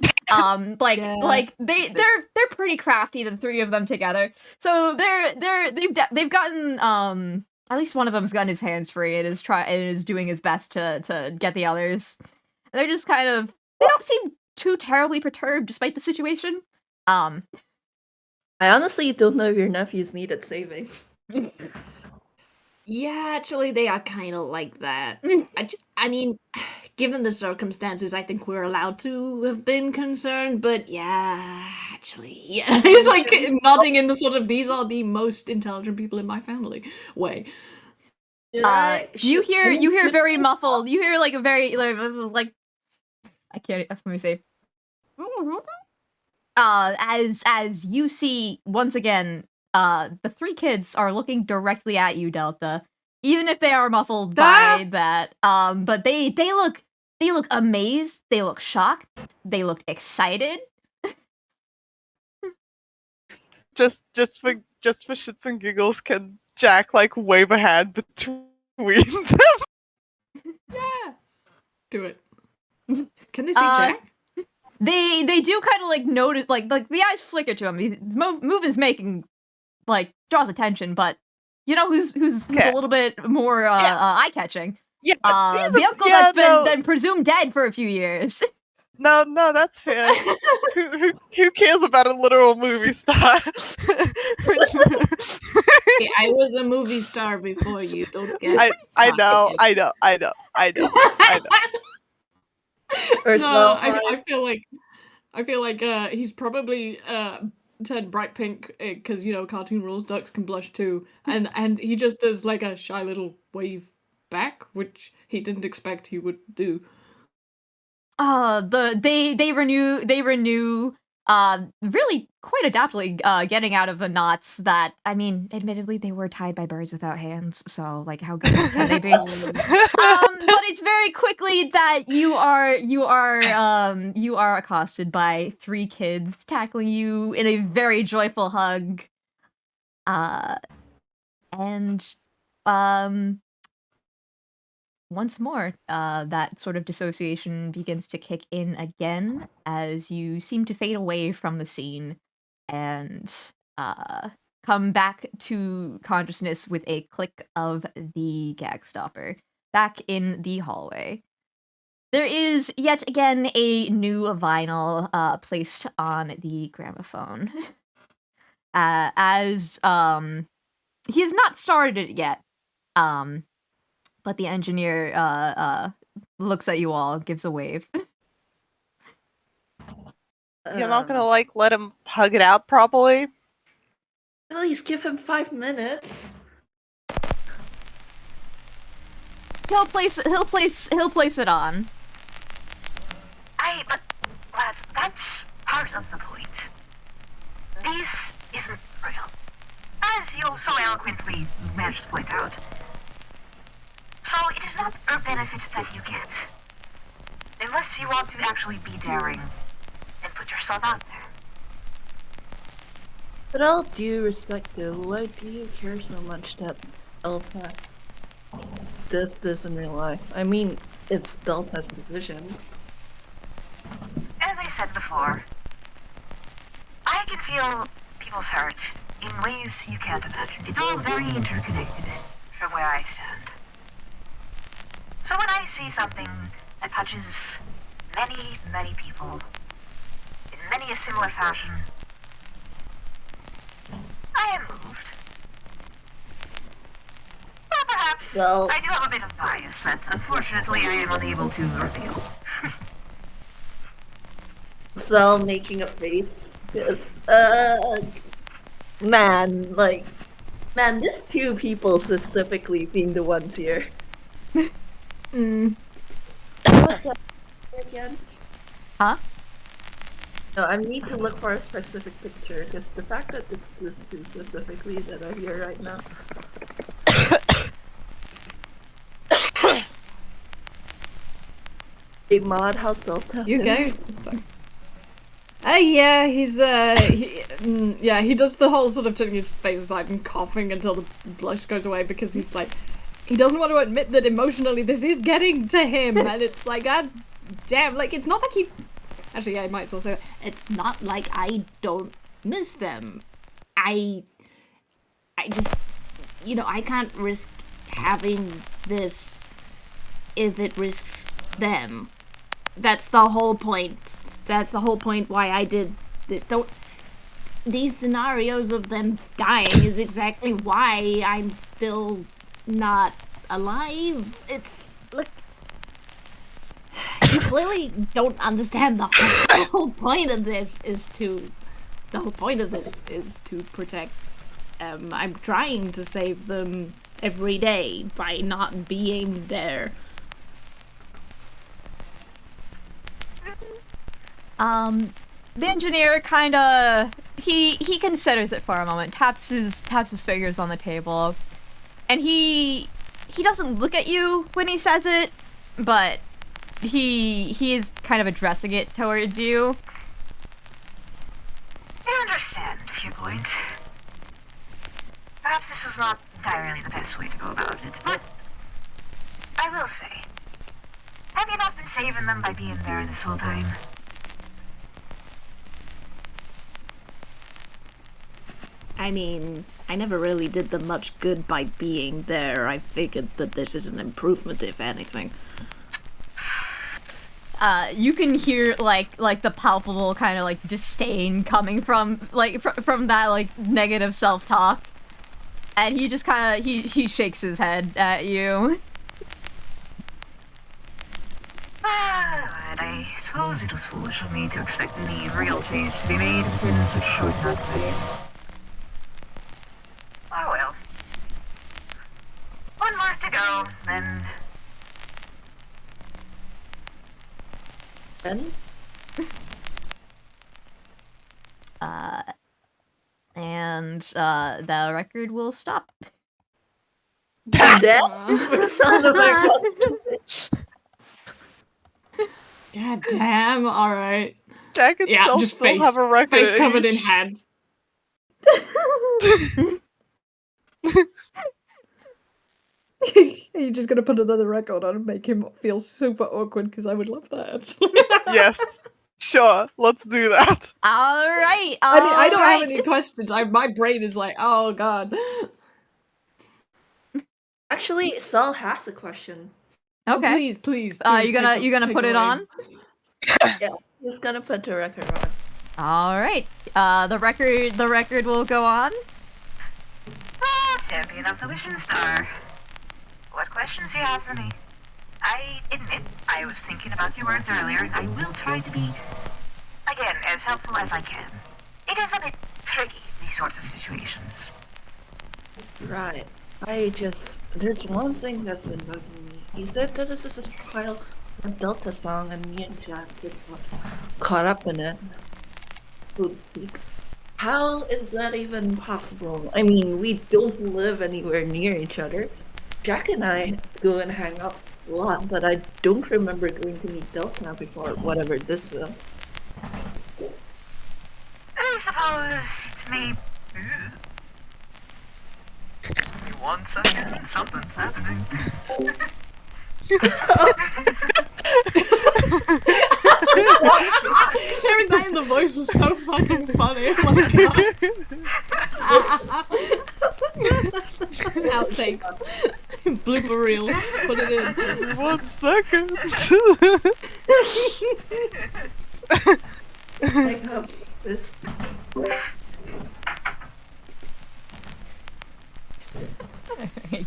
Like they're pretty crafty, the three of them together. So they've gotten at least one of them's gotten his hands free and is doing his best to get the others. They're just kind of, they don't seem too terribly perturbed despite the situation. I honestly don't know if your nephews needed saving. Yeah, actually, they are kind of like that. I mean, given the circumstances, I think we're allowed to have been concerned, but yeah, actually, yeah. He's like nodding in the sort of, these are the most intelligent people in my family way. You hear very muffled. You hear like a very like I can't. Let me see. As you see once again, the three kids are looking directly at you, Delta. Even if they are muffled by that, but they look amazed. They look shocked. They look excited. Just for shits and giggles, can Jack like wave a hand between them? Yeah, do it. Can they see Jack? They do kind of like notice, like the eyes flicker to him. His movement's making like draws attention, but you know who's a little bit more eye catching. Yeah, the uncle that's been presumed dead for a few years. No, that's fair. who cares about a literal movie star? Hey, I was a movie star before you. Don't get. I know. No, I feel like he's probably turned bright pink because you know cartoon rules. Ducks can blush too, and he just does like a shy little wave back, which he didn't expect he would do. They renew really quite adaptly getting out of the knots that, I mean, admittedly they were tied by birds without hands, so like how good can they be? But it's very quickly that you are accosted by three kids tackling you in a very joyful hug. And once more, that sort of dissociation begins to kick in again as you seem to fade away from the scene and come back to consciousness with a click of the gag stopper back in the hallway. There is yet again a new vinyl placed on the gramophone. As he has not started it yet. But the engineer looks at you all, gives a wave. You're not gonna like let him hug it out properly? At least give him 5 minutes. He'll place it on. But lads, that's part of the point. This isn't real. As you so eloquently managed to point out. So it is not a benefit that you get. Unless you want to actually be daring and put yourself out there. With all due respect though, why do you care so much that Delta does this in real life? I mean, it's Delta's decision. As I said before, I can feel people's hurt in ways you can't imagine. It's all very interconnected from where I stand. So when I see something that touches many, many people in many a similar fashion, I am moved. But So- I do have a bit of bias that unfortunately I am unable to reveal. Cell making a face. Yes. Man, like, man, there's two people specifically being the ones here. What's that again? Huh? No, I need to look for a specific picture because the fact that it's this two specifically that are here right now. Big Mod, how's Delta? You go. Yeah, he does the whole sort of turning his face aside and coughing until the blush goes away because he's like, he doesn't want to admit that emotionally this is getting to him, and it's like, God damn, like, it's not like he... Actually, yeah, I might as well say it. It's not like I don't miss them. I just, I can't risk having this if it risks them. That's the whole point. That's the whole point why I did this. These scenarios of them dying is exactly why I'm still not alive. It's like, you clearly don't understand the whole point of this is to protect. I'm trying to save them every day by not being there. The engineer kinda he considers it for a moment, taps his fingers on the table, and he doesn't look at you when he says it, but he is kind of addressing it towards you. I understand your point. Perhaps this was not entirely the best way to go about it, but I will say, have you not been saving them by being there this whole time? I mean, I never really did them much good by being there. I figured that this is an improvement, if anything. You can hear like the palpable kind of like disdain coming from from that like negative self-talk, and he just kind of he shakes his head at you. But I suppose it was foolish of me to expect any real change to be made in such a short amount of time. Oh well. One more to go, then. Ben? And the record will stop. That sounded like God damn, alright. Jack and Yeah, Self just still have a record. face covered in hands. You're just gonna put another record on and make him feel super awkward, because I would love that, actually. Yes. Sure, let's do that. All right. I mean, I don't have alright. any questions. My brain is like, oh god. Actually, Sal has a question. Okay. Please. You gonna put it on? Yeah, he's gonna put the record on. All right. The record will go on. Oh, champion of the wishing star. What questions do you have for me? I admit I was thinking about your words earlier, and I will try to be, again, as helpful as I can. It is a bit tricky, these sorts of situations. Right. There's one thing that's been bugging me. You said that this is a trial a Delta song, and me and Jack just got caught up in it, so to speak. How is that even possible? I mean, we don't live anywhere near each other. Jack and I go and hang out a lot, but I don't remember going to meet Delta before whatever this is. I suppose it's me. Give me 1 second, something's happening. Hearing that in the voice was so fucking funny. Oh my god. Outtakes. Blooper reel. Put it in. 1 second. Like how this. Sorry,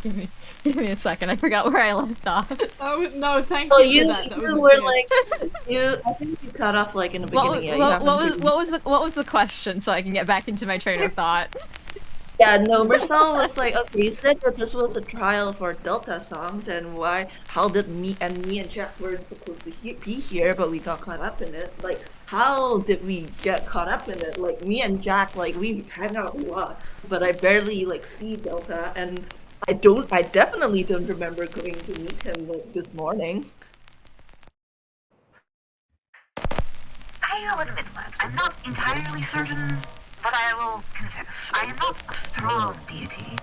give me a second. I forgot where I left off. Oh no, thank Oh, you you for that. That was you were weird. like I think you cut off like in the beginning. What was the question so I can get back into my train of thought? Yeah, no, Marcel was like, okay, you said that this was a trial for Delta Song, then how did me and Jack weren't supposed to be here, but we got caught up in it? Like, how did we get caught up in it? Like, me and Jack, like, we hang out a lot, but I barely, like, see Delta, and I definitely don't remember going to meet him, like, this morning. I will admit, lads, I'm not entirely certain, but I will confess, I am not a strong deity.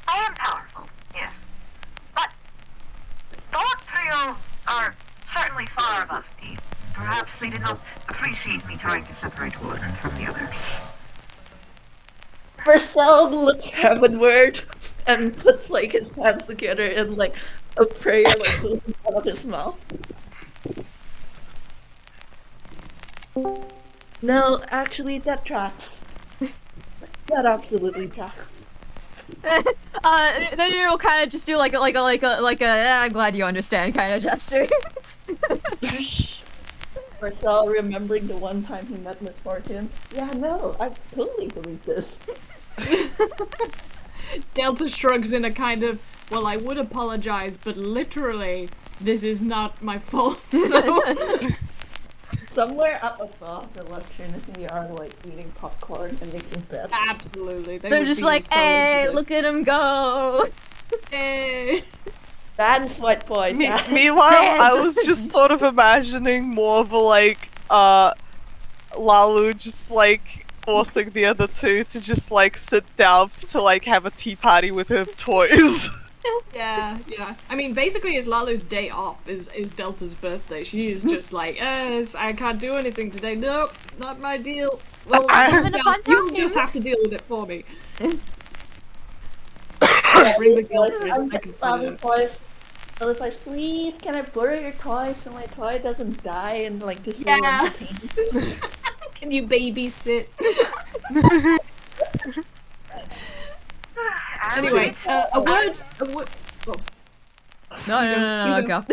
I am powerful, yes. But the Lock Trio are certainly far above me. Perhaps they did not appreciate me trying to separate one from the others. Marcel looks heavenward and puts, like, his hands together in, like, a prayer, like, holding out of his mouth. No, actually, that tracks. That absolutely tracks. Then you'll kind of just do like a I'm glad you understand kind of gesture. Marcel remembering the one time he met Miss Fortune. Yeah, no, I totally believe this. Delta shrugs in a kind of, well, I would apologize, but literally, this is not my fault, so... Somewhere up above the Trinity are like eating popcorn and making bets. Absolutely. They're just like, hey, look at him go! Hey! That's my point. Meanwhile, I was just sort of imagining more of a like, Lalu just like forcing the other two to just like sit down to like have a tea party with her toys. Yeah. I mean, basically, it's Lalu's day off. Is Delta's birthday. She is just like, I can't do anything today. Nope, not my deal. Well, you'll just have to deal with it for me. Bring the girlfriend. I'm toys. Please, can I borrow your toy so my toy doesn't die in like this little entertainment? Can you babysit? Anyway, a word. Oh. No, go.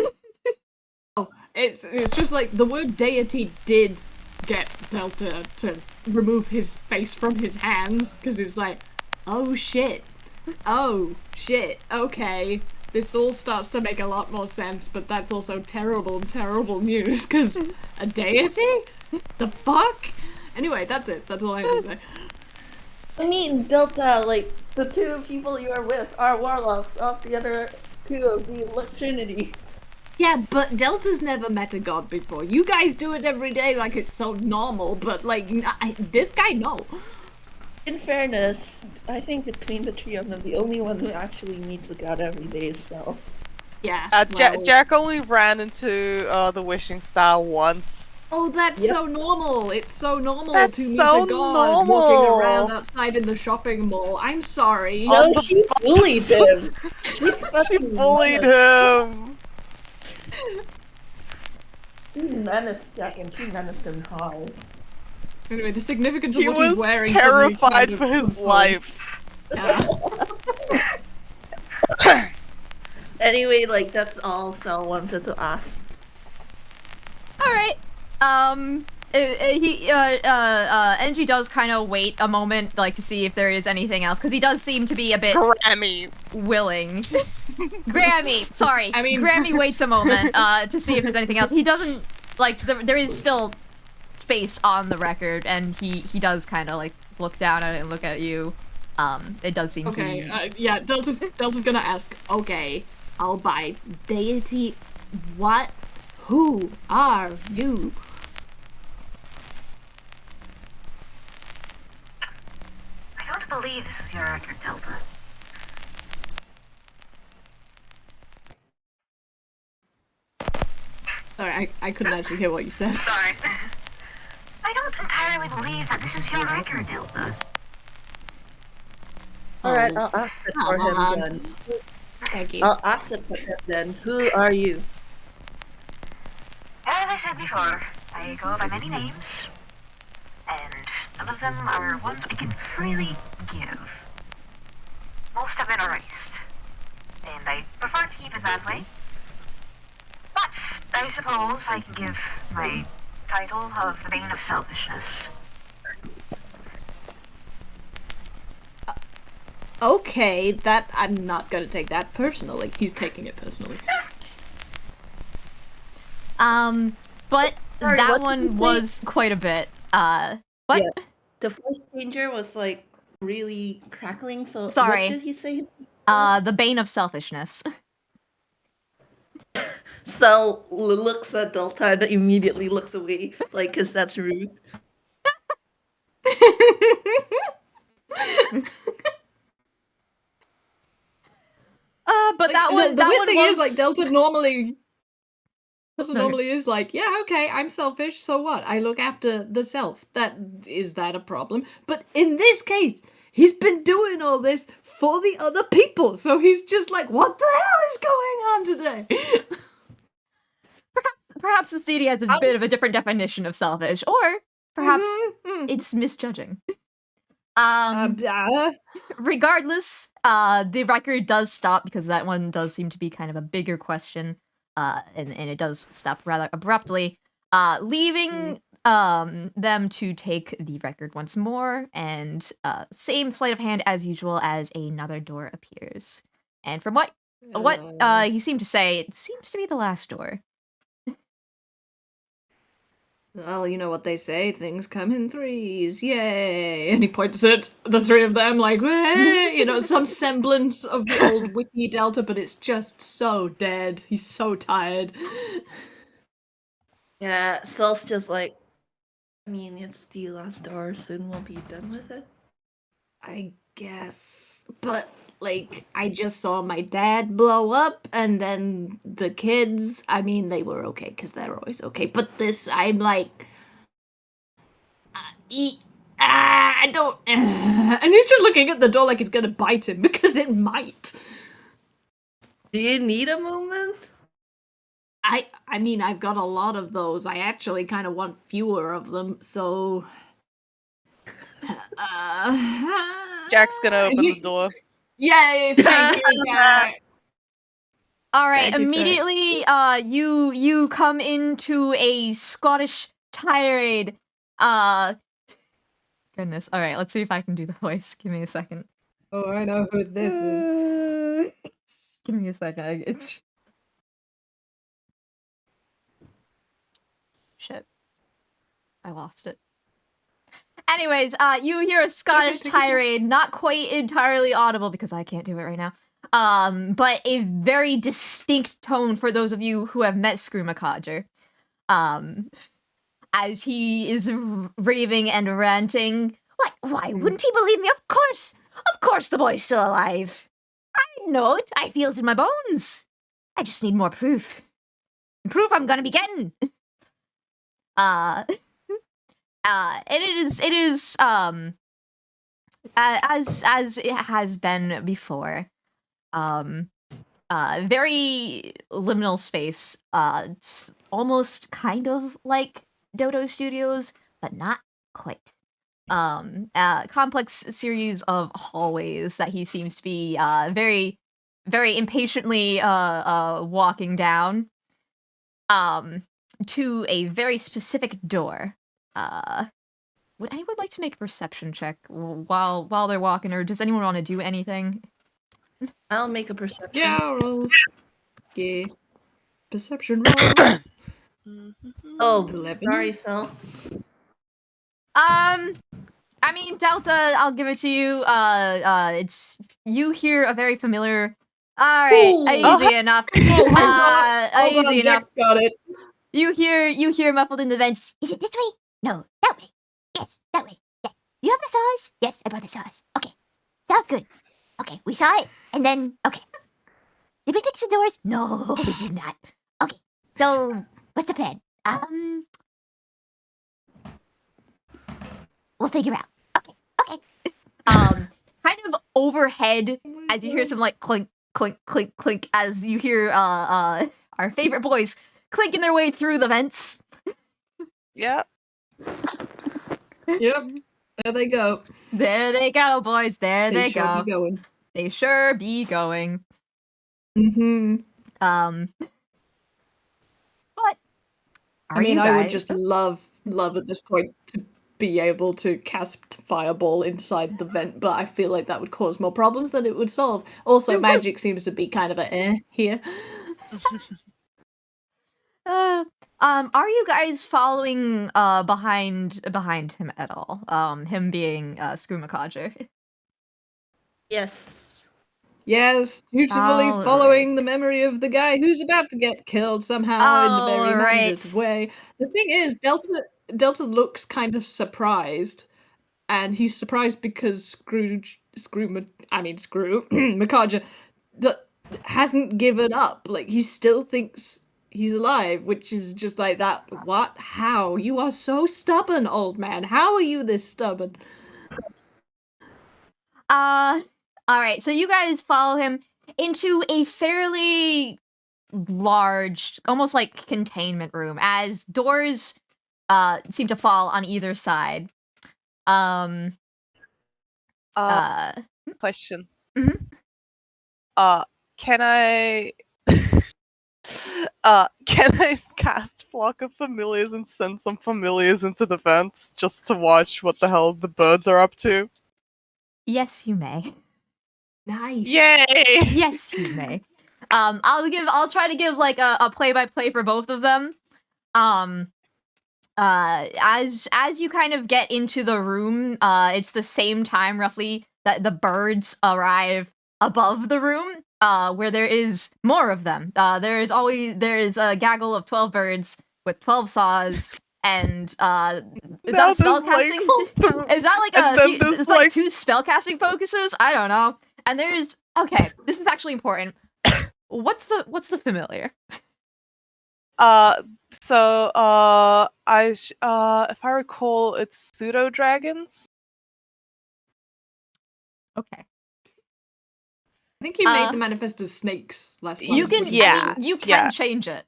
Oh, it's just like the word deity did get Delta to remove his face from his hands because it's like, oh shit, okay. This all starts to make a lot more sense, but that's also terrible news because a deity? The fuck? Anyway, that's it. That's all I have to say. I mean, Delta, like, the two people you are with are warlocks of the other two of the Trinity. Yeah, but Delta's never met a god before. You guys do it every day like it's so normal, but like, this guy, no. In fairness, I think between the three of them, the only one who actually meets the god every day is Cell. Yeah. Jack only ran into the wishing star once. Oh, that's so normal. It's so normal That's to meet so a god normal. walking around outside in the shopping mall. I'm sorry. No, she bullied him. She bullied him. She menaced Jack and she menaced him hard. Anyway, the significance of He what he's was wearing. terrified suddenly for kind of his life. Yeah. Anyway, like, that's all Cell wanted to ask. Alright. NG does kind of wait a moment, like, to see if there is anything else, because he does seem to be a bit Grammy. willing. Grammy, sorry. I mean- Grammy waits a moment, to see if there's anything else. He doesn't, like, there is still space on the record, and he does kind of, like, look down at it and look at you. It does seem to be... yeah, Delta's gonna ask, okay, I'll buy deity, what? Who are you? I don't believe this is your record, Delta. Sorry, I couldn't actually hear what you said. Sorry. I don't entirely believe that this is your record, Delta. Alright, I'll ask it for him then. Thank you. I'll ask it for him then. Who are you? As I said before, I go by many names, and none of them are ones I can freely give. Most have been erased. and I prefer to keep it that way. But I suppose I can give my title of the Bane of Selfishness. Okay, that I'm not gonna take that personally. He's taking it personally. But Sorry, that what did one you say? was quite a bit. What? Yeah. The voice changer was like really crackling. So Sorry. what did he say? The Bane of Selfishness. Sal looks at Delta and immediately looks away, like, cause that's rude. But that one, the that weird one thing was... is, like, Delta normally No. normally is like, yeah, okay, I'm selfish, so what? I look after the self. Is that a problem? But in this case, he's been doing all this for the other people, so he's just like, what the hell is going on today? Perhaps the CD has a bit of a different definition of selfish, or perhaps it's misjudging. Regardless, the record does stop because that one does seem to be kind of a bigger question, and it does stop rather abruptly, leaving them to take the record once more, and same sleight of hand as usual as another door appears. And from what he seemed to say, it seems to be the last door. Well, you know what they say, things come in threes, yay! And he points at the three of them like, hey! You know, some semblance of the old witty Delta, but it's just so dead. He's so tired. Yeah, Sal's just like, I mean, it's the last hour, soon we'll be done with it. I guess. But, like, I just saw my dad blow up, and then the kids, I mean, they were okay, because they're always okay. But this, I'm like, I don't, and he's just looking at the door like it's gonna bite him, because it might. Do you need a moment? I mean, I've got a lot of those. I actually kind of want fewer of them, so... Jack's gonna open the door. Yay, thank you, Jack! Alright, Thank you, immediately, you come into a Scottish tirade. Goodness. Alright, let's see if I can do the voice. Give me a second. Oh, I know who this is. Give me a second. It's... Shit. I lost it. Anyways, you hear a Scottish tirade, not quite entirely audible because I can't do it right now. But a very distinct tone for those of you who have met Screamacodger. As he is raving and ranting. Why wouldn't he believe me? Of course the boy's still alive. I know it. I feel it in my bones. I just need more proof. Proof I'm gonna be getting. And it is as it has been before, very liminal space, it's almost kind of like Dodo Studios, but not quite. Complex series of hallways that he seems to be very, very impatiently walking down to a very specific door. Would anyone like to make a perception check while they're walking, or does anyone want to do anything? I'll make a perception. Yeah, roll. Yeah. Perception roll. Oh, 11. sorry, Sal. I mean, Delta, I'll give it to you. It's... You hear a very familiar... Alright, easy enough. Easy enough. Got it. You hear muffled in the vents. Is it this way? No, that way. Yes, that way. Yes. You have the saws? Yes, I brought the saws. Okay. Sounds good. Okay, we saw it, and then, okay. Did we fix the doors? No, we did not. Okay, so, what's the plan? We'll figure out. Okay. Kind of overhead, as you hear some, like, clink, clink, clink, clink, as you hear, our favorite boys clinking their way through the vents. Yeah. Yep. There they go. There they go, boys. There they sure go. be going. They sure be going. Mm-hmm. But I mean, you I would guys- just love at this point to be able to cast Fireball inside the vent, but I feel like that would cause more problems than it would solve. Also, magic seems to be kind of a here. Are you guys following behind him at all? Him being Scrumacodger. Yes. Yes, dutifully All following the memory of the guy who's about to get killed somehow in a very All right. mandated way. The thing is, Delta looks kind of surprised, and he's surprised because Screw Macaja hasn't given up. Like, he still thinks he's alive, which is just like that. What? How? You are so stubborn, old man. How are you this stubborn? All right, so you guys follow him into a fairly large, almost like containment room, as doors seem to fall on either side. Question. Mhm. Can I can I cast Flock of Familiars and send some familiars into the vents just to watch what the hell the birds are up to? Yes, you may. Nice. Yay! Yes, you may. I'll try to give like a play-by-play for both of them. As you kind of get into the room, it's the same time roughly that the birds arrive above the room, where there is more of them. There is a gaggle of 12 birds with 12 saws, and is Now that there's, like, spellcasting? Is that like and then there's, it's like like- 2 2 spellcasting focuses? I don't know. And there's this is actually important. What's the familiar? So if I recall, it's pseudo dragons. Okay. I think you made the manifest as snakes last time. You can didn't you? yeah. you can yeah. change it.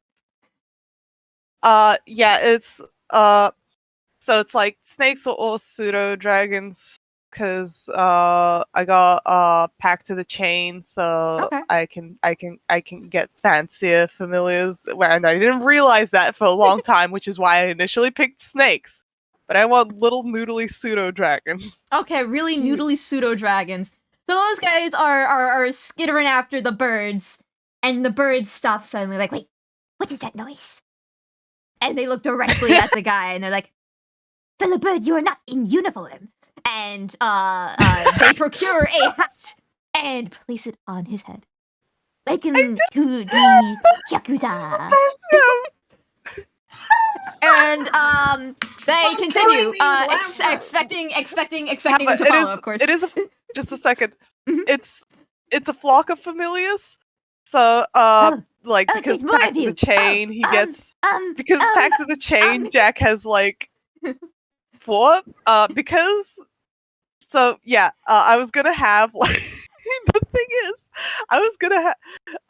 Yeah, it's so it's like snakes or pseudo dragons, because I got Pact of the Chain, so Okay. I can get fancier familiars, and I didn't realize that for a long time, which is why I initially picked snakes. But I want little noodly pseudo dragons. Okay, really Cute. noodly pseudo dragons. So those guys are skittering after the birds, and the birds stop suddenly, like, wait, what is that noise? And they look directly at the guy, and they're like, fellow bird, you are not in uniform. And they procure a hat and place it on his head. Welcome to the Yakuza. And they continue, expecting you to follow, of course. It is just a second. Mhm. It's a flock of familiars. So like, okay, because more Pact of of you. the Chain, he gets because um, Pact of the Chain, Jack has like 4. Because so yeah, I was gonna have like the thing is, I was gonna have.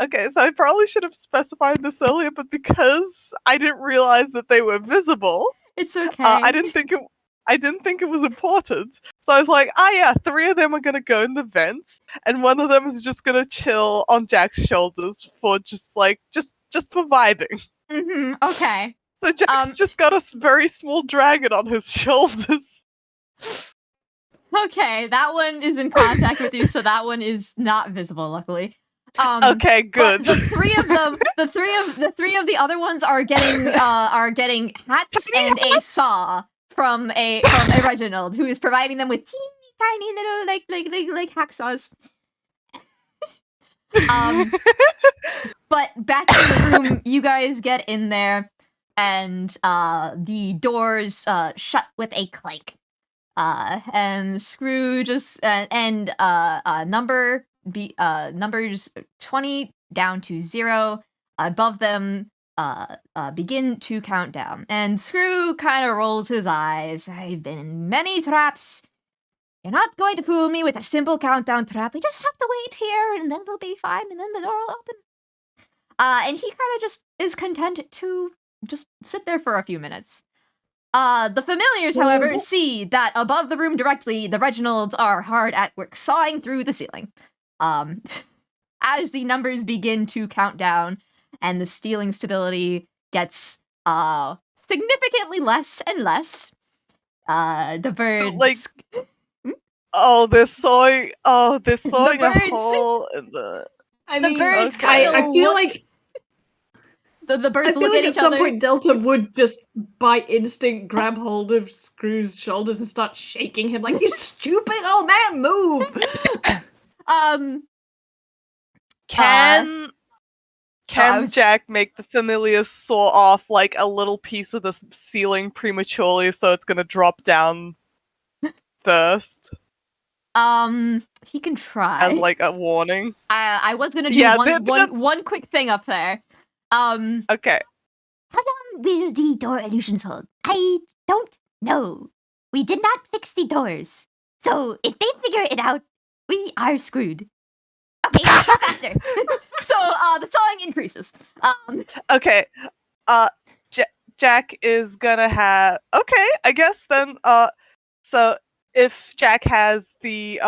Okay, so I probably should have specified this earlier, but because I didn't realize that they were visible, It's okay. I didn't think it was important. So I was like, yeah, 3 of them are gonna go in the vents, and 1 of them is just gonna chill on Jack's shoulders for just for vibing. Okay. So Jack's just got a very small dragon on his shoulders. Okay, that one is in contact with you, so that one is not visible, luckily. Okay, good. But the 3 of them, the three of the other ones are getting hats and a saw from a Reginald, who is providing them with teeny tiny little like hacksaws. But back in the room, you guys get in there, and the doors shut with a clank. And Screw just numbers 20 down to 0 above them begin to count down, and Screw kind of rolls his eyes. I've been in many traps. You're not going to fool me with a simple countdown trap. We just have to wait here, and then it'll be fine, and then the door will open. And he kind of just is content to just sit there for a few minutes. The familiars, however, see that above the room directly, the Reginalds are hard at work sawing through the ceiling. as the numbers begin to count down and the stealing stability gets significantly less and less, the birds Like, they're sawing a birds- hole in the. I the mean, birds okay. kind of I feel like the birds I feel look like at at each some other. point Delta would just by instinct grab hold of Screw's shoulders and start shaking him like, "You stupid old man, move!" Can I was- Jack make the familiar saw off like a little piece of the ceiling prematurely so it's gonna drop down first he can try. as like a warning? I was gonna do Yeah, one quick thing up there. Okay. How long will the door illusions hold? I don't know. We did not fix the doors. So if they figure it out, we are screwed. Okay, so faster. So the sawing increases. Okay. Jack is gonna have. Okay, I guess then. So if Jack has the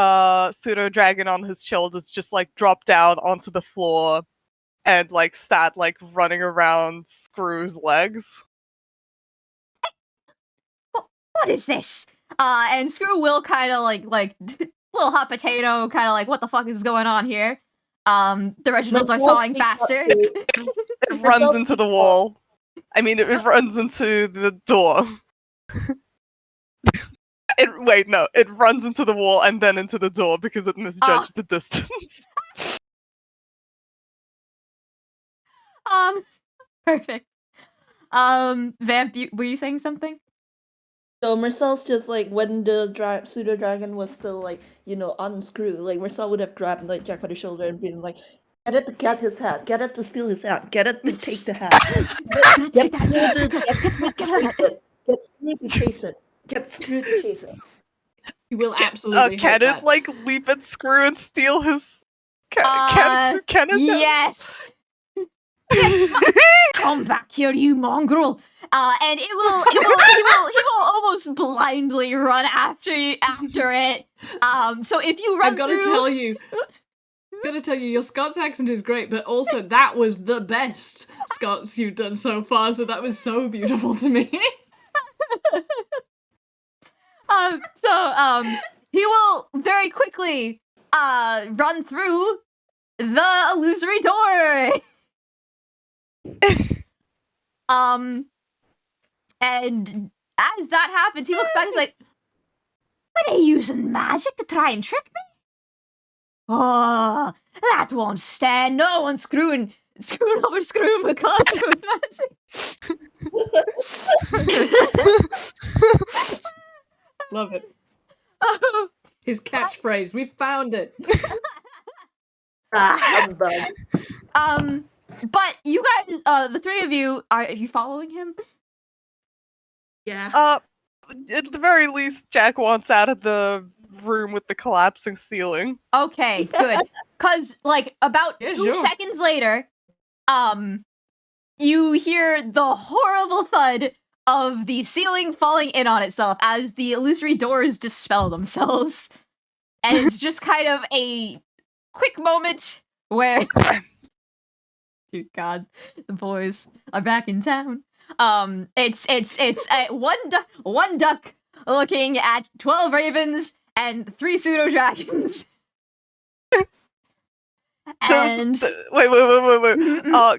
pseudo dragon on his shoulders, just like drop down onto the floor and like start like running around Screw's legs. What is this? And Screw will kind of like little hot potato, kind of like, what the fuck is going on here? The Reginalds are Marcel sawing speaks up faster. to- It runs into the speaks up. wall. I mean, it runs into the door. It runs into the wall and then into the door because it misjudged the distance. Perfect. Vamp, were you saying something? So Marcel's just like when the pseudo dragon was still like unscrewed. Like Marcel would have grabbed like Jack by the shoulder and been like, "Get it to get his hat. Get it to steal his hat. Get it to take the hat. Get Screw to chase it. Get Screw to chase it." You will absolutely. Can hate it that. like leap at Screw and steal his? Can it? Yes. Come back here, you mongrel! And he will almost blindly run after it. So if you run I've got to tell you, your Scots accent is great, but also that was the best Scots you've done so far. So that was so beautiful to me. He will very quickly run through the illusory door. And as that happens, he looks back and he's like, "Were they using magic to try and trick me? Oh, that won't stand. No one's screwing my classroom with magic." Love it. His catchphrase. We found it. Humbug. But you guys, the three of you, are you following him? Yeah. At the very least, Jack wants out of the room with the collapsing ceiling. Okay, good. Cause like about 2 sure. seconds later, you hear the horrible thud of the ceiling falling in on itself as the illusory doors dispel themselves. And it's just kind of a quick moment where dude, God, the boys are back in town. It's one duck looking at 12 ravens and 3 pseudo dragons. And Wait.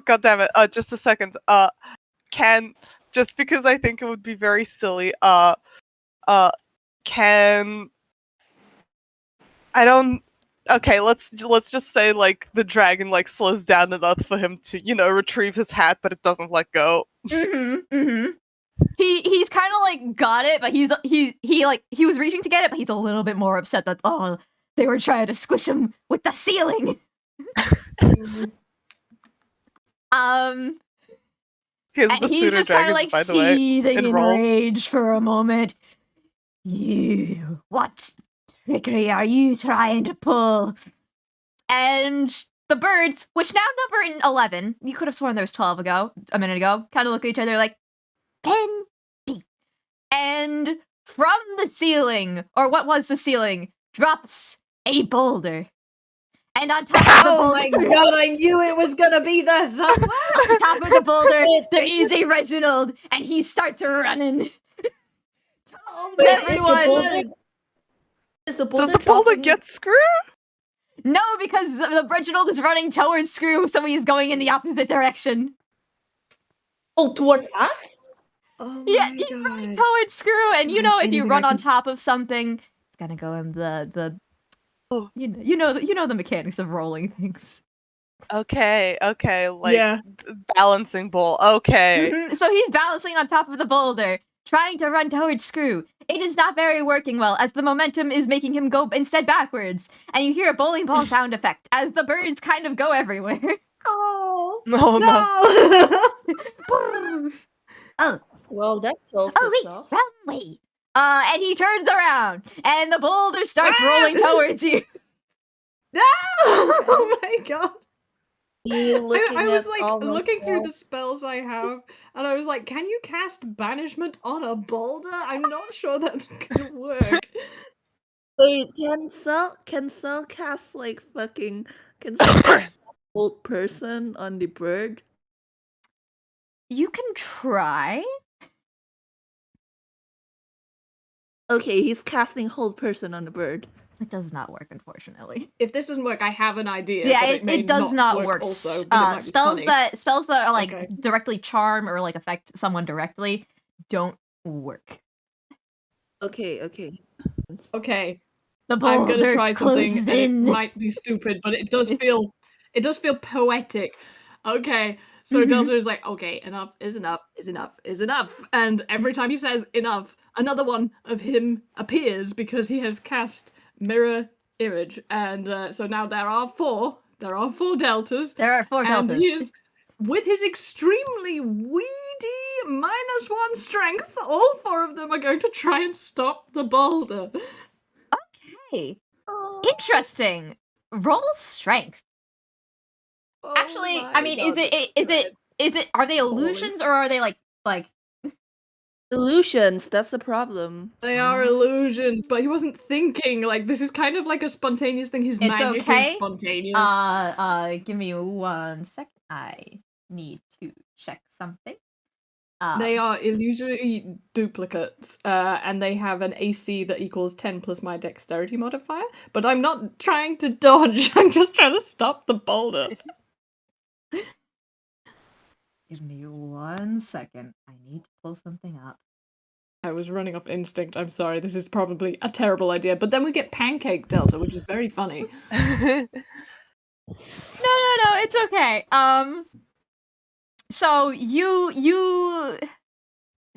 God damn it. Just a second. Can, just because I think it would be very silly, can I don't. Okay, let's just say like the dragon like slows down enough for him to retrieve his hat, but it doesn't let go. He's kind of like got it, but he was reaching to get it, but he's a little bit more upset that they were trying to squish him with the ceiling. Here's And the he's pseudo just kind of dragons, like by the way. seething in rolls. rage for a moment. What trickery are you trying to pull? And the birds, which now number in 11, you could have sworn there was 12 a minute ago, kind of look at each other like, can be. And from the ceiling, or what was the ceiling, drops a boulder. And on top of the Oh boulder, my god, I knew it was gonna be there somewhere! on top of the boulder, there is a Reginald, and he starts running. Oh, Wait, everyone! Is the Does boulder the boulder dropping- get screwed? No, because the Reginald is running towards Screw, so he's going in the opposite direction. Oh, towards us? Oh Yeah, my he's running god. towards Screw, and you Do I know, have if you anything run I on can- top of something, it's gonna go in the. Oh. You know the mechanics of rolling things. Okay, like Yeah. balancing bowl. Okay. Mhm, so he's balancing on top of the boulder, trying to run towards Screw. It is not very working well, as the momentum is making him go instead backwards, and you hear a bowling ball sound effect as the birds kind of go everywhere. Oh No. Oh, Well, that solved oh wait, itself. wrong way. And he turns around, and the boulder starts rolling towards you. No! Oh my god. Me looking I was at like all my looking through the spells. spells I have, and I was like, can you cast banishment on a boulder? I'm not sure that's gonna work. Wait, can Cell cast like fucking can Cell cast old person on the bird? You can try. Okay, he's casting hold person on the bird. It does not work, unfortunately. If this doesn't work, I have an idea. Yeah, but it may does not work. Also, but it might be spells funny. that are like Okay. directly charm or like affect someone directly don't work. Okay. Okay, The I'm boulder gonna try something, closed and it in. might be stupid, but it does feel poetic. Okay, so Mhm. Delta is like, okay, enough is enough is enough is enough, and every time he says enough, another one of him appears because he has cast mirror image, and so now there are four deltas, There are 4 and deltas. he is, with his extremely weedy -1 strength, all 4 of them are going to try and stop the boulder. Hey, Oh, interesting. Roll strength. Oh Actually, my I mean, God, is it are they Holy. illusions or are they like illusions. That's the problem. They are illusions, but he wasn't thinking. Like, this is kind of like a spontaneous thing. His It's magic okay. is spontaneous. Give me 1 second. I need to check something. They are illusory duplicates, and they have an AC that equals 10 plus my dexterity modifier. But I'm not trying to dodge. I'm just trying to stop the boulder. Give me 1 second. I need to pull something up. I was running off instinct. I'm sorry. This is probably a terrible idea. But then we get pancake delta, which is very funny. No, it's okay. So you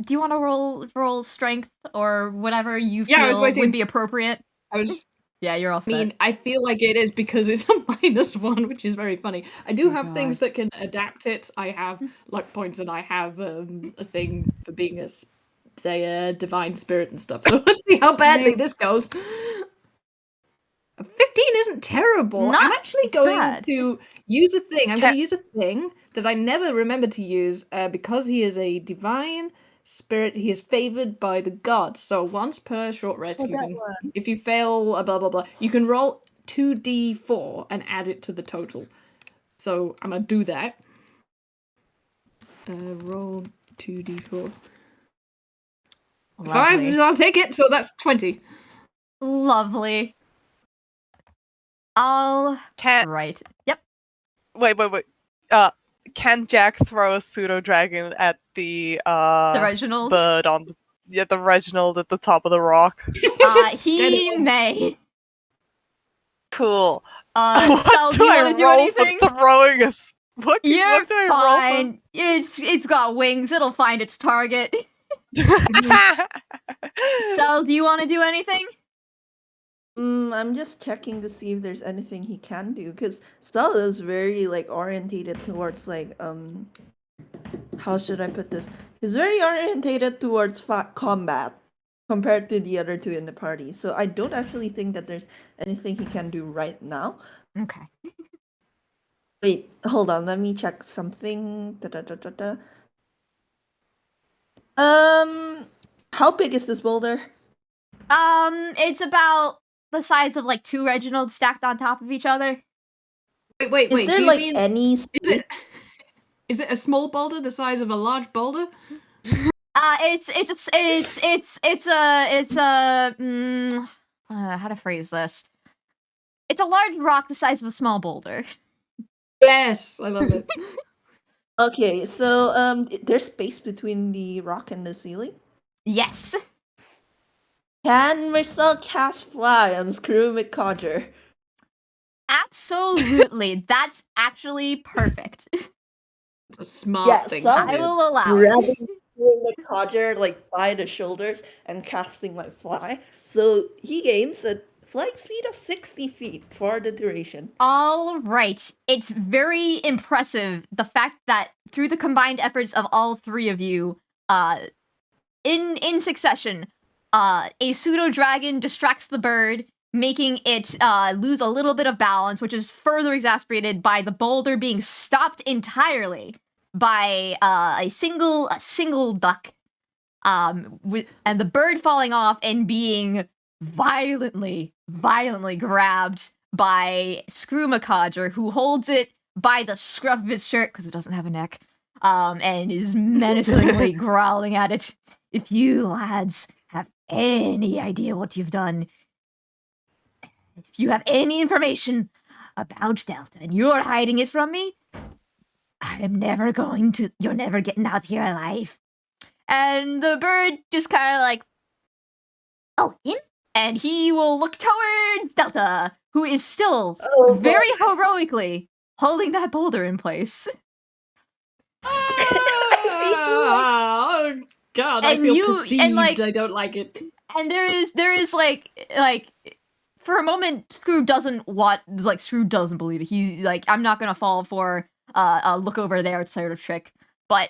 do you want to roll strength or whatever you Yeah, I was feel waiting. would be appropriate? I was. Yeah, you're all I set. mean, I feel like it is because it's a -1, which is very funny. I do Oh have things God. that can adapt it. I have luck points, and I have a thing for being a divine spirit and stuff. So let's see how badly this goes. 15 isn't terrible. I'm Not actually going bad. to use a thing. I'm going Ca- to use a thing that I never remember to use because he is a divine spirit. He is favored by the gods. So once per short rest, Oh, you that can, one. if you fail, blah blah blah, you can roll 2d4 and add it to the total. So I'm gonna do that. Roll 2d4. Lovely. 5, I'll take it. So that's 20. Lovely. All Can right. Yep. wait. Can Jack throw a pseudo dragon at the The Reginald. bird on the Reginald at the top of the rock? He may. Cool. Sal, do you want to do anything? for throwing us? What You're what do I fine. It's got wings. It'll find its target. roll for? Sal, do you want to do anything? I'm just checking to see if there's anything he can do because Cell is very like orientated towards like how should I put this? He's very orientated towards combat compared to the other 2 in the party. So I don't actually think that there's anything he can do right now. Okay. Wait, hold on. Let me check something. Da-da-da-da-da. How big is this boulder? It's about the size of like 2 Reginalds stacked on top of each other. Wait. Is there Do you like mean any is space? it a small boulder the size of a large boulder? How to phrase this? It's a large rock the size of a small boulder. Yes, I love it. Okay, so there's space between the rock and the ceiling. Yes. Can Marcel cast fly on Screw McCodger? Absolutely. That's actually perfect. It's a smart Yeah, thing some- to I do. will allow it. Grabbing Screw McCodger like by the shoulders and casting like fly. So he gains a flight speed of 60 feet for the duration. All right. It's very impressive the fact that through the combined efforts of all three of you, in succession, a pseudo dragon distracts the bird, making it lose a little bit of balance, which is further exacerbated by the boulder being stopped entirely by a single duck, and the bird falling off and being violently grabbed by Scrumacodger, who holds it by the scruff of his shirt because it doesn't have a neck, and is menacingly growling at it. If you lads have any idea what you've done, if you have any information about Delta and you're hiding it from me, you're never getting out here alive. And the bird just kind of like, oh, him? And he will look towards Delta, who is still very heroically holding that boulder in place. Oh God! I And feel you- perceived. and, like- I don't like it. And there is like for a moment Screw doesn't believe it. He's like, I'm not gonna fall for a look over there sort of trick. But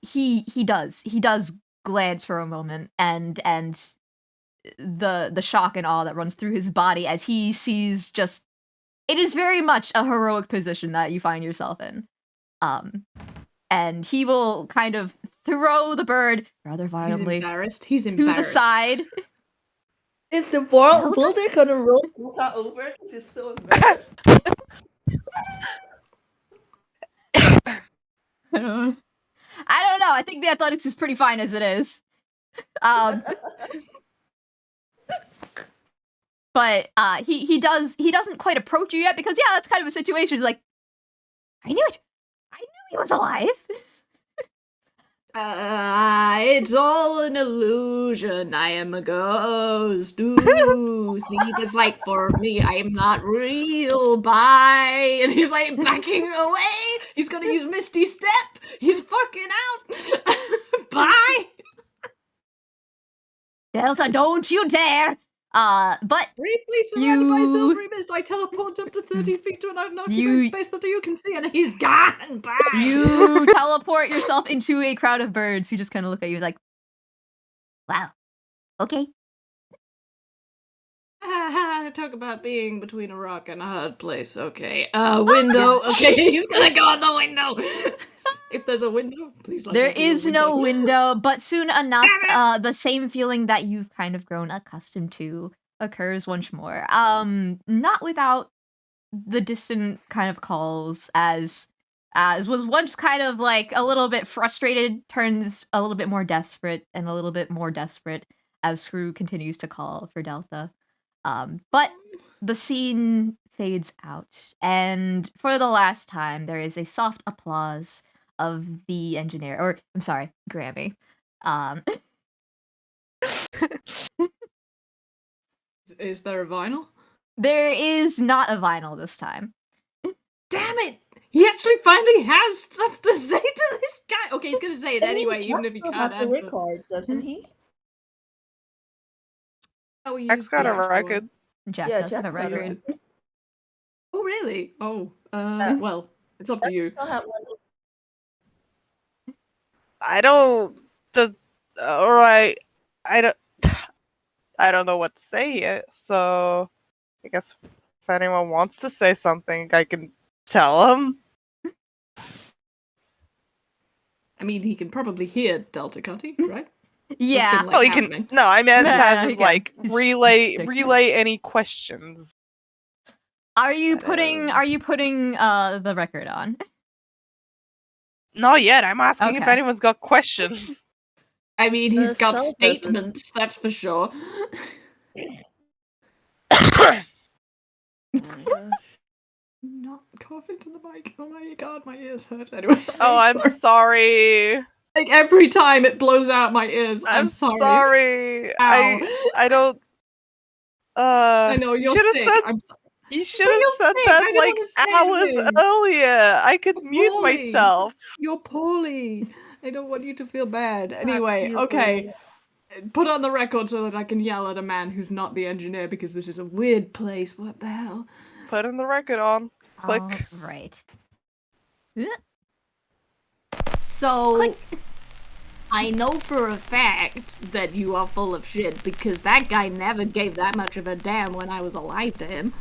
he does glance for a moment, and the shock and awe that runs through his body as he sees just, it is very much a heroic position that you find yourself in. And he will kind of throw the bird rather violently He's to embarrassed. the side. Is the boulder gonna roll Delta over because he's so embarrassed? I don't know. I think the athletics is pretty fine as it is. But he doesn't quite approach you yet because that's kind of a situation. He's like, I knew it. I knew he was alive. It's all an illusion. I am a ghost. Ooh, see, this like for me, I am not real. Bye. And he's like backing away. He's gonna use Misty Step. He's fucking out. Bye. Delta, don't you dare. But Briefly surrounded by You- silvery mist, I teleport up to 30 feet to an unoccupied You- space that you can see, and he's gone. Bye. you teleport yourself into a crowd of birds who just kind of look at you like, wow, okay. Talk about being between a rock and a hard place. Okay. Window. Okay, he's gonna go out the window. If there's a window, please let There there be a is no window. window, but soon enough, the same feeling that you've kind of grown accustomed to occurs once more. Not without the distant kind of calls as was once kind of like a little bit frustrated, turns a little bit more desperate and a little bit more desperate as Screw continues to call for Delta. But the scene fades out, and for the last time, there is a soft applause of the engineer, or I'm sorry, Grammy. Is there a vinyl? There is not a vinyl this time. Damn it! He actually finally has stuff to say to this guy. Okay, he's gonna say it anyway, even if he Jack can't still has a answer. record, doesn't he? Oh, he Jack's used got the a actual record. one. Jack Yeah, does have a Jack's got a record. Oh, really? Oh, Yeah. well, it's up to you. Still have one. I don't. Does all right. I don't. I don't know what to say yet. So, I guess if anyone wants to say something, I can tell him. I mean, he can probably hear Delta, can't he? Right? Yeah. That's been, like, Oh, he can. happening. No, I meant Nah, as he in can. like He's relay sick. relay any questions. Are you That putting is- Are you putting the record on? Not yet. I'm asking if Okay. anyone's got questions. I mean, he's got Sal doesn't. statements, that's for sure. Not coughing to the mic. Oh my god, my ears hurt. Anyway. Oh, I'm sorry. sorry. Like every time it blows out my ears. I'm sorry. Ow. I don't. I know You you're should sick. have said. I'm sorry. You should have you're said sick. that I don't like wanna say hours anything. earlier. I could You're mute poorly. myself. You're poorly. I don't want you to feel bad. That's Anyway, you, okay. Put on the record so that I can yell at a man who's not the engineer because this is a weird place. What the hell? Putting the record on. Click. All right. So, I know for a fact that you are full of shit because that guy never gave that much of a damn when I was alive to him.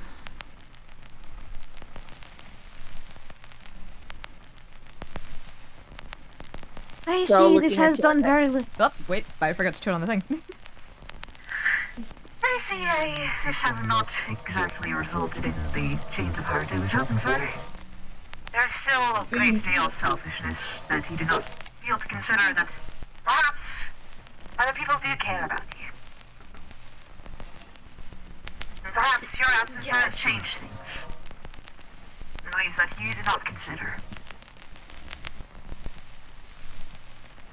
I So see this looking at has done very little. Oh, wait, I forgot to turn on the thing. I see, this has not exactly resulted in the change of heart I was hoping for. There's still a great deal of selfishness that you do not feel to consider that perhaps other people do care about you. And perhaps your absence has changed things in ways that you did not consider.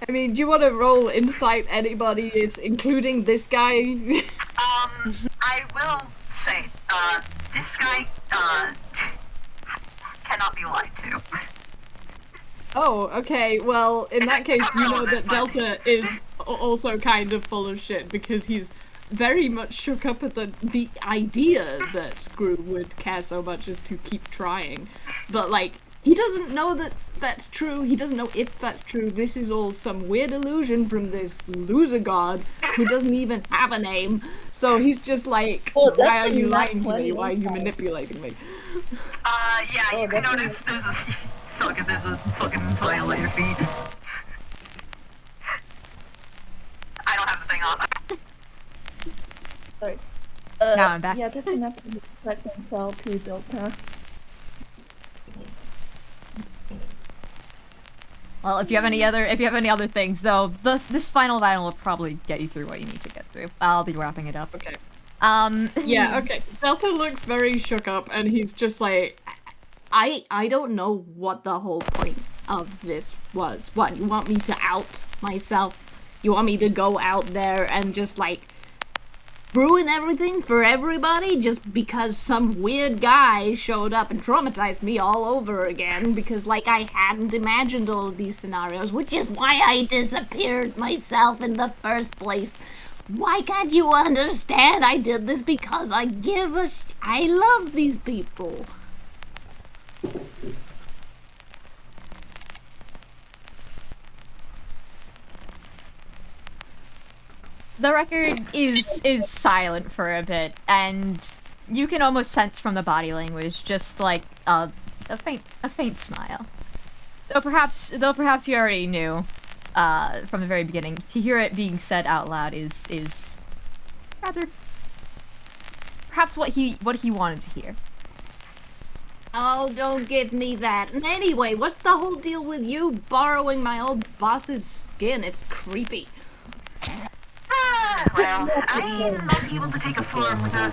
I mean, do you want to roll insight anybody, it's including this guy? I will say, this guy, cannot be lied to. Oh, okay. Well, in that case, you know that Delta is also kind of full of shit because he's very much shook up at the idea that Screw would care so much as to keep trying. But, like, he doesn't know that that's true. He doesn't know if that's true. This is all some weird illusion from this loser god who doesn't even have a name. So he's just like, Oh, why that's are a you nat lying to 20 me? Why are you inside. manipulating me? Yeah, Oh, you can that's notice there's a fucking file at your feet. I don't have the thing on. Sorry. Now I'm back. Yeah, that's enough to reconcile to Delta. Well, if you have any other things, though, this final battle will probably get you through what you need to get through. I'll be wrapping it up. Okay. Yeah, okay. Delta looks very shook up, and he's just like, I don't know what the whole point of this was. What, you want me to out myself? You want me to go out there and just, like, ruin everything for everybody just because some weird guy showed up and traumatized me all over again because, like, I hadn't imagined all of these scenarios, which is why I disappeared myself in the first place. Why can't you understand? I did this because I love these people. the record is silent for a bit, and you can almost sense from the body language just like a faint smile. Though perhaps you already knew from the very beginning. To hear it being said out loud is rather perhaps what he wanted to hear. Oh, don't give me that. And anyway, what's the whole deal with you borrowing my old boss's skin? It's creepy. Well, I'm not able to take a form without,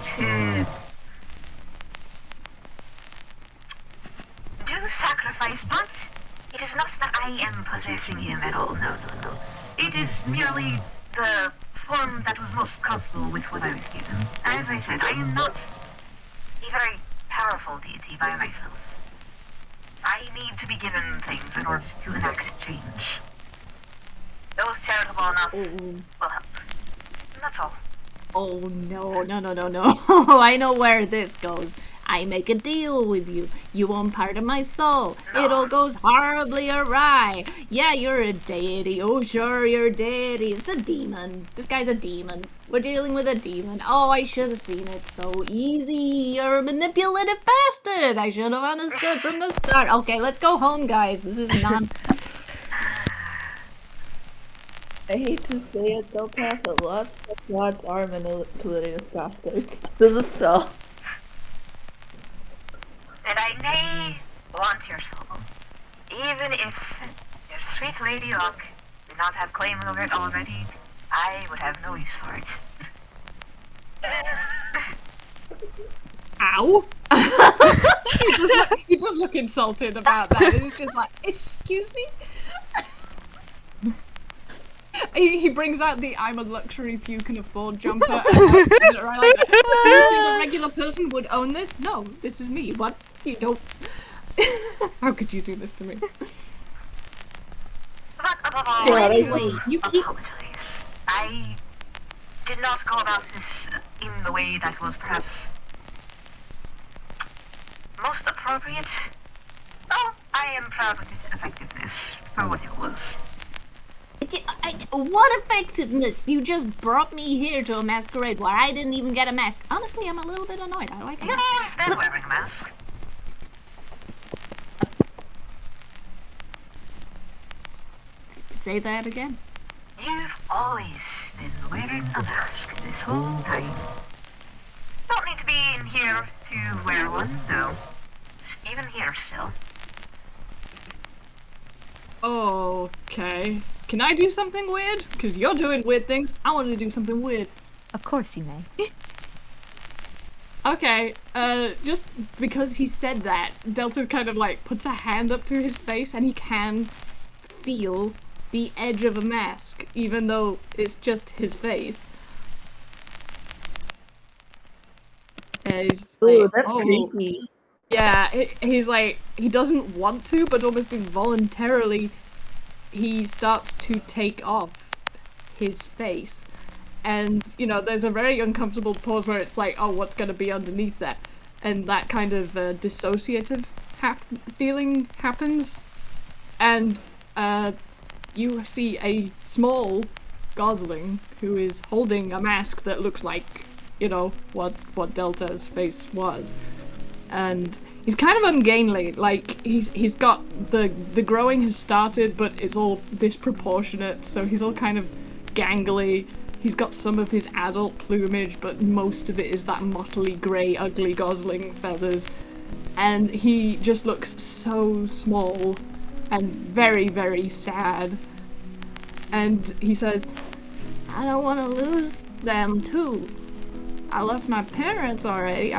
due sacrifice, but it is not that I am possessing him at all, no. It is merely the form that was most comfortable with what I was given. As I said, I am not a very powerful deity by myself. I need to be given things in order to enact change. Those charitable enough will help. And that's all. Oh, no. I know where this goes. I make a deal with you. You own part of my soul. No. It all goes horribly awry. Yeah, you're a deity. Oh, sure, you're a deity. It's a demon. This guy's a demon. We're dealing with a demon. Oh, I should have seen it so easy. You're a manipulative bastard. I should have understood from the start. Okay, let's go home, guys. This is nonsense. I hate to say it, Delta, but lots of gods are manipulative bastards. This is so. and I may want your soul. Even if your sweet lady luck did not have claim over it already, I would have no use for it. Ow! he does look insulted about that. He's just like, excuse me? He brings out the "I'm a luxury few can afford" jumper and says it right like that. Do you think a regular person would own this? No, this is me. What? You don't. How could you do this to me? But above all, Yeah, I anyway, do you keep- apologize. I did not go about this in the way that was perhaps most appropriate. Oh, I am proud of its effectiveness for what it was. What effectiveness? You just brought me here to a masquerade where I didn't even get a mask. Honestly, I'm a little bit annoyed. I like it. You've always been wearing a mask. Say that again. You've always been wearing a mask this whole time. Don't need to be in here to wear one, though. It's even here still. Okay. Can I do something weird? Because you're doing weird things. I want to do something weird. Of course you may. Okay, just because he said that, Delta kind of like puts a hand up to his face and he can feel the edge of a mask, even though it's just his face. And he's like, Ooh, that's creepy. Yeah, he's like, he doesn't want to, but almost involuntarily, he starts to take off his face. And, you know, there's a very uncomfortable pause where it's like, oh, what's going to be underneath that? And that kind of dissociative feeling happens. And you see a small Gosling who is holding a mask that looks like, you know, what Delta's face was. And he's kind of ungainly, like, he's got, the growing has started, but it's all disproportionate, so he's all kind of gangly. He's got some of his adult plumage, but most of it is that mottly grey, ugly Gosling feathers. And he just looks so small and very, very sad. And he says, I don't want to lose them too. I lost my parents already.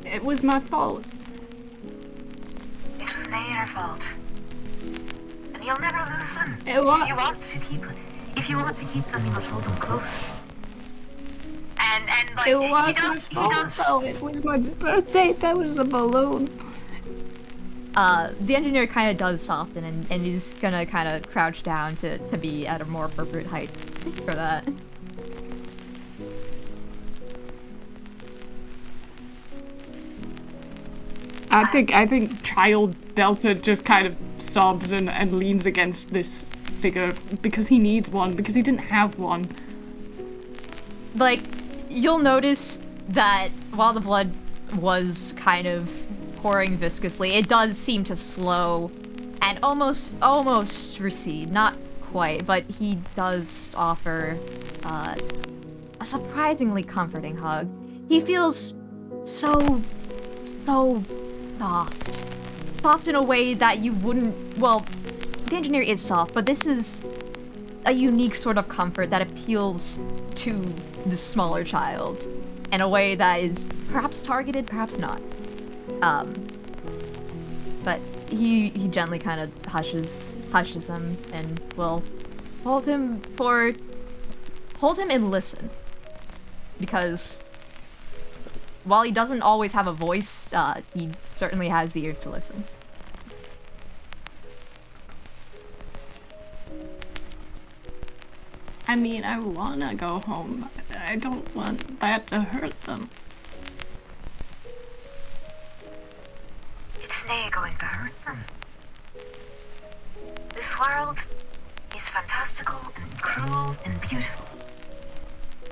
It was my fault. It was not your fault. And you'll never lose them. It was. If you want to keep them, you must hold them close. And like, It he was my does, fault, though. It was my birthday. That was a balloon. The engineer kind of does soften and is gonna kind of crouch down to be at a more appropriate height for that. I think child Delta just kind of sobs and leans against this figure because he needs one, because he didn't have one. Like, you'll notice that while the blood was kind of pouring viscously, it does seem to slow and almost recede. Not quite, but he does offer a surprisingly comforting hug. He feels so soft in a way that you wouldn't. Well, the engineer is soft, but this is a unique sort of comfort that appeals to the smaller child in a way that is perhaps targeted, perhaps not. But he gently kind of hushes him and will hold him and listen, because while he doesn't always have a voice, he certainly has the ears to listen. I mean, I wanna go home. I don't want that to hurt them. It's nae going to hurt them. This world is fantastical and cruel and beautiful.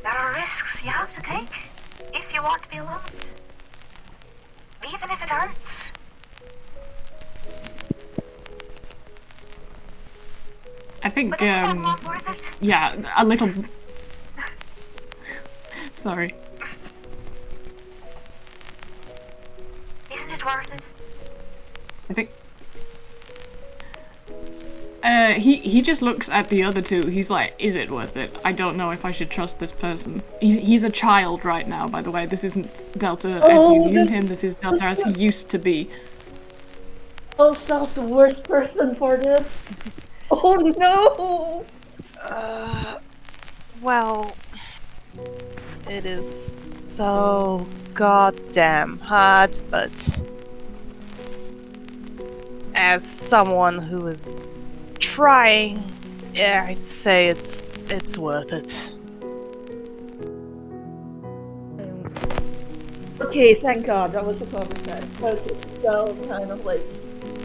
There are risks you have to take if you want to be loved. Even if it hurts. I think, But isn't that not worth it? yeah, a little... Sorry. Isn't it worth He just looks at the other two. He's like, is it worth it? I don't know if I should trust this person. He's a child right now, by the way. This isn't Delta as you knew him. This is Delta as he used to be. Oh, Sal's the worst person for this. Oh no! Well, it is so goddamn hard, but as someone who is trying, yeah, I'd say it's worth it. Okay, thank God, that was a conversation. Okay, Sal kind of like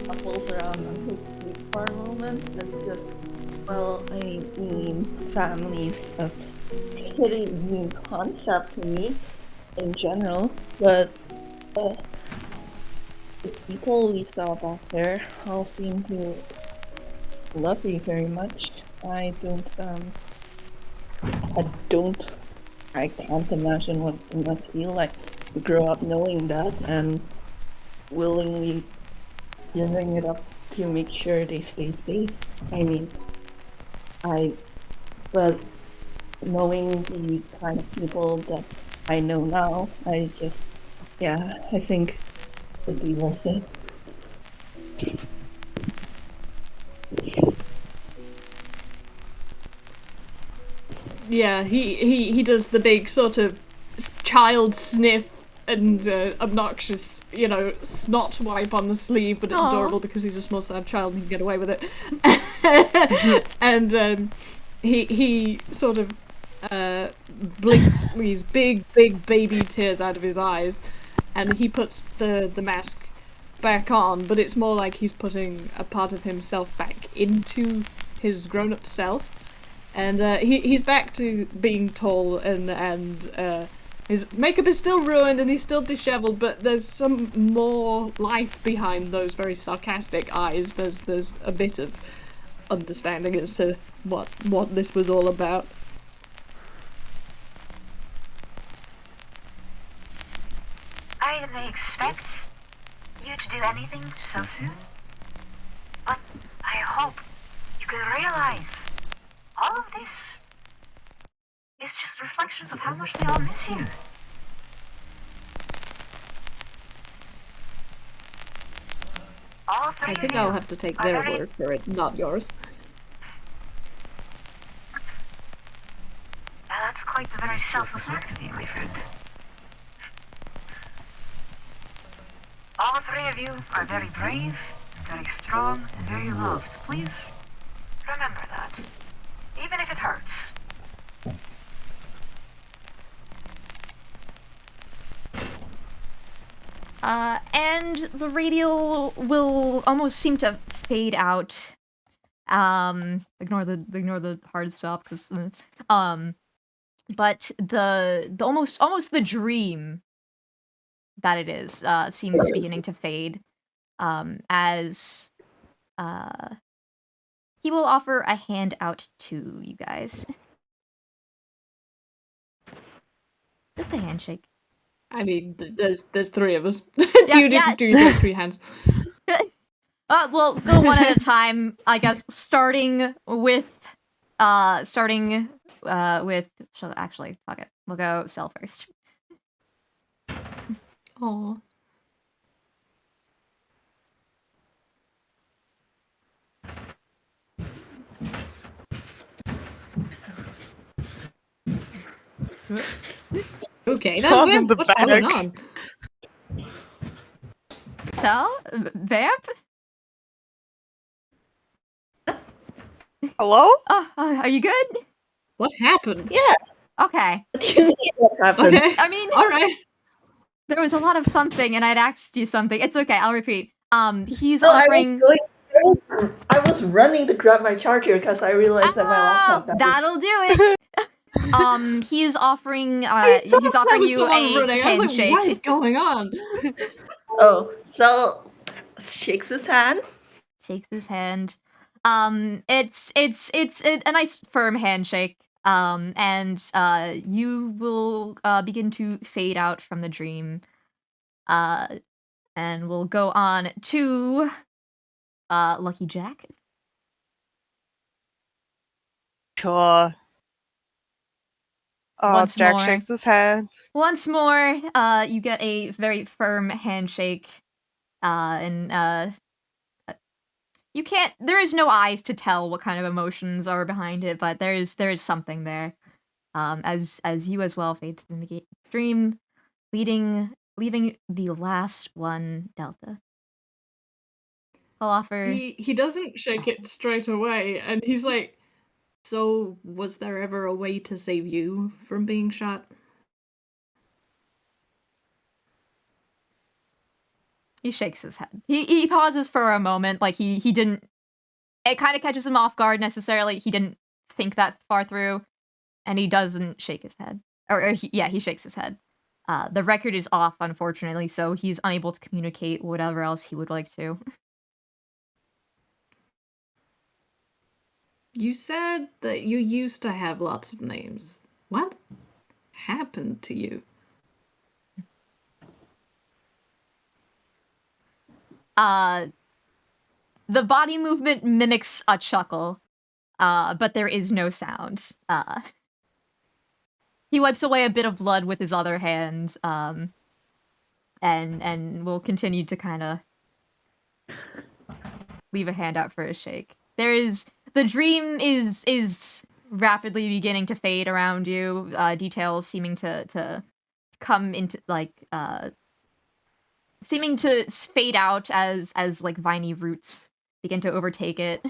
shuffles around on his feet for a moment and just, well, I mean, family's a pretty new concept to me in general, but the people we saw back there all seem to love you very much. I can't imagine what it must feel like to grow up knowing that and willingly giving it up to make sure they stay safe. I mean, but knowing the kind of people that I know now, I think it'd be worth it. Yeah, he does the big sort of child sniff and obnoxious, snot wipe on the sleeve, but it's adorable because he's a small sad child and he can get away with it. And he sort of blinks these big baby tears out of his eyes, and he puts the mask back on, but it's more like he's putting a part of himself back into his grown-up self. And he's back to being tall, and his makeup is still ruined and he's still disheveled, but there's some more life behind those very sarcastic eyes. There's a bit of understanding as to what this was all about. I didn't expect you to do anything so soon, but I hope you can realize all of this is just reflections of how much they all miss you. All three I think of you I'll have to take are their very- word for it, not yours. Now that's quite a very selfless act of you, my friend. All three of you are very brave, very strong, and very loved. Please remember that. Even if it hurts. And the radio will almost seem to fade out. Ignore the hard stop, because but the almost the dream that it is seems to be beginning to fade. As he will offer a hand out to you guys. Just a handshake. I mean, there's three of us. Yeah, do you take three hands? We'll go one at a time, I guess, starting with so actually, fuck it. We'll go Cell first. Aw. Okay, now On the what's going back. on? Cell? Vamp? Hello? Are you good? What happened? Yeah, Okay. what do you mean what happened? Okay. I mean, All right. there was a lot of thumping, and I'd asked you something. It's okay, I'll repeat. He's No, offering... I was running to grab my charger because I realized that my laptop died. That'll do it! He's offering, he's offering you a I was like, what is handshake. going on? Oh, Sal shakes his hand. Shakes his hand. It's a nice firm handshake. And you will begin to fade out from the dream. And we'll go on to Lucky Jack. Sure. Oh, Once Jack more. shakes his hand. Once more, you get a very firm handshake, and you can't. There is no eyes to tell what kind of emotions are behind it, but there is something there. As you as well fade through the dream, leaving the last one, Delta. I'll offer. He doesn't shake it straight away, and he's like, "So, was there ever a way to save you from being shot?" He shakes his head. He pauses for a moment, like he didn't. It kind of catches him off guard necessarily. He didn't think that far through, and he doesn't shake his head. He shakes his head. The record is off, unfortunately, so he's unable to communicate whatever else he would like to. You said that you used to have lots of names. What happened to you? The body movement mimics a chuckle, but there is no sound. He wipes away a bit of blood with his other hand, and will continue to kind of leave a hand out for a shake. The dream is rapidly beginning to fade around you, details seeming to come into, seeming to fade out as like viney roots begin to overtake it.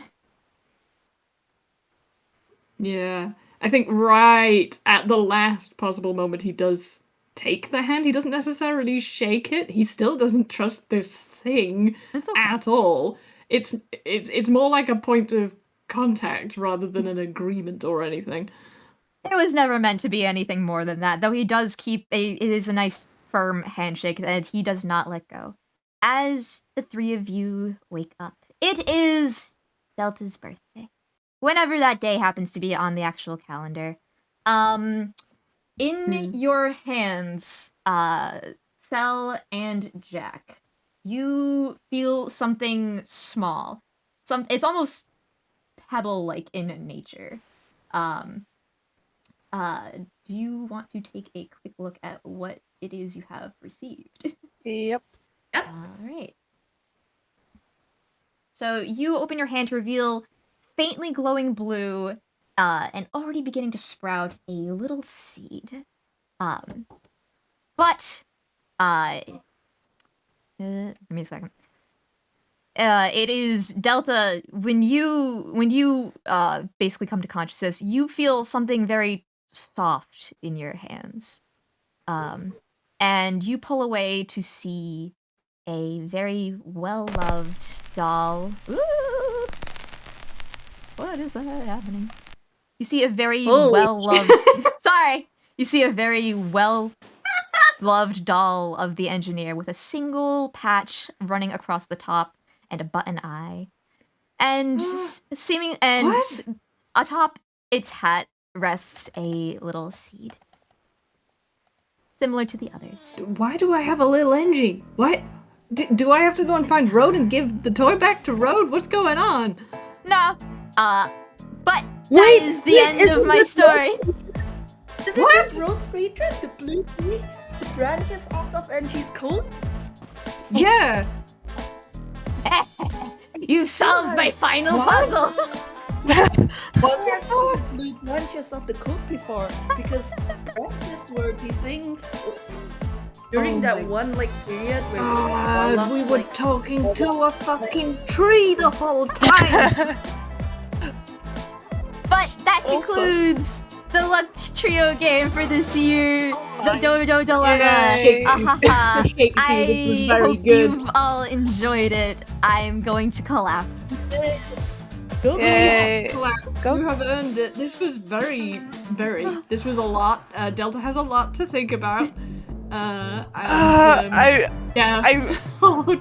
Yeah. I think right at the last possible moment he does take the hand. He doesn't necessarily shake it. He still doesn't trust this thing at all. It's more like a point of contact rather than an agreement or anything. It was never meant to be anything more than that, though he does keep it is a nice firm handshake that he does not let go. As the three of you wake up, it is Delta's birthday. Whenever that day happens to be on the actual calendar. In your hands, Cell and Jack, you feel something small. It's almost pebble-like in nature. Do you want to take a quick look at what it is you have received? Yep. Alright. So you open your hand to reveal faintly glowing blue, and already beginning to sprout a little seed. But give me a second. It is Delta. When you basically come to consciousness, you feel something very soft in your hands, and you pull away to see a very well-loved doll. Ooh! What is that happening? You see a very well-loved. Sorry, you see a very well-loved doll of the engineer with a single patch running across the top and a button eye, and atop its hat rests a little seed, similar to the others. Why do I have a little Engie? What? Do I have to go and find Road and give the toy back to Road? What's going on? No, but that is the end of my story. Is it this Road Speedrun, the blue tree, the branches off of Angie's coat? Yeah. You solved my final puzzle. Well, there's the blue branches of the coat before, because branches were the thing during that one period where we were talking to a fucking tree the whole time. But that concludes the Luck Trio game for this year. The Dodo Dilemma. I hope you've all enjoyed it. I'm going to collapse. Go. You have earned it. This was very. This was a lot. Delta has a lot to think about.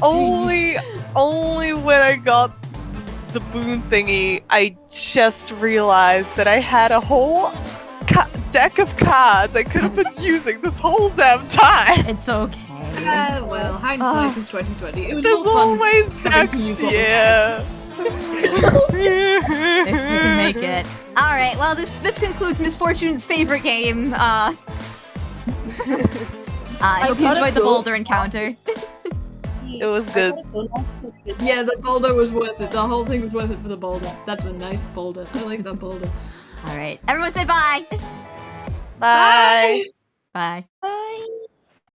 Only when I got the boon thingy, I just realized that I had a whole deck of cards I could have been using this whole damn time. It's okay. Well, hindsight is 2020. It was There's more fun always having to next use all the year. If can make it. All right. Well, this concludes Miss Fortune's favorite game. I hope you gotta enjoyed the go. boulder encounter. It was good. Yeah, the boulder was worth it. The whole thing was worth it for the boulder. That's a nice boulder. I like that boulder. All right. Everyone say bye. Bye. Bye. Bye.